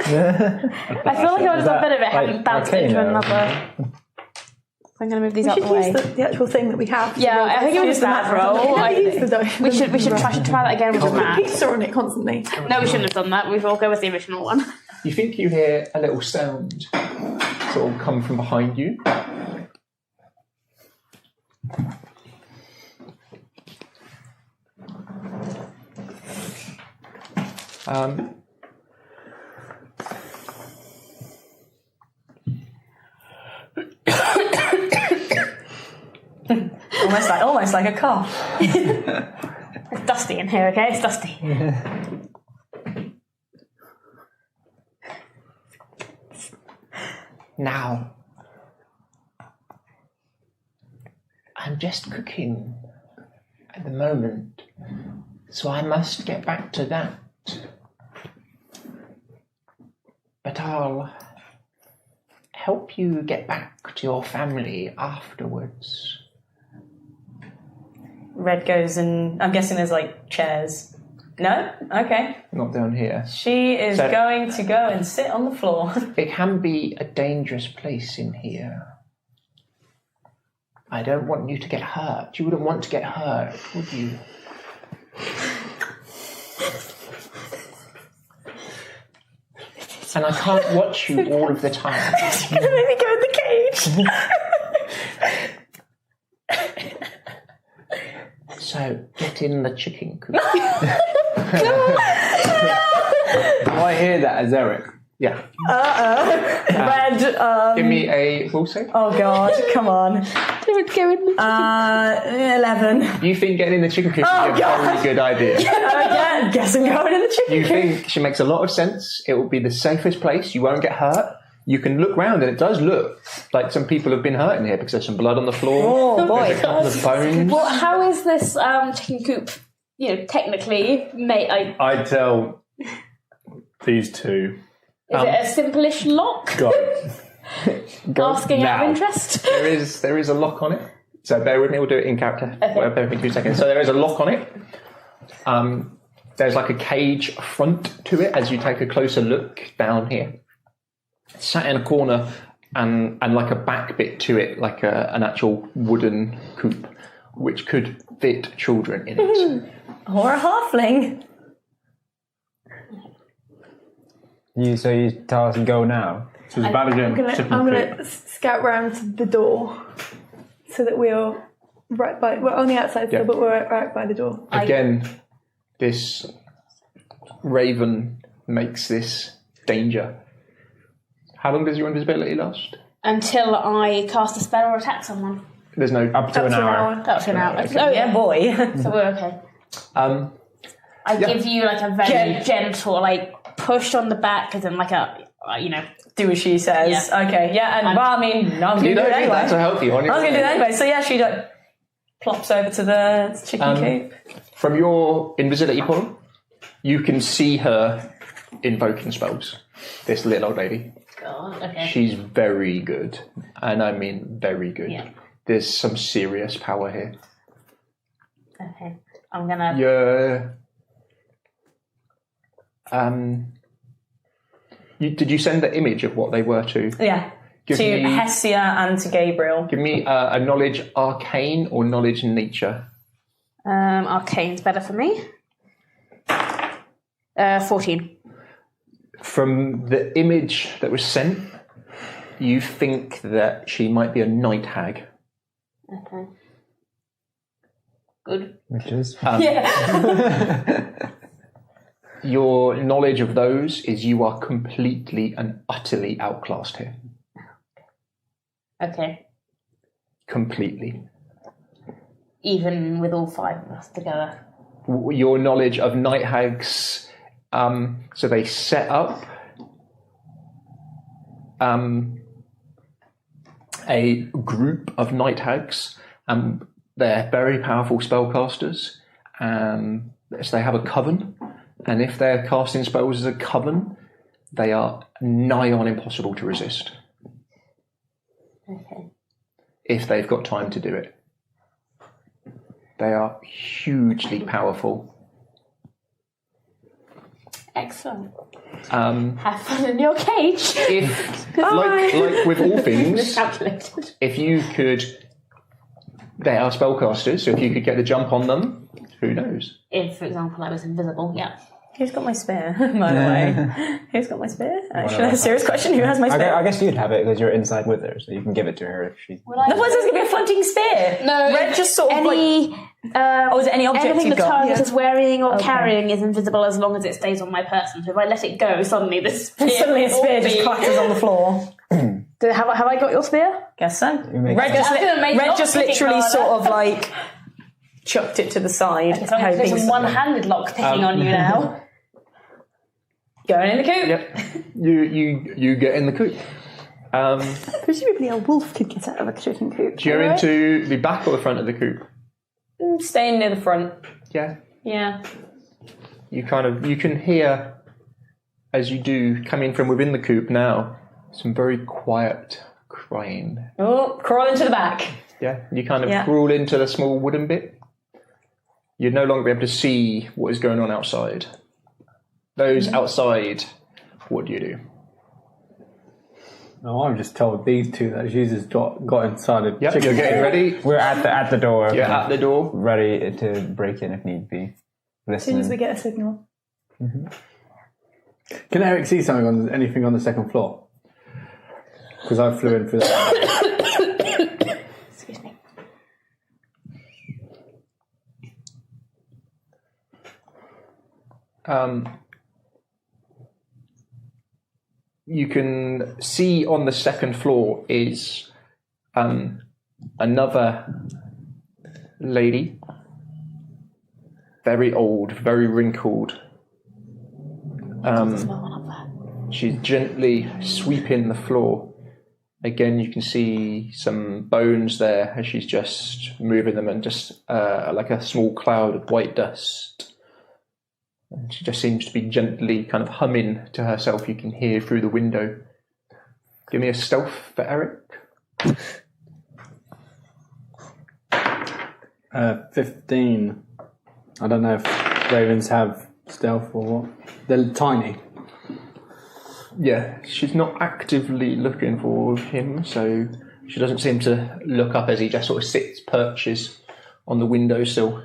I feel like I would have done better if it hadn't bounced into another. I'm going to move these out We the should way. use the actual thing that we have. Yeah, I think it was that roll. We should try that again with the map. Keep storing it constantly. No, we shouldn't have done that. We'll go with the original one. You think you hear a little sound sort of come from behind you. Almost like a cough. It's dusty in here, okay? It's dusty. Now, I'm just cooking at the moment, so I must get back to that. But I'll help you get back to your family afterwards. Red goes and... I'm guessing there's, like, chairs. No? Okay. Not down here. She is going to go and sit on the floor. It can be a dangerous place in here. I don't want you to get hurt. You wouldn't want to get hurt, would you? And I can't watch you all of the time. She's going to make me go in the cage. So, get in the chicken coop. Do I hear that as Eric? Yeah. Red, Give me a will save. Oh, God. Come on. Don't go in the 11. You think getting in the chicken coop would be a very good idea? Yeah, guess I'm going in the chicken You coop. think she makes a lot of sense. It will be the safest place. You won't get hurt. You can look round, and it does look like some people have been hurt in here because there's some blood on the floor. Oh, boy. There's a couple of bones. Well, how is this chicken coop, technically made? I tell these two, Is it a simple-ish lock? go. Asking out now. of interest. There is a lock on it. So bear with me. We'll do it in character. Bear with me 2 seconds. So there is a lock on it. There's like a cage front to it as you take a closer look down here. It's sat in a corner and like a back bit to it, like an actual wooden coop, which could fit children in it. Or a halfling. So you tell us to go now? So it's about to get I'm gonna scout round to the door so that we're on the outside still, but we're right by the door. Again, this raven makes this danger. How long does your invisibility last? Until I cast a spell or attack someone. There's no Up to an hour. Up to an hour. Okay. Oh, Yeah, boy. So we're okay. I Yeah. give you like a very gentle push on the back, as in like a Do as she says. Yeah. Okay, yeah, and I mean, I was going You to do don't it think anyway. that to help you on your I was going to do that own. anyway. So yeah, she plops over to the chicken coop. From your invisibility point, you can see her invoking spells. This little old lady. God, okay. She's very good. And I mean very good. Yeah. There's some serious power here. Okay. I'm gonna did you send the image of what they were to? Yeah. Give To me- Hessia and to Gabriel. Give me a knowledge arcane or knowledge nature. Arcane's better for me. 14. From the image that was sent, you think that she might be a night hag. Okay. Good. Which is? Your knowledge of those is you are completely and utterly outclassed here. Okay. Completely. Even with all 5 of us together. Your knowledge of night hags, so they set up a group of night hags. They're very powerful spellcasters. So they have a coven, and if they're casting spells as a coven, they are nigh on impossible to resist. Okay. If they've got time to do it. They are hugely powerful. Excellent. Have fun in your cage. If, like with all things, Miscalculated. if you could, they are spellcasters, so if you could get the jump on them, who knows? If, for example, I was invisible, yeah. Who's got my spear, by the way? Who's got my spear? Actually, a serious question. Who has my spear? I guess you'd have it because you're inside with her, so you can give it to her if she. Would I? No, what's this going to be a fronting spear? No. Red just sort of any, oh, is it any object anything you've the got? target is wearing or Okay. carrying is invisible as long as it stays on my person. So if I let it go, suddenly this spear Suddenly a spear just clatters on the floor. Have I got your spear? Guess so. make Red just, I'm gonna make Red lots just of picking literally harder. sort of chucked it to the side. So I'm hoping some one-handed lock picking on you now. Going in the coop. Yep. You get in the coop. Presumably a wolf could get out of a chicken coop. Do you go into the back or the front of the coop? Staying near the front. Yeah. Yeah. You can hear, as you do, coming from within the coop now, some very quiet crying. Oh, crawling to the back. Yeah. You kind of Yeah. crawl into the small wooden bit. you'd no longer be able to see what is going on outside. Those outside, what do you do? No, I'm just told these two that Jesus got inside a Yep, chicken. you're getting ready. We're at the door. You're at the door. Ready to break in if need be. As soon as we get a signal. Can Eric see anything on the second floor? Because I flew in through that. Excuse me. You can see on the second floor is another lady, very old, very wrinkled. She's gently sweeping the floor. Again, you can see some bones there as she's just moving them, and just like a small cloud of white dust. And she just seems to be gently kind of humming to herself. You can hear through the window. Give me a stealth for Eric. 15. I don't know if ravens have stealth or what. They're tiny. Yeah, she's not actively looking for him, so she doesn't seem to look up as he just sort of perches on the windowsill.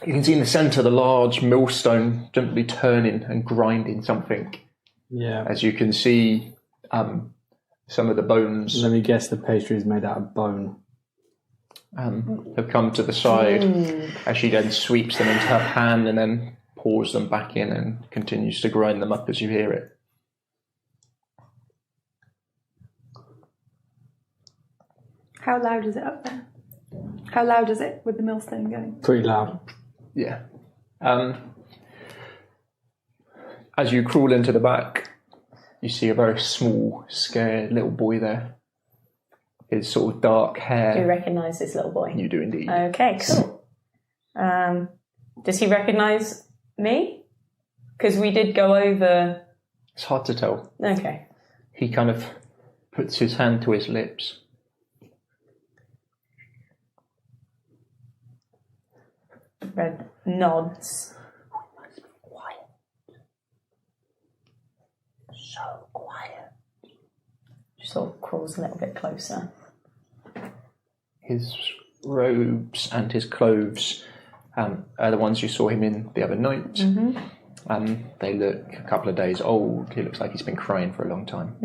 You can see in the centre the large millstone gently turning and grinding something. Yeah. As you can see, some of the bones Let me guess the pastry is made out of bone. have come to the side as she then sweeps them into her pan and then pours them back in and continues to grind them up as you hear it. How loud is it up there? How loud is it with the millstone going? Pretty loud. Yeah. As you crawl into the back, you see a very small, scared little boy there. His sort of dark hair. Do you recognise this little boy? You do indeed. Okay, cool. Does he recognise me? Because we did go over... It's hard to tell. Okay. He kind of puts his hand to his lips. Red nods. Quiet. So quiet. Just sort of crawls a little bit closer. His robes and his clothes are the ones you saw him in the other night. They look a couple of days old. He looks like he's been crying for a long time.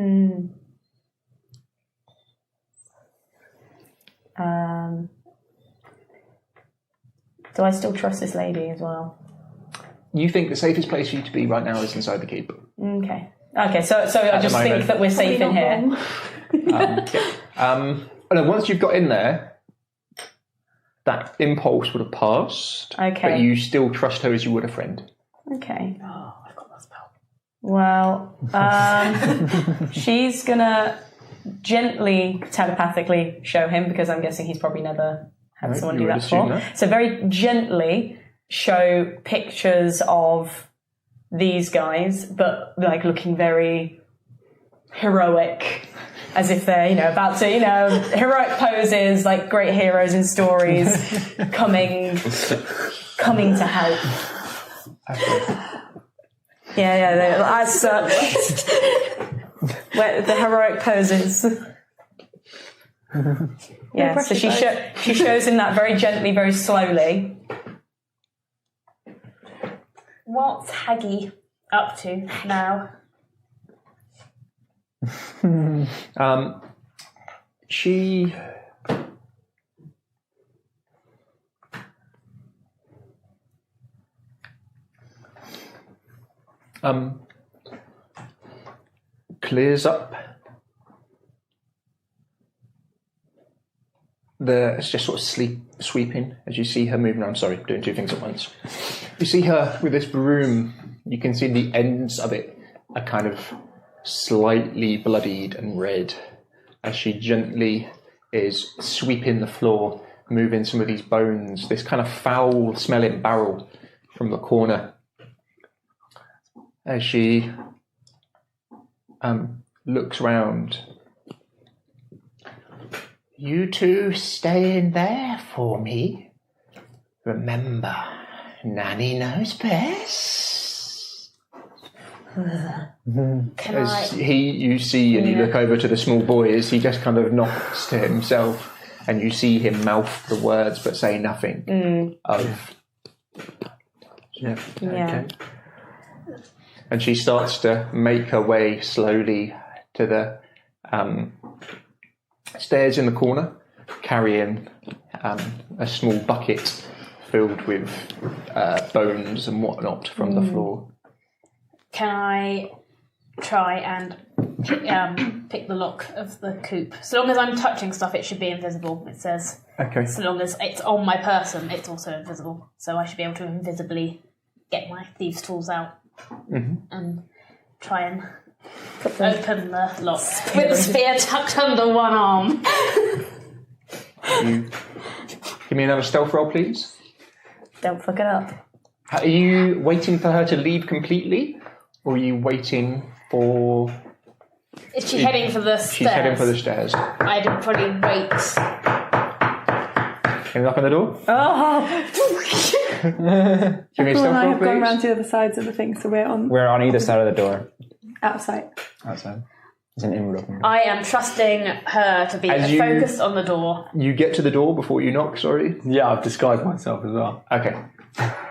Do I still trust this lady as well? You think the safest place for you to be right now is inside the keep. Okay. Okay, so I just think that we're safe in here. And once you've got in there, that impulse would have passed. Okay. But you still trust her as you would a friend. Okay. Oh, I've got that spell. Well, she's gonna gently telepathically show him, because I'm guessing he's probably never had someone do that before. So very gently show pictures of these guys, but like looking very heroic, as if they're, about to, heroic poses, like great heroes in stories coming to help. Okay. Yeah, as such. The heroic poses. Yeah, so she shows him that very gently, very slowly. What's Haggy up to now? She clears up it's just sort of sweeping as you see her moving around. Sorry, doing two things at once. You see her with this broom. You can see the ends of it are kind of slightly bloodied and red as she gently is sweeping the floor, moving some of these bones, this kind of foul smelling barrel from the corner. As she looks round. You two stay in there for me? Remember, Nanny knows best. You see, and you look over to the small boy as he just kind of nods to himself, and you see him mouth the words but say nothing. Yeah. Yeah. Okay. And she starts to make her way slowly to the stairs in the corner, carrying a small bucket filled with bones and whatnot from the floor. Can I try and pick the lock of the coop? So long as I'm touching stuff, it should be invisible, it says. Okay. So long as it's on my person, it's also invisible. So I should be able to invisibly get my thieves' tools out and try and open the lock with a spear tucked under one arm. Give me another stealth roll, please. Don't fuck it up. Are you waiting for her to leave completely, or are you waiting for... Is she heading for the stairs? She's heading for the stairs. I'd probably wait. Can you knock on the door? Give me a Everyone and stealth I roll, have gone around please. to the other sides of the thing, so we're We're on either side of the door. outside. Outside. It's an inward opening. I am trusting her to be As you- focused on the door. You get to the door before you knock, sorry. Yeah, I've disguised myself as well. Okay.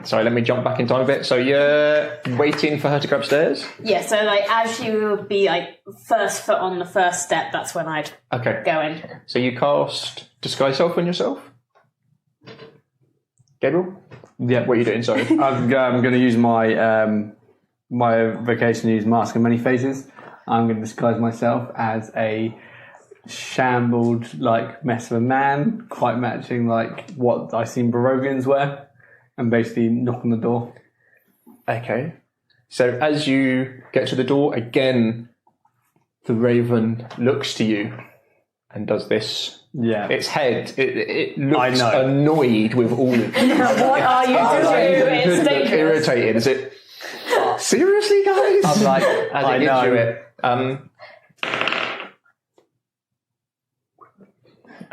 Sorry, let me jump back in time a bit. So you're waiting for her to go upstairs? Yeah, so like as she will be like first foot on the first step, that's when I'd Okay. go in. So you cast Disguise Self on yourself? Gabriel? Yeah. What are you doing, sorry? I'm going to use my my vocation to use Mask of Many Faces. I'm going to disguise myself as a shambled, like, mess of a man, quite matching, like, what I've seen Barovians wear, and basically knock on the door. Okay. So as you get to the door, again, the raven looks to you and does this. Yeah. Its head, it looks I know. annoyed with all of you. What are you doing? It's Look dangerous. irritated. Is it? Seriously, guys? I'm like, As I it gives know. you it.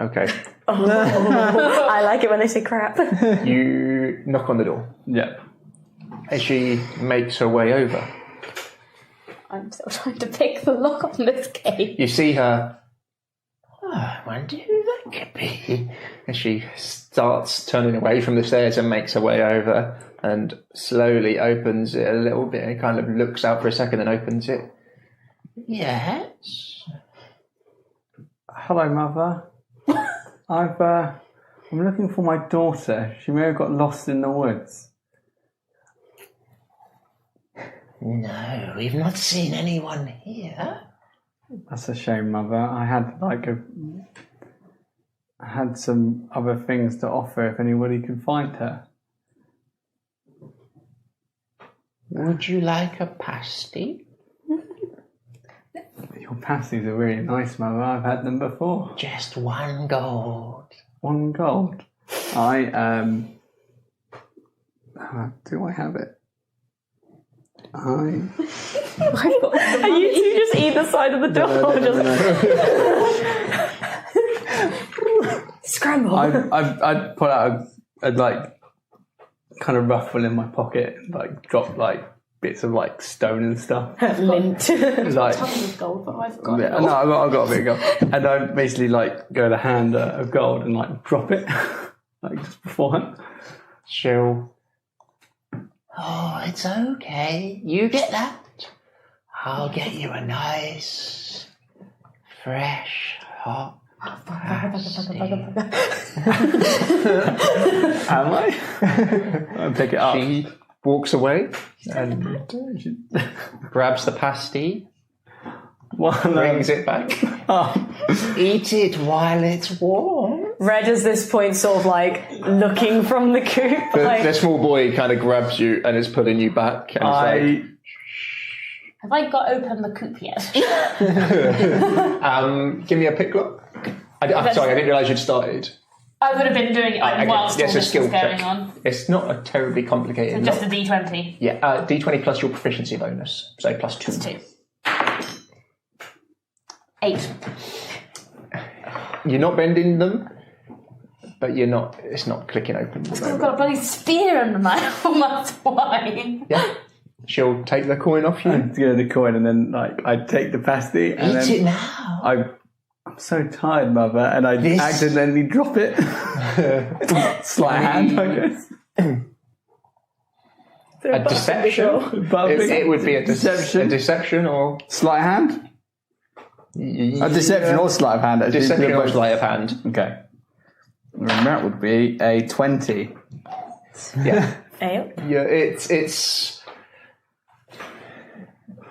Okay. I like it when they say crap. You knock on the door. Yeah. As she makes her way over, I'm still trying to pick the lock on this gate. you see her I wonder who that could be. as she starts turning away from the stairs and makes her way over and slowly opens it a little bit and kind of looks out for a second and opens it. Yes. Hello, Mother. I'm looking for my daughter. She may have got lost in the woods. No, we've not seen anyone here. That's a shame, Mother. I had some other things to offer if anybody could find her. Would you like a pasty? Your pasties are really nice, Mother. I've had them before. Just 1 gold. 1 gold. Do I have it? Are you two just either side of the door? Scramble. I'd put out a like kind of ruffle in my pocket, and, like drop like bits of like stone and stuff. Lint. Like, Tons of gold, but I've got yeah, it. no, I've got a bit of gold, and I basically like go to hand of gold and like drop it, like just beforehand. She'll Oh, it's okay. You get that. I'll get you a nice, fresh, hot pasty. Am I? I'll pick it up. She walks away and grabs the pasty, brings it back. Eat it while it's warm. Red is this point sort of like looking from the coop. The small boy kind of grabs you and is pulling you back. And it's Have I got open the coop yet? give me a pick lock. I'm sorry, I didn't realise you'd started. I would have been doing it like, whilst all Yes, a this skill was going check. on. It's not a terribly complicated. Just a D20. Yeah, D20 plus your proficiency bonus, so plus 2. Plus 2. 8. You're not bending them, but you're not. It's not clicking open. At the I've moment. got a bloody spear under my arm, that's why. Yeah. She'll take the coin off you. I get the coin and then I take the pasty and Eat then it now. I'm so tired, Mother, and I accidentally drop it. Sleight of hand, I guess. A deception. It would be a deception. A deception or Sleight of hand. A deception or sleight of hand. Actually. Deception or sleight of hand. Okay. And that would be a 20. Yeah. Ale? Yeah. It's.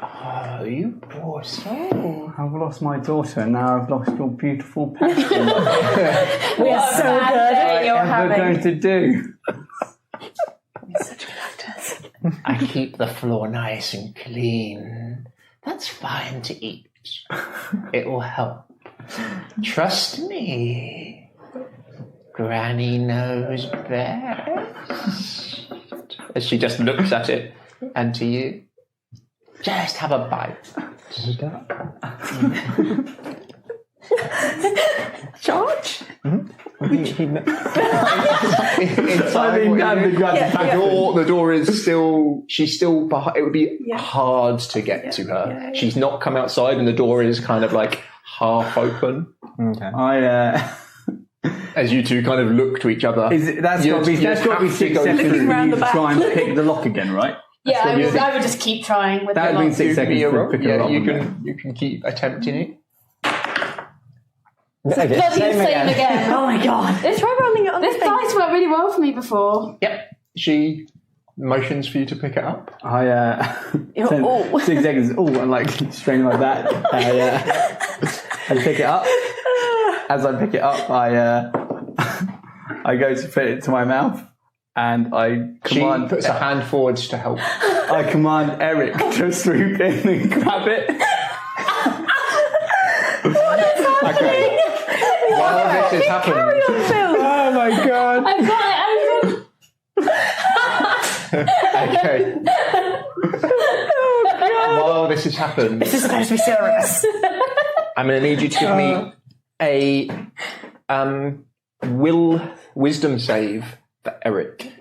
Oh, you poor soul. I've lost my daughter, and now I've lost your beautiful pet. We are so good at you're What am I having. going to do? I keep the floor nice and clean. That's fine to eat. It will help. Trust me. Granny knows best. As she just looks at it and to you. Just have a bite. Charge? The door is still. She's still behind. It would be hard to get to her. Yeah. She's not come outside, and the door is kind of like half open. Okay. As you two kind of look to each other. That's got to be 6 seconds for round you the to back. try and pick the lock again, right? Yeah, I would just keep trying with That the would be lock. 6 seconds to pick the lock. you can keep attempting it. Okay, Bloody same same again. Oh my god. This Try rolling it on this the thing. dice worked really well for me before. Yep. She motions for you to pick it up. I 10, 6 seconds. Oh, and like straining like that. I pick it up. As I pick it up, I go to put it to my mouth, and I She command. puts a hand forwards to help. I command Eric to swoop in and grab it. Okay. While this is happening, Oh my god. I've got it. okay. While this has happened, This is supposed to be serious. I'm going to need you to give me a wisdom save for Eric.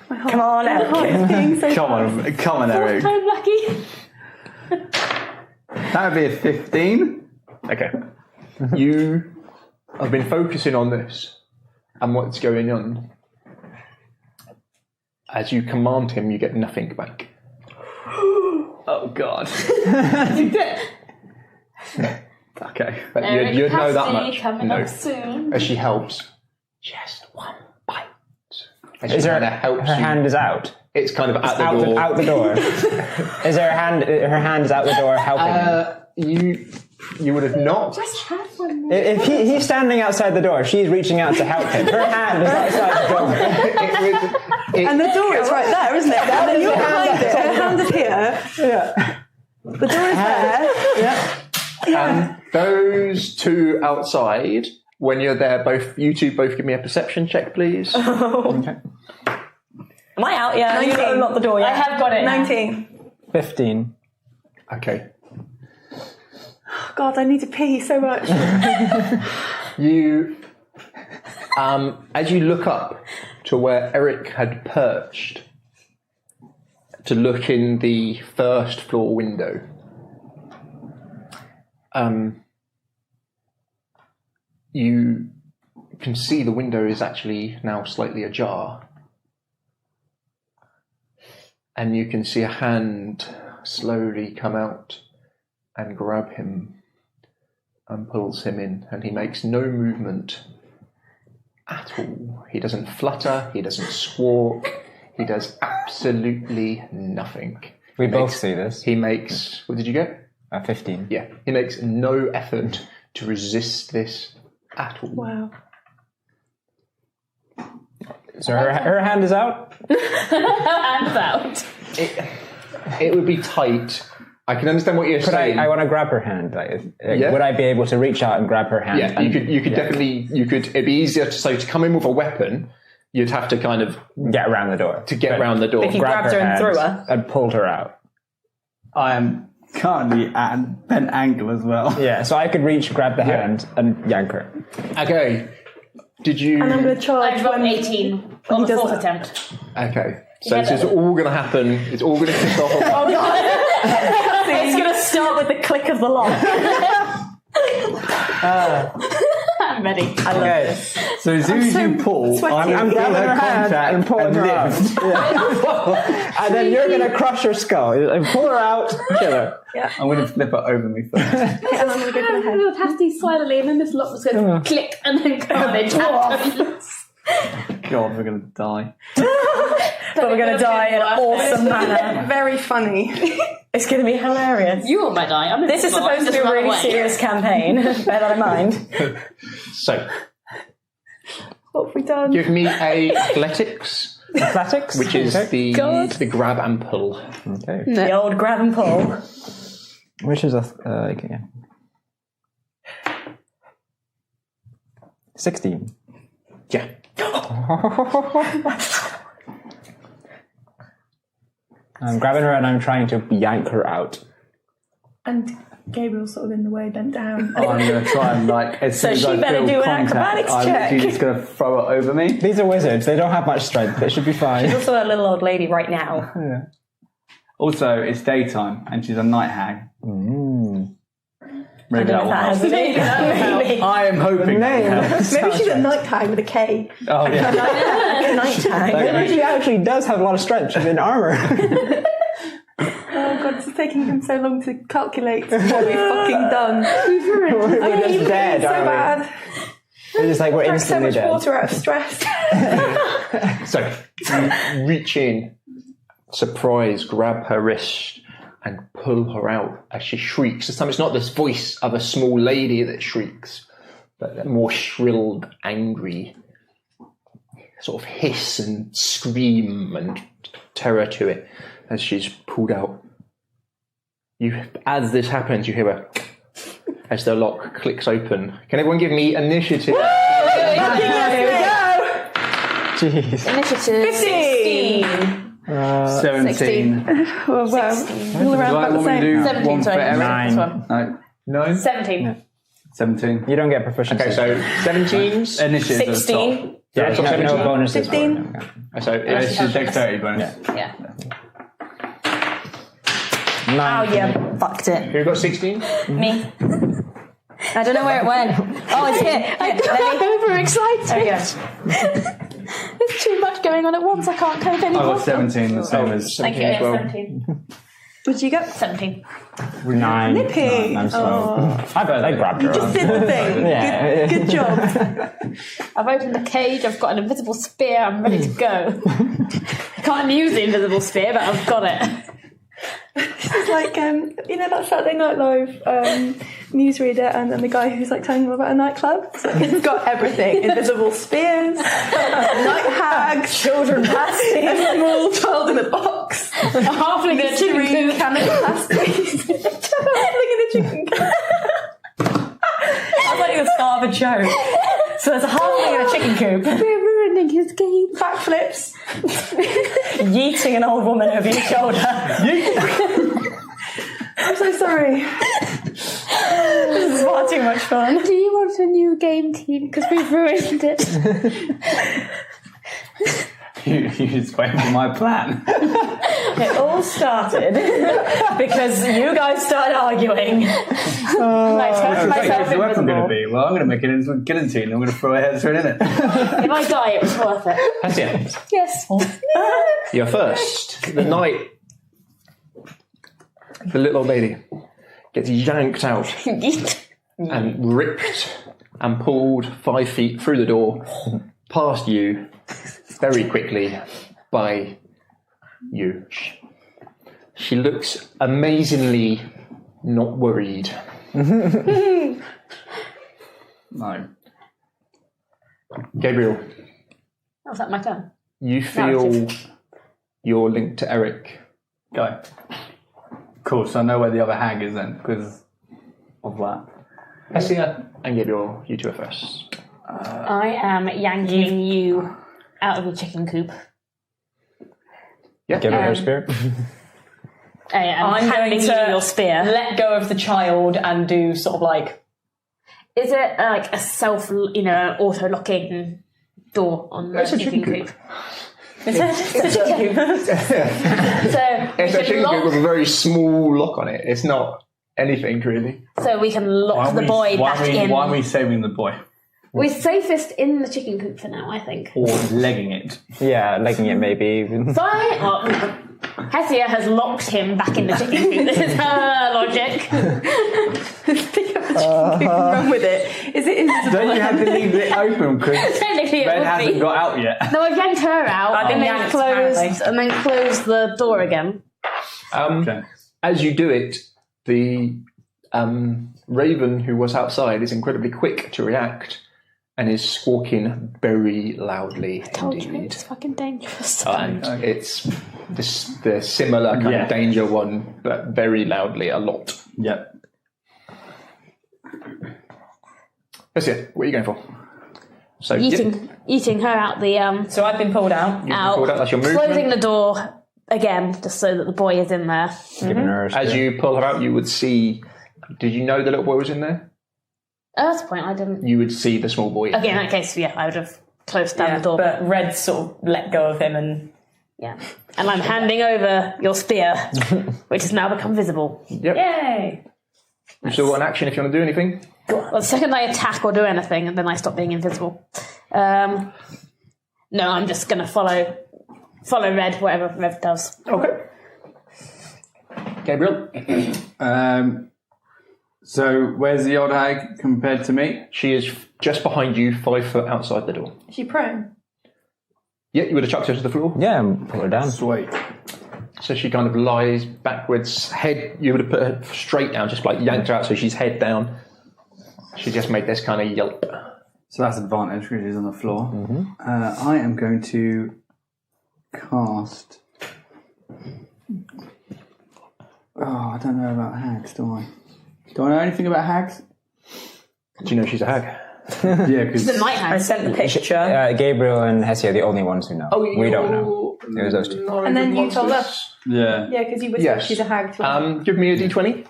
Come on, Eric. Come on, Eric. I'm lucky. That would be a 15. Okay. You have been focusing on this and what's going on. As you command him, you get nothing back. Oh God. Okay. But Eric you'd know that Pasty much. coming No. up soon. As she helps. Just one bite. As Is she her, kind of helps her you. hand is out? It's kind of at the Out door. the, out the door. Is her hand is out the door helping him? You would have not. If he's standing outside the door, she's reaching out to help him. Her hand is outside the door. And the door is right there, isn't it? And then you're behind it. Her hand is here. Yeah. The door is there. Yeah. Those two outside, when you're there, you two both give me a perception check, please. Okay. Am I out yet? 19. You don't unlock the door yet. I have got it. now. 19. 15. Okay. God, I need to pee so much. You, as you look up to where Eric had perched to look in the first floor window, you can see the window is actually now slightly ajar. And you can see a hand slowly come out and grab him and pulls him in, and he makes no movement at all. He doesn't flutter, he doesn't squawk, he does absolutely nothing. We both see this. He makes, what did you get? 15. Yeah, he makes no effort to resist this at all. Wow. So her hand is out? Hands out. It would be tight. I can understand what you're saying. I want to grab her hand. Like, Yeah. Would I be able to reach out and grab her hand? Yeah, you could definitely, it'd be easier to come in with a weapon, you'd have to kind of Get around the door. get around the door. If you Grab grabbed her and hand threw her. and pulled her out. I am currently at bent angle as well. Yeah, so I could reach, grab the hand, and yank her. Okay. Did you? And I'm going to charge. I've got 18 on the fourth attempt. Okay. So this is all going to happen. It's all going to kick off. Oh god! It's going to start with the click of the lock. I'm ready. I love this. So as soon as you pull, I'm grabbing her hand and pulling her out. lift. And then you're going to crush her skull. And pull her out, kill her. I'm going to flip her over me first. And I'm going to go for the head. We'll have to silently, and then this lock was going to click and then carnage. God, we're going to die. But we're going to die in an awesome manner. Very funny. It's going to be hilarious. You all might die. This is supposed to be a really serious campaign. Bear that in mind. So, What have we done? give me a athletics, Athletics? which is the grab and pull. Okay. The old grab and pull. Which is a... okay. 16. Yeah. I'm grabbing her and I'm trying to yank her out. And Gabriel's sort of in the way, bent down. I'm going to try and as soon as she I better feel do an contact, acrobatics I'm check. literally just going to throw it over me. These are wizards. They don't have much strength. They should be fine. She's also a little old lady right now. Yeah. Also, it's daytime and she's a night hag. Maybe that will help. Maybe. I am hoping that will help. Maybe she's a night hag with a K. Oh, yeah. A night hag. Maybe she actually does have a lot of strength. She's in armor. Oh god, it's taking him so long to calculate what we've fucking done. We're just dead, so aren't bad. we? It's just like we're Drank so instantly much dead. water out of stress. So, you reach in, surprise, grab her wrist, and pull her out as she shrieks. This time it's not this voice of a small lady that shrieks, but a more shrilled, angry sort of hiss and scream and terror to it as she's pulled out. As this happens, you hear a as the lock clicks open. Can everyone give me initiative? Jeez. Initiative. 17. Well, all Do I around about the want me to same. do 17, one for sorry. Eric? Nine. No? 17. 17. You don't get proficiency. Okay, so 17s. Initiative at the 16. top. yeah, you have no bonuses. 15. So It's just dexterity bonus. Yeah. Oh, 9. yeah, fucked it. who got 16? Me. I don't know where it went. Oh, it's here. I'm overexcited. There you go. There's too much going on at once. I can't cope I anymore. got 17, the same as... 17 as well. 17. What did you get? 17. 9. Nippy. I'm slow. I bet they grabbed her. Just did the thing. Yeah. Good job. I've opened the cage. I've got an invisible spear. I'm ready to go. I can't use the invisible spear, but I've got it. It's like, you know that Saturday Night Live newsreader and the guy who's like telling them about a nightclub? It's like, it's got everything. Invisible spears, night hags, children pasties, a small child in a box, A halfling in a chicken mystery coop. can of pasties. Halfling in a chicken coop. I thought you were start of a joke. So there's a halfling in a chicken coop. We're ruining his game. Backflips. Yeeting an old woman over your shoulder. I'm so sorry. This is far too much fun. Do you want a new game team? Because we've ruined it. You just wait for my plan. It all started because you guys started arguing. I turned myself What's the weapon going to invisible. be? Well, I'm going to make it into a guillotine and I'm going to throw a head straight in it. If I die, it was worth it. That's it. Yes. You're first. The knight, the little old lady, gets yanked out and ripped and pulled 5 feet through the door, past you, very quickly by you. She looks amazingly not worried. No. Gabriel, Was that my turn? you feel you're linked to Eric. Go. Cool, so I know where the other hag is then, because of that. Hessia and Gabriel, you two are first. I am yanking you out of your chicken coop. Yeah. Give her her spear. I'm going handing to you your spear. let go of the child and do sort of like... Is it like a an auto-locking door on the chicken coop? It's a chicken coop. It's a chicken coop with a very small lock on it. It's not anything really. So we can lock the boy back in. Why are we saving the boy? We're safest in the chicken coop for now, I think. Or legging it? Yeah, legging it maybe. Fine. Hessia has locked him back in the chicken coop. This is her logic. Run with it. Is it invisible? Don't you have to leave it open because Technically, it Ben would hasn't be. got out yet? No, I've yanked her out I've been and yanked, then closed the door again. Okay. As you do it, the raven who was outside is incredibly quick to react and is squawking very loudly indeed. It's fucking dangerous. And it's the similar kind of danger one, but very loudly a lot. Yep. That's it. What are you going for? So Eating her out the So I've been pulled out. you've been pulled out. That's your movement. closing the door again, just so that the boy is in there. Giving her a As spear. you pull her out, you would see. Did you know the little boy was in there? Oh, that's the point. I didn't. You would see the small boy. Okay, in that case, I would have closed down the door. But Red sort of let go of him and... Yeah, and I'm handing over your spear, which has now become visible. Yep. Yay! You've still got an action if you want to do anything. Well, the second I attack or do anything, then I stop being invisible. No, I'm just going to follow Red, whatever Red does. Okay. Gabriel. So where's the old hag compared to me? She is just behind you, 5 foot outside the door. Is she prone? Yeah, you would have chucked her to the floor. Yeah, and pull her down. Sweet. So she kind of lies backwards, head. You would have put her straight down, just like yanked her out, so she's head down. She just made this kind of yelp. So that's advantage because she's on the floor. I am going to cast... Oh, I don't know about hags, do I? Do I know anything about hags? Do you know she's a hag? Yeah, because... The night I hag. sent the picture. Gabriel and Hessia are the only ones who know. We don't know. It was those two. And then you told us. Yeah. Yeah, because you whispered Yes. she's a hag. To her. Give me a d20,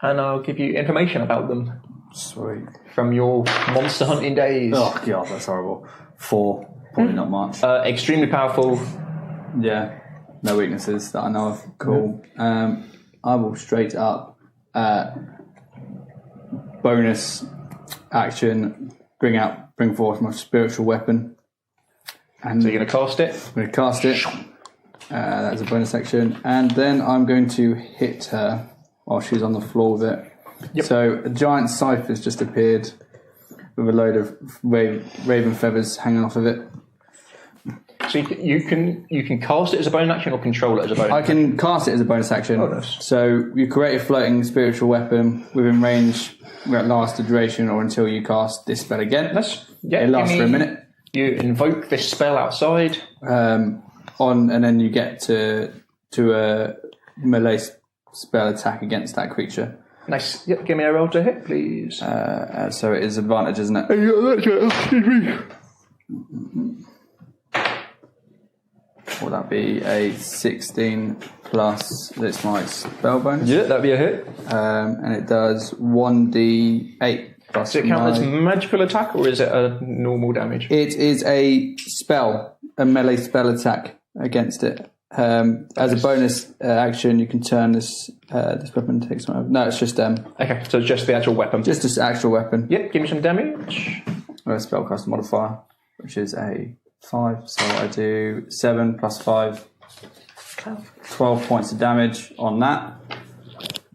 and I'll give you information about them Sweet. from your monster hunting days. Oh, God, that's horrible. 4. Probably not much. Extremely powerful. Yeah. No weaknesses that I know of. Cool. I will straight up bonus action bring forth my spiritual weapon. And So you're going to cast it. I'm going to cast it. That's a bonus action. And then I'm going to hit her while she's on the floor with it. Yep. So a giant scythe has just appeared with a load of raven feathers hanging off of it. So you can cast it as a bonus action or control it as a bonus I can cast it as a bonus action. Bonus. So you create a floating spiritual weapon within range that lasts the duration or until you cast this spell again. It lasts for a minute. You invoke this spell outside. And then you get to a melee spell attack against that creature. Nice. Yep, give me a roll to hit, please. So it is advantage, isn't it? Will that be a 16 plus this my spell bonus? Yeah, that'd be a hit. And it does 1d8 plus Does it count as my... magical attack or is it a normal damage? It is a melee spell attack against it. As a bonus action, you can turn this weapon takes one. No, it's just Okay, so it's just the actual weapon. just this actual weapon. Yep, give me some damage. A spellcaster modifier, which is a 5. So I do 7 plus 5, 12 points of damage on that.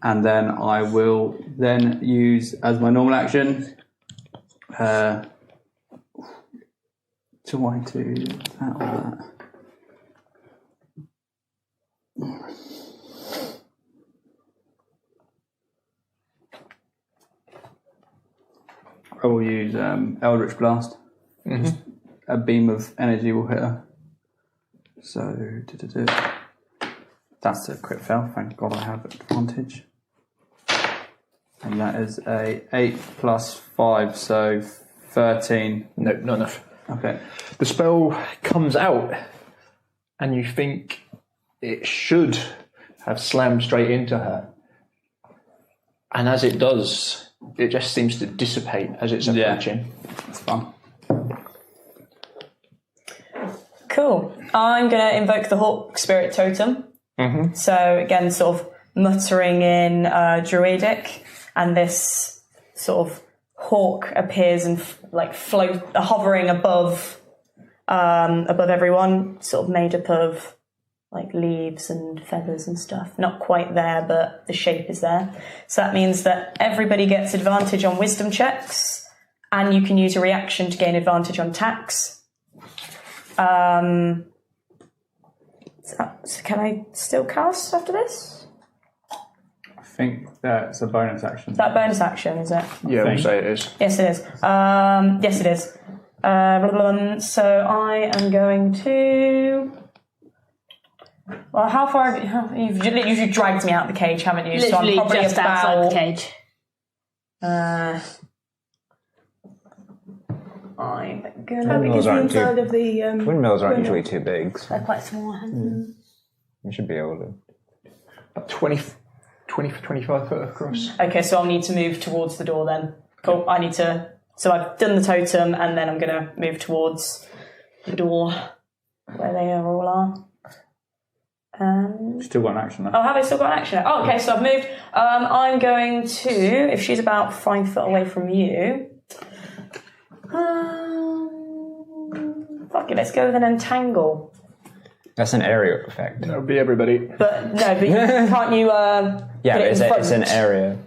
And then I will then use as my normal action. Do I do that or that? I will use Eldritch Blast. Just a beam of energy will hit her. So, that's a crit fail. Thank God I have advantage. And that is a 8 plus 5, so 13. No, not enough. Okay. The spell comes out and you think it should have slammed straight into her. And as it does, it just seems to dissipate as it's approaching. That's fun. Cool. I'm going to invoke the Hawk Spirit Totem. Mm-hmm. So again, sort of muttering in Druidic, and this sort of hawk appears and hovering above everyone, sort of made up of like leaves and feathers and stuff. Not quite there, but the shape is there. So that means that everybody gets advantage on wisdom checks, and you can use a reaction to gain advantage on attacks. So can I still cast after this? I think that's a bonus action. Is that bonus action, is it? Yeah, we'll say it is. Yes, it is. Yes, it is. So I am going to... Well, how far... You've usually dragged me out of the cage, haven't you? Literally so I'm probably just outside the cage. I'm How gonna... big is the aren't too- inside of the... Windmills aren't usually too big, so They're quite small. you should be able to. About 20 to 25 foot across. Okay, so I'll need to move towards the door then. Cool, I need to... So I've done the totem, and then I'm going to move towards the door where they all are. Still got an action there. Oh, have I still got an action? Oh, okay, so I've moved. I'm going to, if she's about 5 foot away from you... fuck it, let's go with an entangle. That's an area effect. That would be everybody. But can't you Yeah, put it in front? it's an area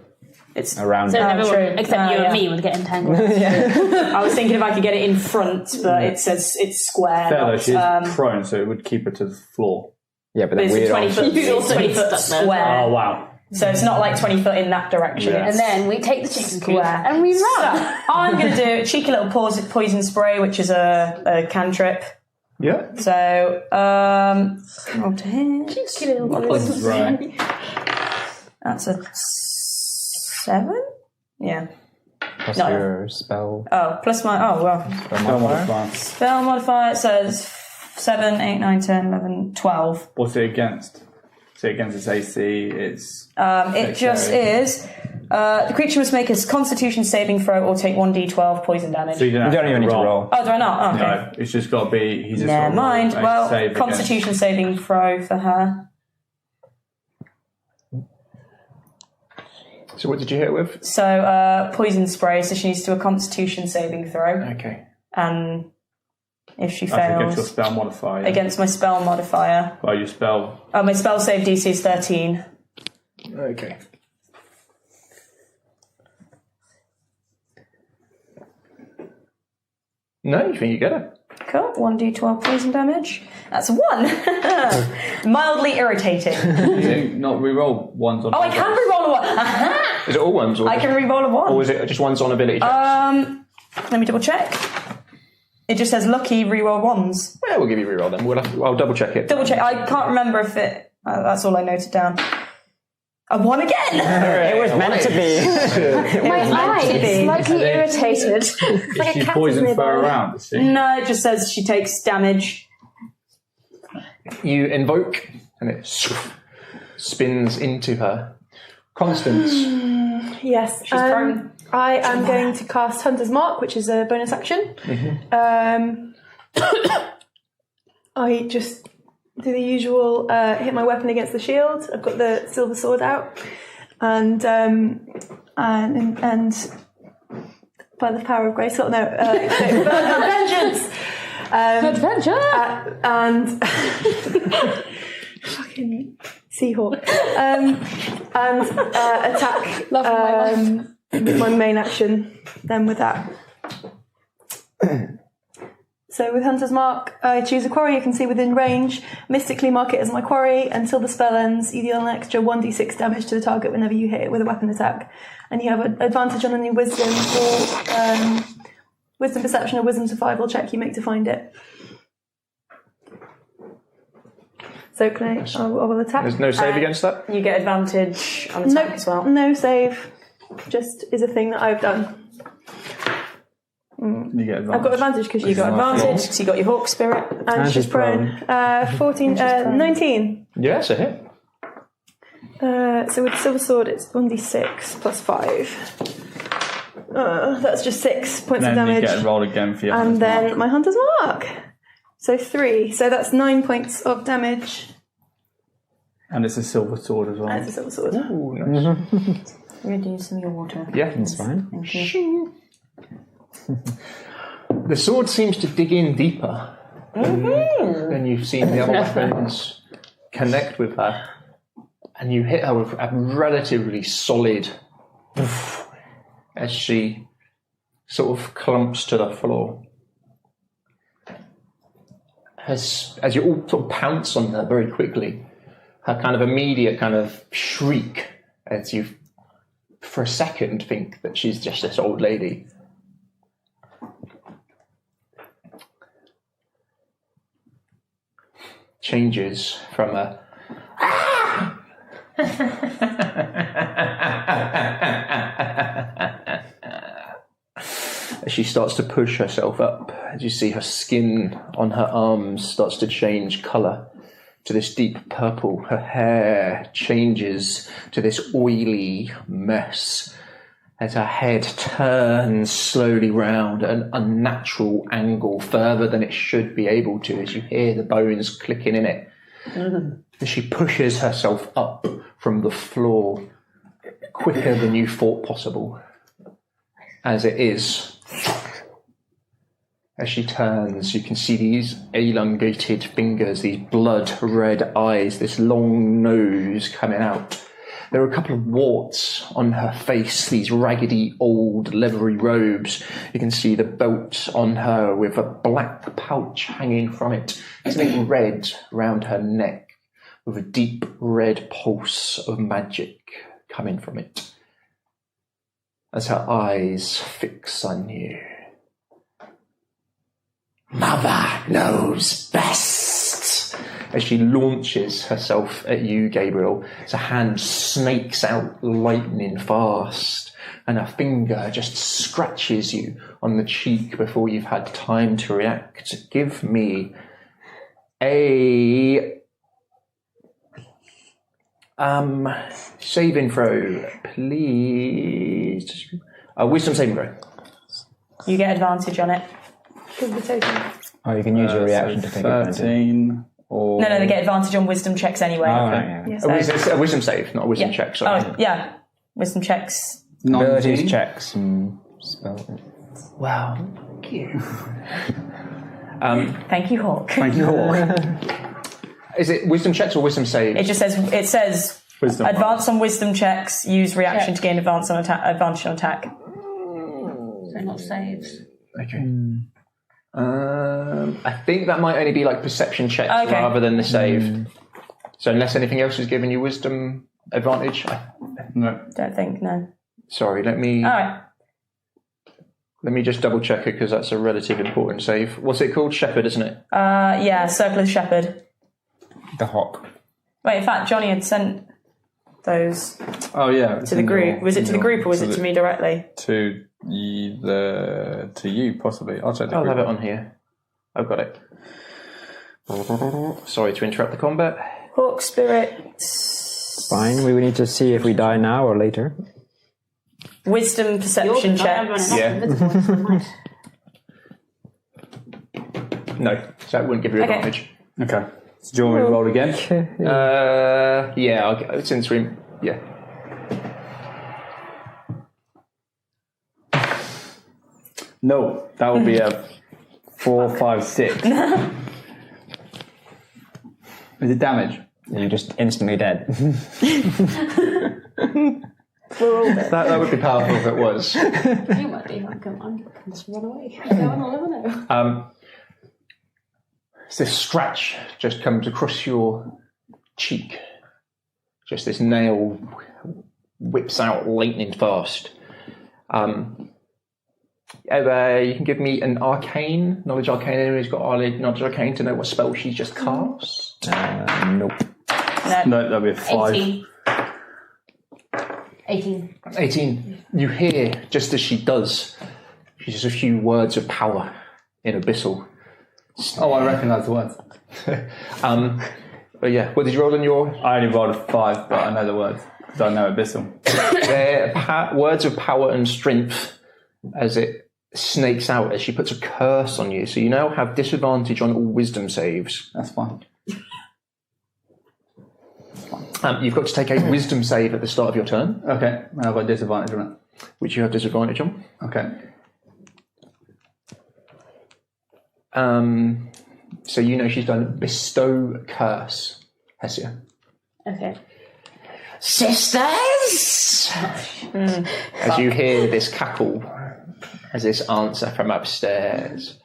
It's around So it. everyone, true. except you Yeah. and me would get entangled. I was thinking if I could get it in front, but it says it's square. Fair though, not, she's prone, so it would keep her to the floor. Yeah, but but then it's a we'd 20 foot, also... You'd also 20 be foot stuck there. square. Oh, wow. So it's not like 20 foot in that direction. Yeah. It's And then we take the chicken coop square. and we So, run. I'm going to do a cheeky little poison spray, which is a cantrip. Yeah. So, roll to hit. Cheeky little That's right. That's a 7? Yeah. Plus No. your spell. Oh, plus my... Oh, well. Spell modifier. Spell modifier, it says 7, 8, 9, 10, 11, 12. What's it against? Is it against its AC? It's... It just is... the creature must make a Constitution saving throw or take 1d12 poison damage. So you don't, You don't even need to roll. Oh, do I not? Oh, okay. No, it's just got to be... He's just Never got to roll mind. a Well, save against- Constitution saving throw for her. So what did you hit with? So, poison spray, so she needs to do a Constitution saving throw. Okay. And if she That's against your fails... spell modifier. Against my spell modifier. Well, your spell... Oh, my spell save DC is 13. Okay. No, you think you get it? Cool. 1d12 poison damage. That's a 1. Mildly irritating. You think not re-roll ones on... Oh, I can reroll a 1. Aha! Is it all ones? Or I can reroll a 1. Or is it just ones on ability checks? Let me double check. It just says lucky reroll 1s. Yeah, we'll give you a reroll then. I'll double check it. Double check. I can't remember if it... that's all I noted down. I won again! It was meant to be. My eye is slightly irritated. Is she poisoned for a round, is she? No, it just says she takes damage. You invoke, and it spins into her. Constance. Yes. She's prone. I am going to cast Hunter's Mark, which is a bonus action. I just do the usual hit my weapon against the shield. I've got the silver sword out, and by the power of Grayskull, vengeance. Adventure! And fucking Seahawk. And attack with my main action then with that. So with Hunter's Mark, I choose a quarry you can see within range, mystically mark it as my quarry until the spell ends. You deal an extra 1d6 damage to the target whenever you hit it with a weapon attack. And you have an advantage on any wisdom or wisdom perception or wisdom survival check you make to find it. So can I will attack. There's no save against that? You get advantage on attack as well. No save. Just is a thing that I've done. You get advantage. I've got advantage because You got advantage because you got your hawk spirit. and she's prone. 19. Yeah, it's a hit. So with silver sword, it's 1d6 plus 5. That's just 6 points of Then you damage. get rolled again for your And hunter's then mark. my hunter's mark. So 3. So that's 9 points of damage. And it's a silver sword as well. And it's a silver sword. Ooh, nice. I'm going to use some of your water. Yeah. That's fine. Thank you. The sword seems to dig in deeper than you've seen the other weapons connect with her. And you hit her with a relatively solid poof as she sort of clumps to the floor. As you all sort of pounce on her very quickly, her kind of immediate kind of shriek as you, for a second, think that she's just this old lady. Changes from a as she starts to push herself up, as you see her skin on her arms starts to change colour to this deep purple. Her hair changes to this oily mess as her head turns slowly round at an unnatural angle, further than it should be able to, as you hear the bones clicking in it. As she pushes herself up from the floor quicker than you thought possible. As it is, as she turns, you can see these elongated fingers, these blood-red eyes, this long nose coming out. There are a couple of warts on her face, these raggedy old leathery robes. You can see the belt on her with a black pouch hanging from it. Something red round her neck with a deep red pulse of magic coming from it. As her eyes fix on you. Mother knows best! As she launches herself at you, Gabriel, as her hand snakes out lightning fast, and her finger just scratches you on the cheek before you've had time to react. Give me a saving throw, please. A wisdom saving throw. You get advantage on it. Oh, you can use your reaction to take advantage. 13 or... No, they get advantage on wisdom checks anyway. Oh, right, yeah. So- A wisdom save, not a wisdom check, sorry. Oh, yeah. Wisdom checks. 19. Abilities checks and spell. Wow. Thank you. Thank you, Hawk. Thank you, Hawk. Is it wisdom checks or wisdom saves? It says Wisdom advance on wisdom checks, use reaction to gain advance on advantage on attack. So not saves. Okay. I think that might only be like perception checks rather than the save. So unless anything else is giving you wisdom advantage, No. Don't think, no. sorry. Let me Alright. just double check it because that's a relative important save. What's it called? Shepherd, isn't it? Yeah, Circle of Shepherd. The hawk. Wait, in fact, Johnny had sent those Oh, yeah. to the group. Was it to the group or was it to me directly? To you, possibly. I'll check the I'll group. have it on here. I've got it. Sorry to interrupt the combat. Hawk Spirit. Fine, we will need to see if we die now or later. Wisdom perception checks. Yeah. No, so that wouldn't give you Okay. advantage. Okay. So do you want me to roll again? Yeah, I'll get, since we, yeah. No, that would be a 4, 5, 6. Is it damage? You're just instantly dead. That would be powerful if it was. You might be. I can just run away. No one will ever know. So this scratch just comes across your cheek. Just this nail whips out lightning fast. You can give me an arcane, knowledge arcane. Anyone who's got knowledge arcane to know what spell she's just cast? Nope. No, that'd be a 5. 18. 18. You hear, just as she does, she's just a few words of power in Abyssal. Oh, I recognise the words. But yeah, what did you roll in your... I only rolled a 5, but I know the words. So I know Abyssal. They're words of power and strength as it snakes out, as she puts a curse on you. So you now have disadvantage on all wisdom saves. That's fine. You've got to take a wisdom save at the start of your turn. Okay, and I've got disadvantage on it. Which you have disadvantage on. Okay. So you know she's done bestow curse. Hessia. Okay. Sisters! As you hear this cackle, as this answer from upstairs.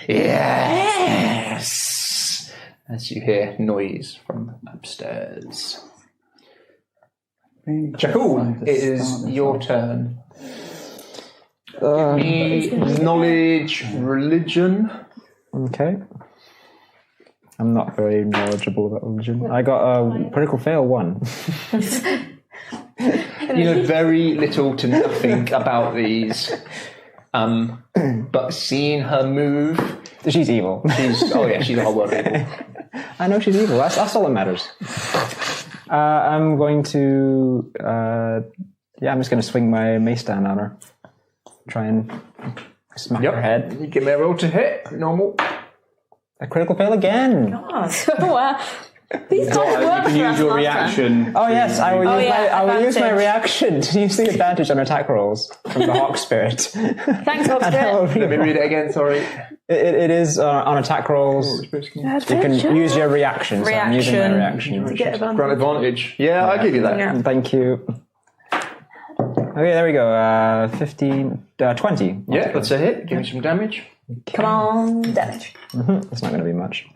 Yes! As you hear noise from upstairs. Jakul, it is your turn. Knowledge, religion. Okay. I'm not very knowledgeable about religion. I got a critical fail 1. You know very little to nothing about these. But seeing her move... She's evil. She's a whole world evil. I know she's evil. That's all that matters. I'm going to... I'm just going to swing my mace down on her. Try and smack her head. You give me a roll to hit. Normal. A critical fail again. Wow. These guys You work can for use us your last reaction. Oh yes, I will use my advantage. reaction to use the advantage on attack rolls from the Hawk Spirit. Thanks, Hawk Spirit. Let me read it again, sorry. It is on attack rolls. You can use your reaction. So I'm using my reaction. Grant advantage. Yeah, I'll give you that. Yeah. Thank you. Okay, there we go. 20. Yeah, that's a hit. Give me some damage. Come on, damage. That's not going to be much.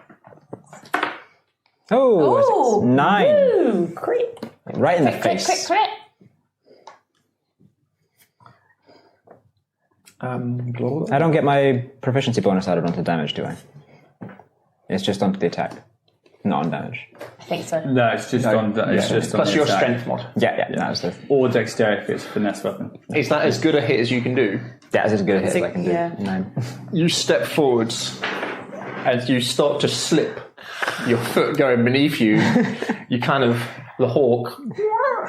Oh, 9. Ooh, crit. Right in the face. Crit. I don't get my proficiency bonus added onto damage, do I? It's just onto the attack, not on damage. I think so. No, it's just on. It's just Plus on your the attack. strength mod. Yeah, that was the... Or dexterity if it's finesse weapon. Is that as good a hit as you can do? That's as good a hit as I can do. Yeah. 9. You step forwards as you start to slip, your foot going beneath you. You kind of, the hawk,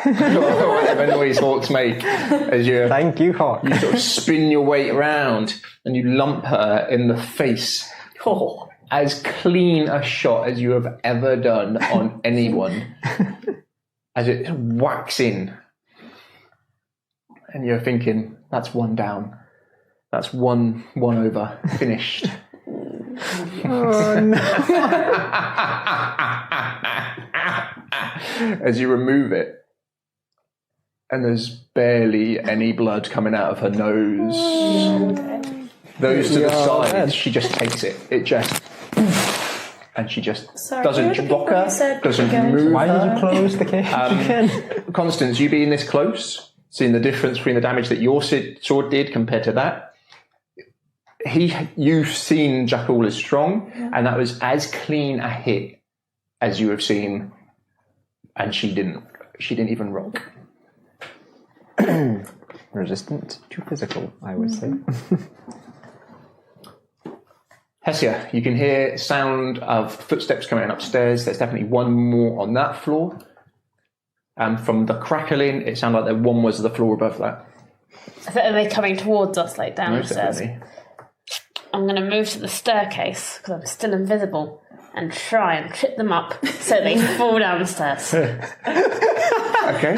whatever noise hawks make, as you Thank you, Hawk. you sort of spin your weight around and you lump her in the face. Oh. As clean a shot as you have ever done on anyone, as it whacks in. And you're thinking, that's one down. That's one over. Finished. Oh, no. As you remove it, and there's barely any blood coming out of her nose. Those to the side, she just takes it. It just... And she just doesn't rock her, doesn't move Why her. did you close the cage again? Constance, you being this close, seeing the difference between the damage that your sword did compared to that, you've seen Jakul as strong, and that was as clean a hit as you have seen, and she didn't even rock. Resistant to physical, I would say. Hessia, you can hear sound of footsteps coming upstairs. There's definitely one more on that floor. And from the crackling, it sounded like one was the floor above that. Are they coming towards us, like down the stairs? Definitely. I'm going to move to the staircase because I'm still invisible and try and trip them up so they fall down the stairs. Okay.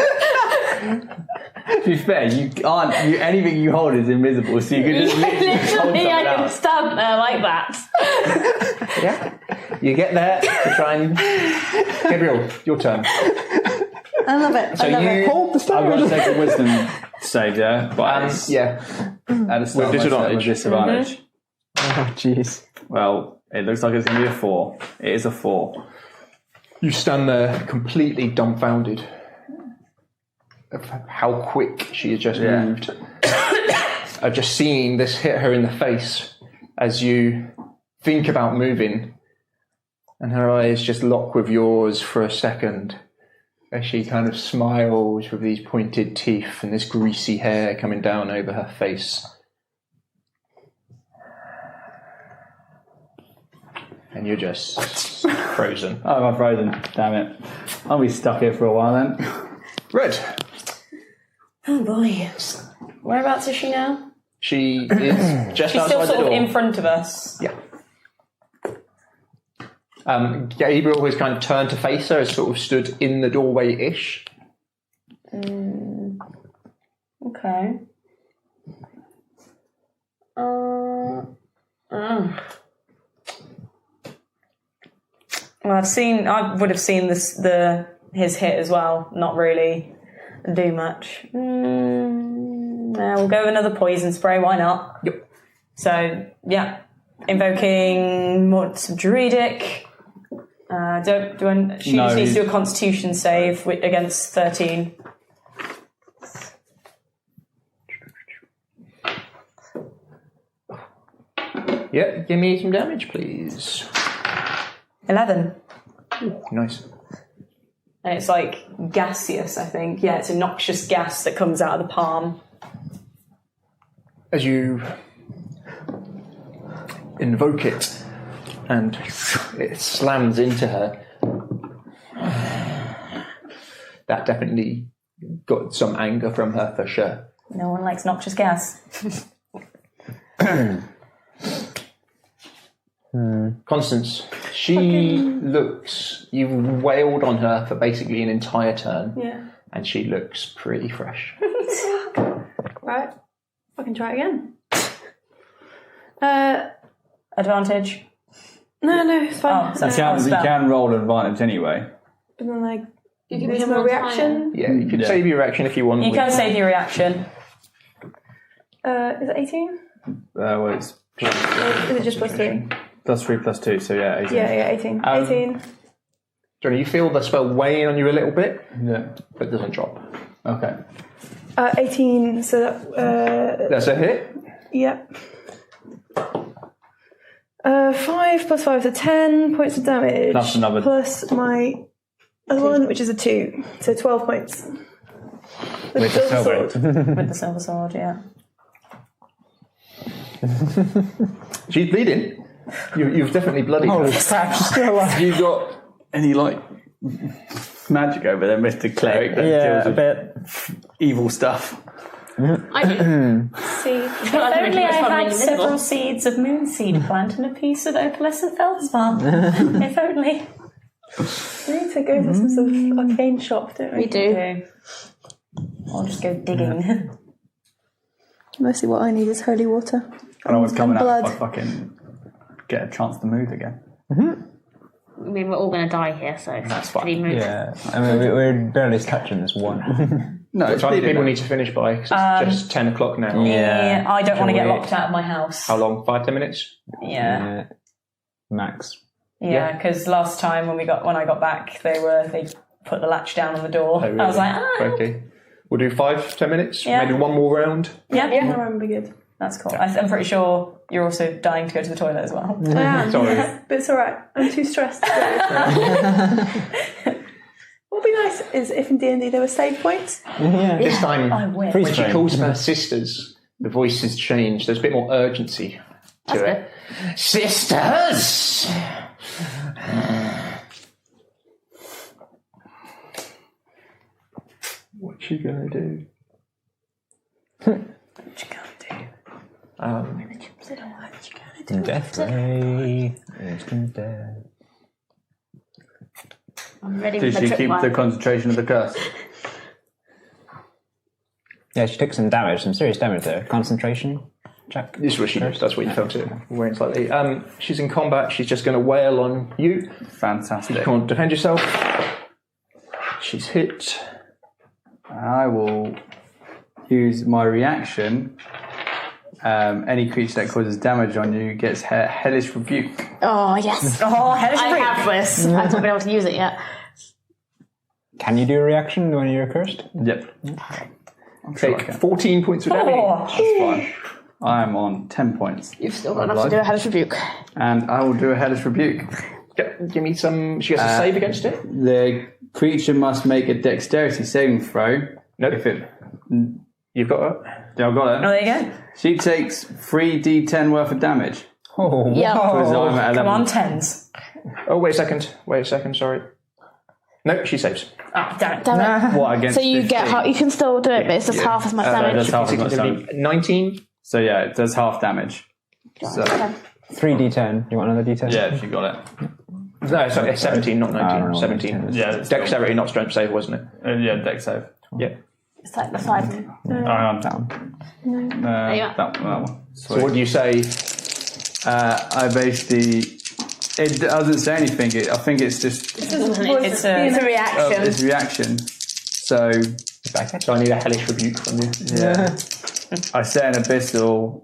To be fair, you can't. Anything you hold is invisible, so you can just literally hold something I can out. stand there like that. Yeah. You get there to try and... Gabriel, your turn. I love it. So you Hold the I've got to stairs. take a wisdom save, yeah? But it's yeah. at the start With of my turn, disadvantage. with disadvantage. Oh, jeez. Well, it looks like it's going to be a 4. It is a 4. You stand there completely dumbfounded of how quick she has just moved. Of just seeing this hit her in the face as you think about moving, and her eyes just lock with yours for a second as she kind of smiles with these pointed teeth and this greasy hair coming down over her face. And you're just frozen. Oh, I'm frozen. Damn it. I'll be stuck here for a while then. Red. Oh boy. Whereabouts is she now? She is just She's outside still the sort door. of in front of us. Yeah. Gabriel has kind of turned to face her, has sort of stood in the doorway-ish. Okay. Well, I would have seen his hit as well. Not really do much. We'll go with another poison spray. Why not? Yep. So yeah, invoking more druidic. She just needs to do a Constitution save against 13. Yeah, give me some damage, please. 11. Ooh, nice. And it's like gaseous, I think. Yeah, it's a noxious gas that comes out of the palm. As you invoke it, and it slams into her, that definitely got some anger from her for sure. No one likes noxious gas. Constance, she looks, you've wailed on her for basically an entire turn, and she looks pretty fresh. Right. I can try again. Advantage. No, it's fine. Oh, so You can roll advantage anyway. But then, like, You can there's be no more reaction. Yeah, you could save your action if you want. You can save your reaction. Is it 18? Well, it's Or is it just +3? +3 +2, so yeah, 18. Yeah, 18. 18. Johnny, you feel the spell weighing on you a little bit, Yeah. but it doesn't drop. Okay. 18, so that, That's a hit. yep. 5 + 5, so 10 points of damage. Plus another. Plus my other one, which is a 2, so 12 points. With the silver. With the silver sword, yeah. She's bleeding. You've definitely bloodied her. crap, she's still alive. You got any, like, magic over there, Mr. Cleric, that deals with bit. evil stuff? I do. See. If only I had several seeds of moonseed plant and a piece of opalescent feldspar. If only. We need to go to some sort of arcane shop, don't we? We do. I'll just go digging. Mostly what I need is holy water. I don't know what's coming out blood. if I fucking get a chance to move again. I mean, we're all going to die here, so that's pretty moot. Yeah, I mean, we're barely touching this one. No, What it's time do bleeding people now. need to finish by? 'Cause it's just 10 o'clock now. Yeah. I don't want to get we- locked out of my house. How long? 5-10 minutes? Yeah. Max. Yeah, because last time when I got back, they put the latch down on the door. Oh, really? I was like, Okay. We'll do 5-10 minutes. Yeah. Maybe one more round. yeah, I remember good. that's cool. I'm pretty sure you're also dying to go to the toilet as well. I am. Sorry. But it's alright. I'm too stressed. What would be nice is if in D&D there were save points. This time, I wish. Freeze when she frame. calls for her sisters, the voice has changed. There's a bit more urgency to it. Sisters! What's she gonna do? Death ray. Instant death. I'm ready Did for she the keep the tripwire. concentration of the curse? Yeah, she took some damage, some serious damage there. Concentration check. This is what she does. That's what you felt it. Wearing slightly. She's in combat. She's just going to wail on you. Fantastic. Come on, defend yourself. She's hit. I will use my reaction. Any creature that causes damage on you gets hellish rebuke. Oh, yes. Oh, hellish I rebuke. have this. I've not been able to use it yet. Can you do a reaction when you're cursed? Yep. I'm sure I Take can. 14 points of damage. Oh, That's fine. I am on 10 points. You've still got enough to do a hellish rebuke. And I will do a hellish rebuke. Give me some. She has to save against it. The creature must make a dexterity saving throw. No. If it... You've got her. Yeah, I've got oh, it. there you go. She takes 3d10 worth of damage. Oh, Yeah. Because I'm at 11. Come on, 10s. Oh, wait a second, sorry. No, she saves. Ah, damn it. Damn it. What, against So you 15? get half, you can still do it, but it's just half as much damage. That's half as much damage. 19. So yeah, it does half damage. So, 3d10. You want another d10? yeah, if you got it. No, sorry, it's 17, not 19. don't know. 17. Yeah, it's Dexterity, not strength save, wasn't it? Yeah, deck save. Yeah. It's like the 5. Hang on. Down. That one. So what do you say? I basically... It doesn't say anything. I think it's just... It's a reaction. Oh, it's a reaction. So... So I need a hellish rebuke from you. Yeah. I say in Abyssal,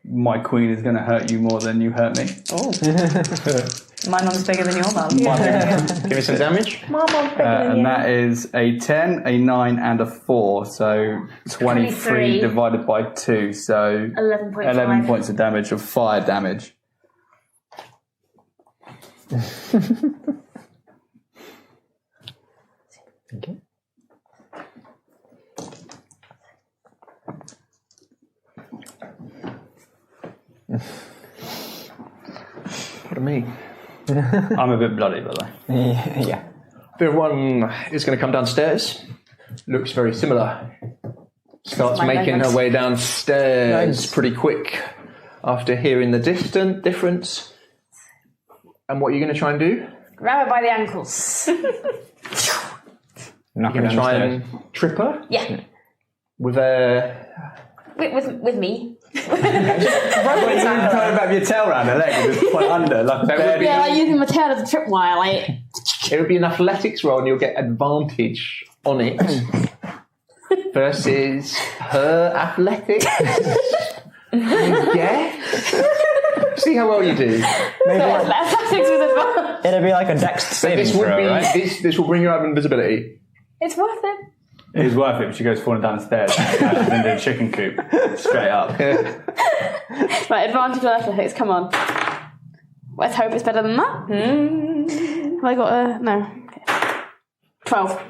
my queen is going to hurt you more than you hurt me. Oh. My mum's bigger than your mum. Give me some damage. My mom's bigger than you. And that is a 10, a 9, and a 4. So 23 divided by 2. So 11 points of damage, of fire damage. Okay. Pardon me. I'm a bit bloody, by the way. Yeah. Everyone is going to come downstairs. Looks very similar. Starts My making moments. her way downstairs Nice. pretty quick after hearing the difference. And what are you going to try and do? Grab her by the ankles. Knock You're her going to try down and trip her Yeah. with a... With me. Talking about your tail around her leg and just put under like a bear. Yeah, like using my tail as a tripwire, like. It would be an athletics roll and you'll get advantage on it versus her athletics. I guess. See how well you do. Athletics with advantage. It'd be like a dex saving This would throw, be right? this will bring you out of invisibility. It's worth it. It is worth it, but she goes falling downstairs and into a chicken coop straight up. Right, advantage on athletics, come on. Let's hope it's better than that. Have I got a... No. Okay. 12.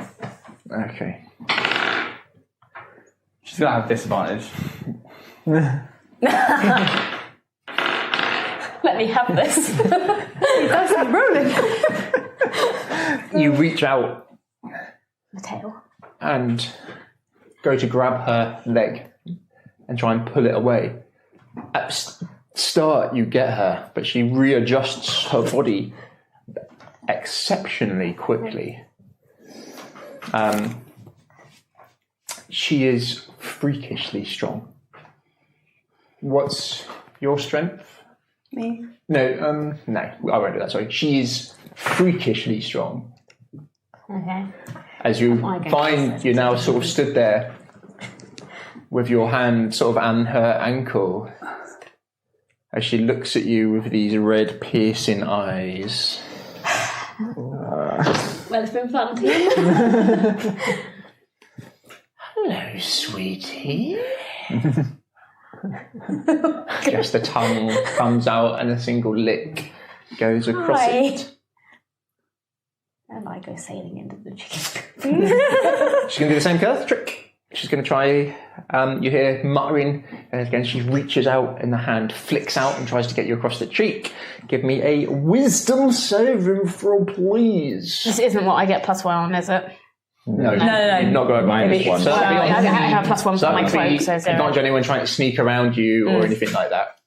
Okay. She's going to have disadvantage. Let me have this. That's like rolling. You reach out The tail. and go to grab her leg and try and pull it away. At start, you get her, but she readjusts her body exceptionally quickly. She is freakishly strong. What's your strength? Me. No, no, I won't do that, sorry. She is freakishly strong. Okay. As you I guess find you're now sort of stood there with your hand sort of on her ankle as she looks at you with these red piercing eyes. Well, it's been fun. Hello, sweetie. Just the tongue comes out and a single lick goes across it. And I go sailing into the chicken. She's going to do the same curse trick. She's going to try, you hear muttering, and again she reaches out and the hand flicks out and tries to get you across the cheek. Give me a wisdom saving throw, please. This isn't what I get +1 on, is it? No, no. you've not got a Minus one. So that'd be I on- have +1 so for that my would be cloak, so 0. not anyone trying to sneak around you or anything like that.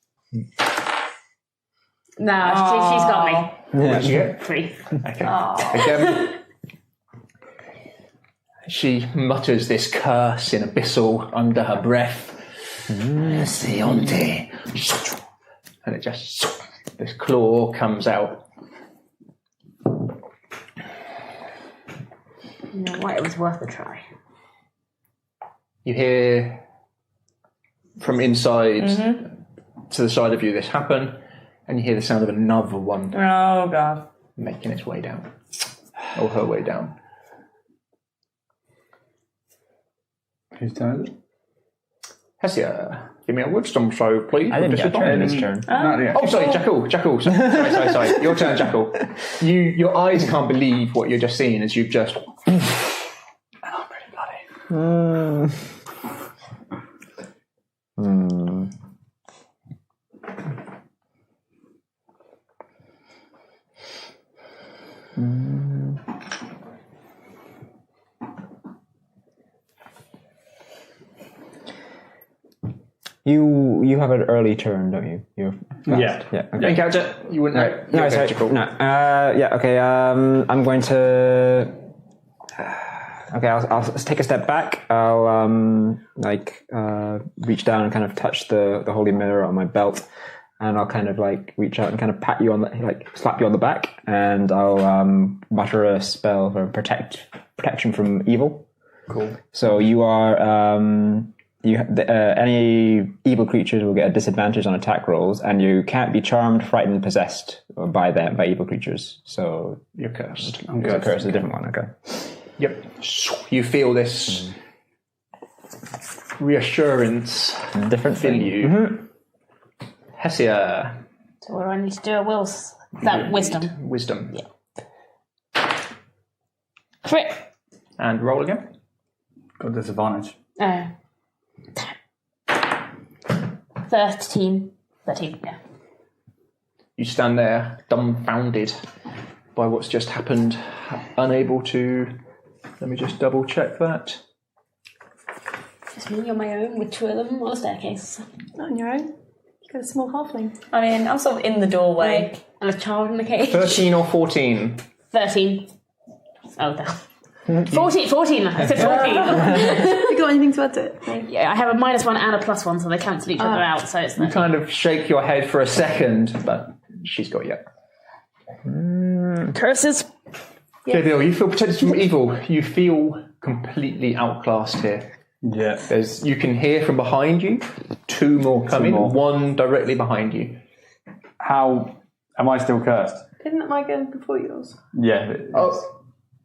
No, she's got me. What did you get? 3. Okay. Again, she mutters this curse in abyssal under her breath. Sionte. And it just, this claw comes out. You know what? It was worth a try. You hear from inside to the side of you this happen, and you hear the sound of another one Oh, God. making its way down. Or her way down. Whose turn is it? Hesia, give me a wisdom throw, please. I didn't get a turn this Disadvantage. turn. Not yet. Oh, sorry, Jackal. Sorry. Your turn, Jackal. Your eyes can't believe what you're just seeing as you've just... I'm pretty bloody. You have an early turn, don't you? You're fast. Yeah. Okay. Encounter, you wouldn't know. No, sorry. Magical. No. Yeah. Okay. I'm going to. Okay. I'll take a step back. I'll reach down and kind of touch the holy mirror on my belt, and I'll kind of like reach out and kind of pat you on the slap you on the back, and I'll mutter a spell for protection from evil. Cool. So you are any evil creatures will get a disadvantage on attack rolls, and you can't be charmed, frightened, possessed by evil creatures. So You're cursed. a curse is a different one. Okay. Yep. You feel this reassurance Different fill thing. you. Mm-hmm. Hesia. So what do I need to do? Is that wisdom? Wisdom. Yeah. Crit. And roll again. Got disadvantage. 13, yeah. You stand there, dumbfounded by what's just happened, unable to... Let me just double check that. Just me on my own with two of them on a staircase. Not on your own. You've got a small halfling. I mean, I'm sort of in the doorway. And a child in the cage. 13 or 14? 13. Oh, damn. 14. I said 14. You got anything to add to it? Yeah, I have a -1 and a +1, so they cancel each other out. So it's You kind of shake your head for a second, but she's got you. curses. Okay, Bill, you feel protected from evil. You feel completely outclassed here. Yeah. You can hear from behind you 2 more coming, more. 1 directly behind you. How am I still cursed? Didn't my go before yours? Yeah.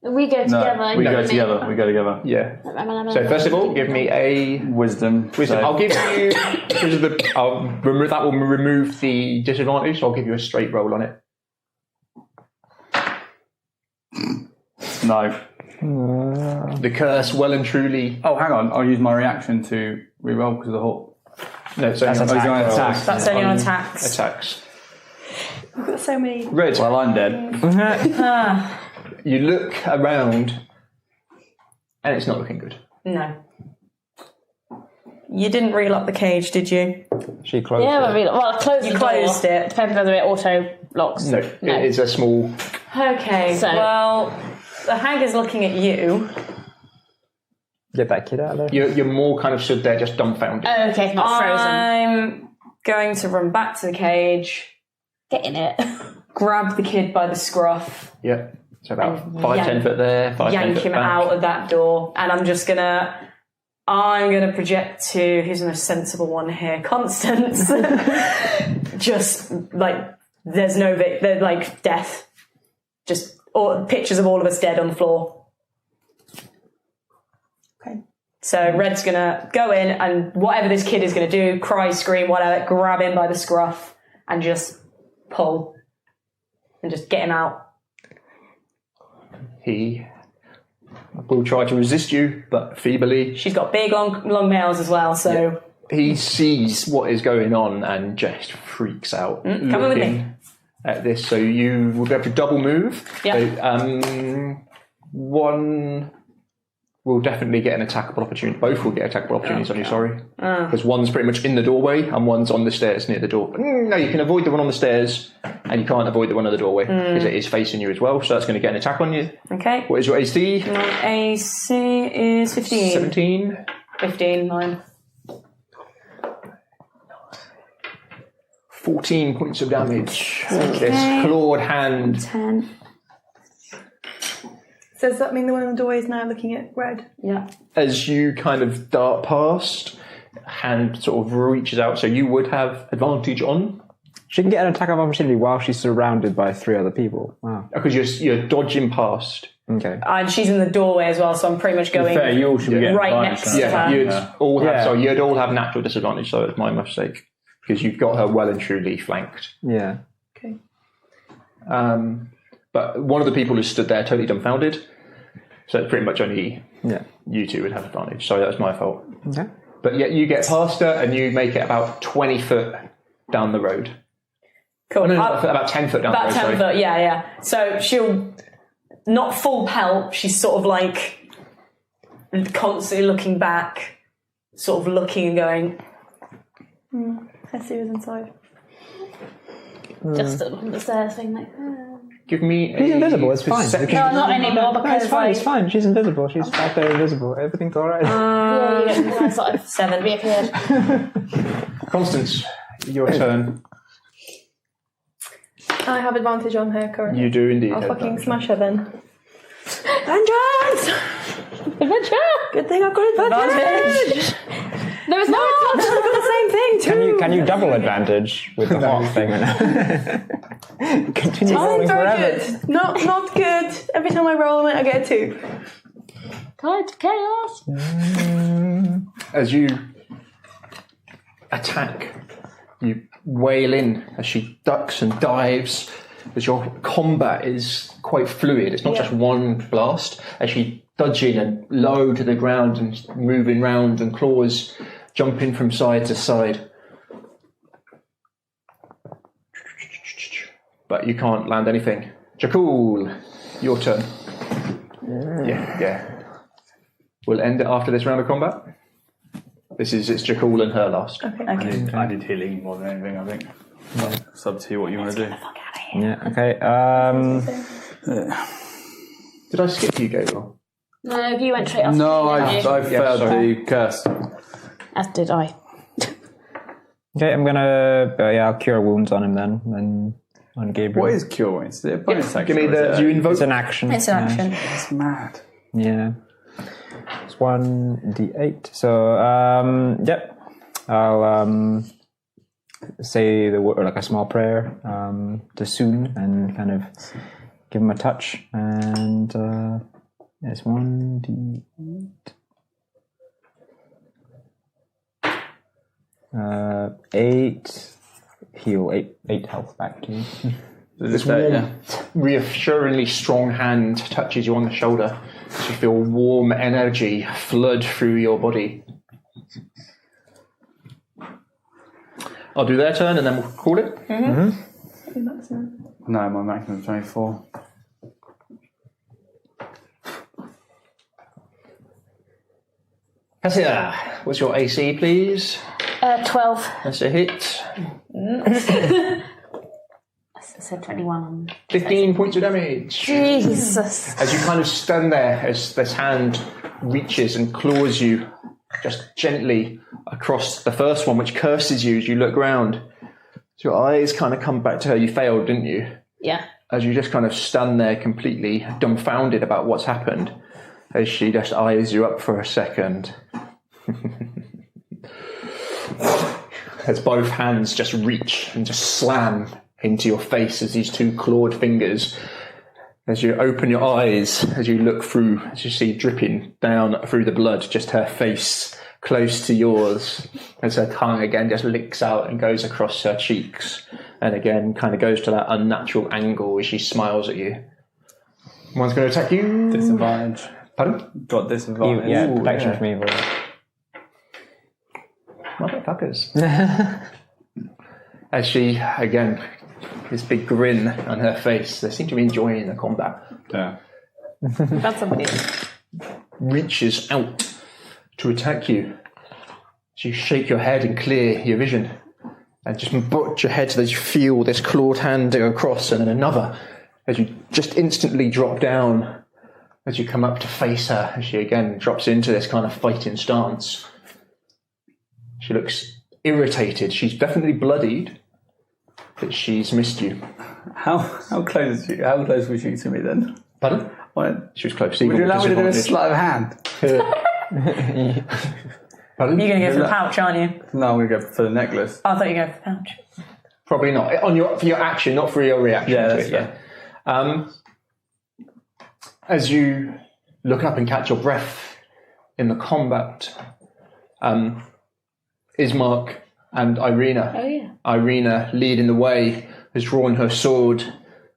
We go together. We go together. We go together. Yeah. So first of all, give me a Wisdom. wisdom. So- I'll give you. That will remove the disadvantage. So I'll give you a straight roll on it. No. The curse, well and truly. Oh, hang on. I'll use my reaction to reroll because of the hawk. No, it's only That's on attack rolls. attacks. That's only on attacks. Attacks. We've got so many. Red. Well, I'm dead. You look around, and it's not looking good. No. You didn't reel up the cage, did you? She closed Yeah, it. I closed You the closed door. it. Depends whether it auto locks. No, it is a small. Okay, So- well, the hag is looking at you. Get that kid out of there. You're more kind of stood there, just dumbfounded. Oh, okay, it's not frozen. I'm going to run back to the cage, Get in it. grab the kid by the scruff, Yeah. So about And 5-10 foot there, 5-10 yank foot him back. out of that door, and I'm gonna project to who's the most sensible one here, Constance. Just like there's like death, just or pictures of all of us dead on the floor. Okay. So Red's gonna go in and whatever this kid is gonna do, cry, scream, whatever, grab him by the scruff and just pull and just get him out. He will try to resist you, but feebly. She's got big, long nails as well, so He sees what is going on and just freaks out. come in with looking me. at this. So you will be able to double move. Yeah. So, one will definitely get an attackable opportunity. Both will get attackable opportunities on you, sorry. Because one's pretty much in the doorway and one's on the stairs near the door. No, you can avoid the one on the stairs and you can't avoid the one on the doorway because it is facing you as well. So that's going to get an attack on you. Okay. What is your AC? My AC is 15. 17. 15, mine. 14 points of damage. This clawed hand. 10. So does that mean the one in the doorway is now looking at Red? Yeah. As you kind of dart past, hand sort of reaches out, so you would have advantage on, She can get an attack of opportunity while she's surrounded by 3 other people. Wow. because you're dodging past. Okay. And she's in the doorway as well, so I'm pretty much going Fair, you all should be getting right advantage, next don't to you? her. You'd all have Yeah. so you'd all have natural disadvantage, so it's my mistake. Because you've got her well and truly flanked. Yeah. Okay. But one of the people who stood there totally dumbfounded. So pretty much only Yeah. you two would have advantage. Sorry, that was my fault. Okay. But yet you get past her and you make it about 20 foot down the road. Cool. No, about 10 foot down About the road. 10 foot, yeah. So she'll, not full pelt, she's sort of like constantly looking back, sort of looking and going, Hessie was inside. Just on the stairs thing, like. Give me She's invisible, it's fine. perception. No, not anymore because It's fine, it's fine. She's invisible. She's back there invisible. Everything's alright. Yeah, you get some sort of 7 reappeared. Constance, your turn. I have advantage on her currently. You do indeed. I'll have fucking that. smash her then. Vengeance! Good thing I've got advantage! No, it's not! I've got the same thing too! Can you double advantage with the hawk thing or not? Continue I'm rolling very forever. good. Not good. Every time I roll it, I get a 2. Tied to chaos. As you attack, you wail in as she ducks and dives. As your combat is quite fluid, it's not just one blast. As she dodging and low to the ground and moving round and claws jumping from side to side. But you can't land anything. Jakul, your turn. Yeah. We'll end it after this round of combat. It's Jakul and her last. Okay. I did healing more than anything, I think. It's up to you what you want to do. Yeah, okay. Did I skip you, Gabriel? No, you went straight off. No, I failed sorry. the curse. As did I. Okay, I'm gonna. I'll cure wounds on him then. And on Gabriel. What is cure wounds? Is it a bonus action? Give me or is you it invoke. It's an action. It's an action. It's mad. Yeah. It's 1d8. So, yep. I'll say the word, like a small prayer to Soon and kind of give him a touch. And it's 1d8. 8 heal, 8 health back to you. This warm, reassuringly strong hand touches you on the shoulder. You feel warm energy flood through your body. I'll do their turn and then we'll call it. No, my maximum is 24. Cassia, what's your AC, please? 12. That's a hit. I said 21. 15 points of damage. Jesus. As you kind of stand there, as this hand reaches and claws you just gently across the first one, which curses you as you look round. So your eyes kind of come back to her. You failed, didn't you? Yeah. As you just kind of stand there completely dumbfounded about what's happened, as she just eyes you up for a second. As both hands just reach and just slam into your face as these two clawed fingers. As you open your eyes, as you look through, as you see dripping down through the blood, just her face close to yours, as her tongue again just licks out and goes across her cheeks, and again kind of goes to that unnatural angle as she smiles at you. One's going to attack you. Disadvantage. Pardon? Got disadvantage. Yeah, Ooh, protection yeah. for me. But... Motherfuckers. As she, again, this big grin on her face, they seem to be enjoying the combat. Yeah. That's somebody else. Reaches out to attack you. So you shake your head and clear your vision. And just butt your head so that you feel this clawed hand go across, and then another. As you just instantly drop down, as you come up to face her, as she again drops into this kind of fighting stance. She looks irritated. She's definitely bloodied, but she's missed you. How close is she? How close was she to me then? Pardon? What? She was close. Would you allow me to do a sleight of hand? Pardon? You're going to go for the pouch, aren't you? No, I'm going to go for the necklace. Oh, I thought you were going for the pouch. Probably not. For your action, not for your reaction. Yeah, to that's it, fair. As you look up and catch your breath in the combat, Ismark and Irina. Oh, yeah. Irina, leading the way, has drawn her sword,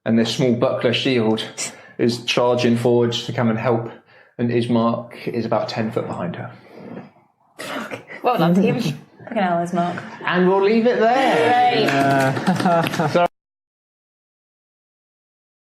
and their small buckler shield is charging forward to come and help, and Ismark is about 10 foot behind her. Well done, team. Fucking hell, Ismark. And we'll leave it there. Great.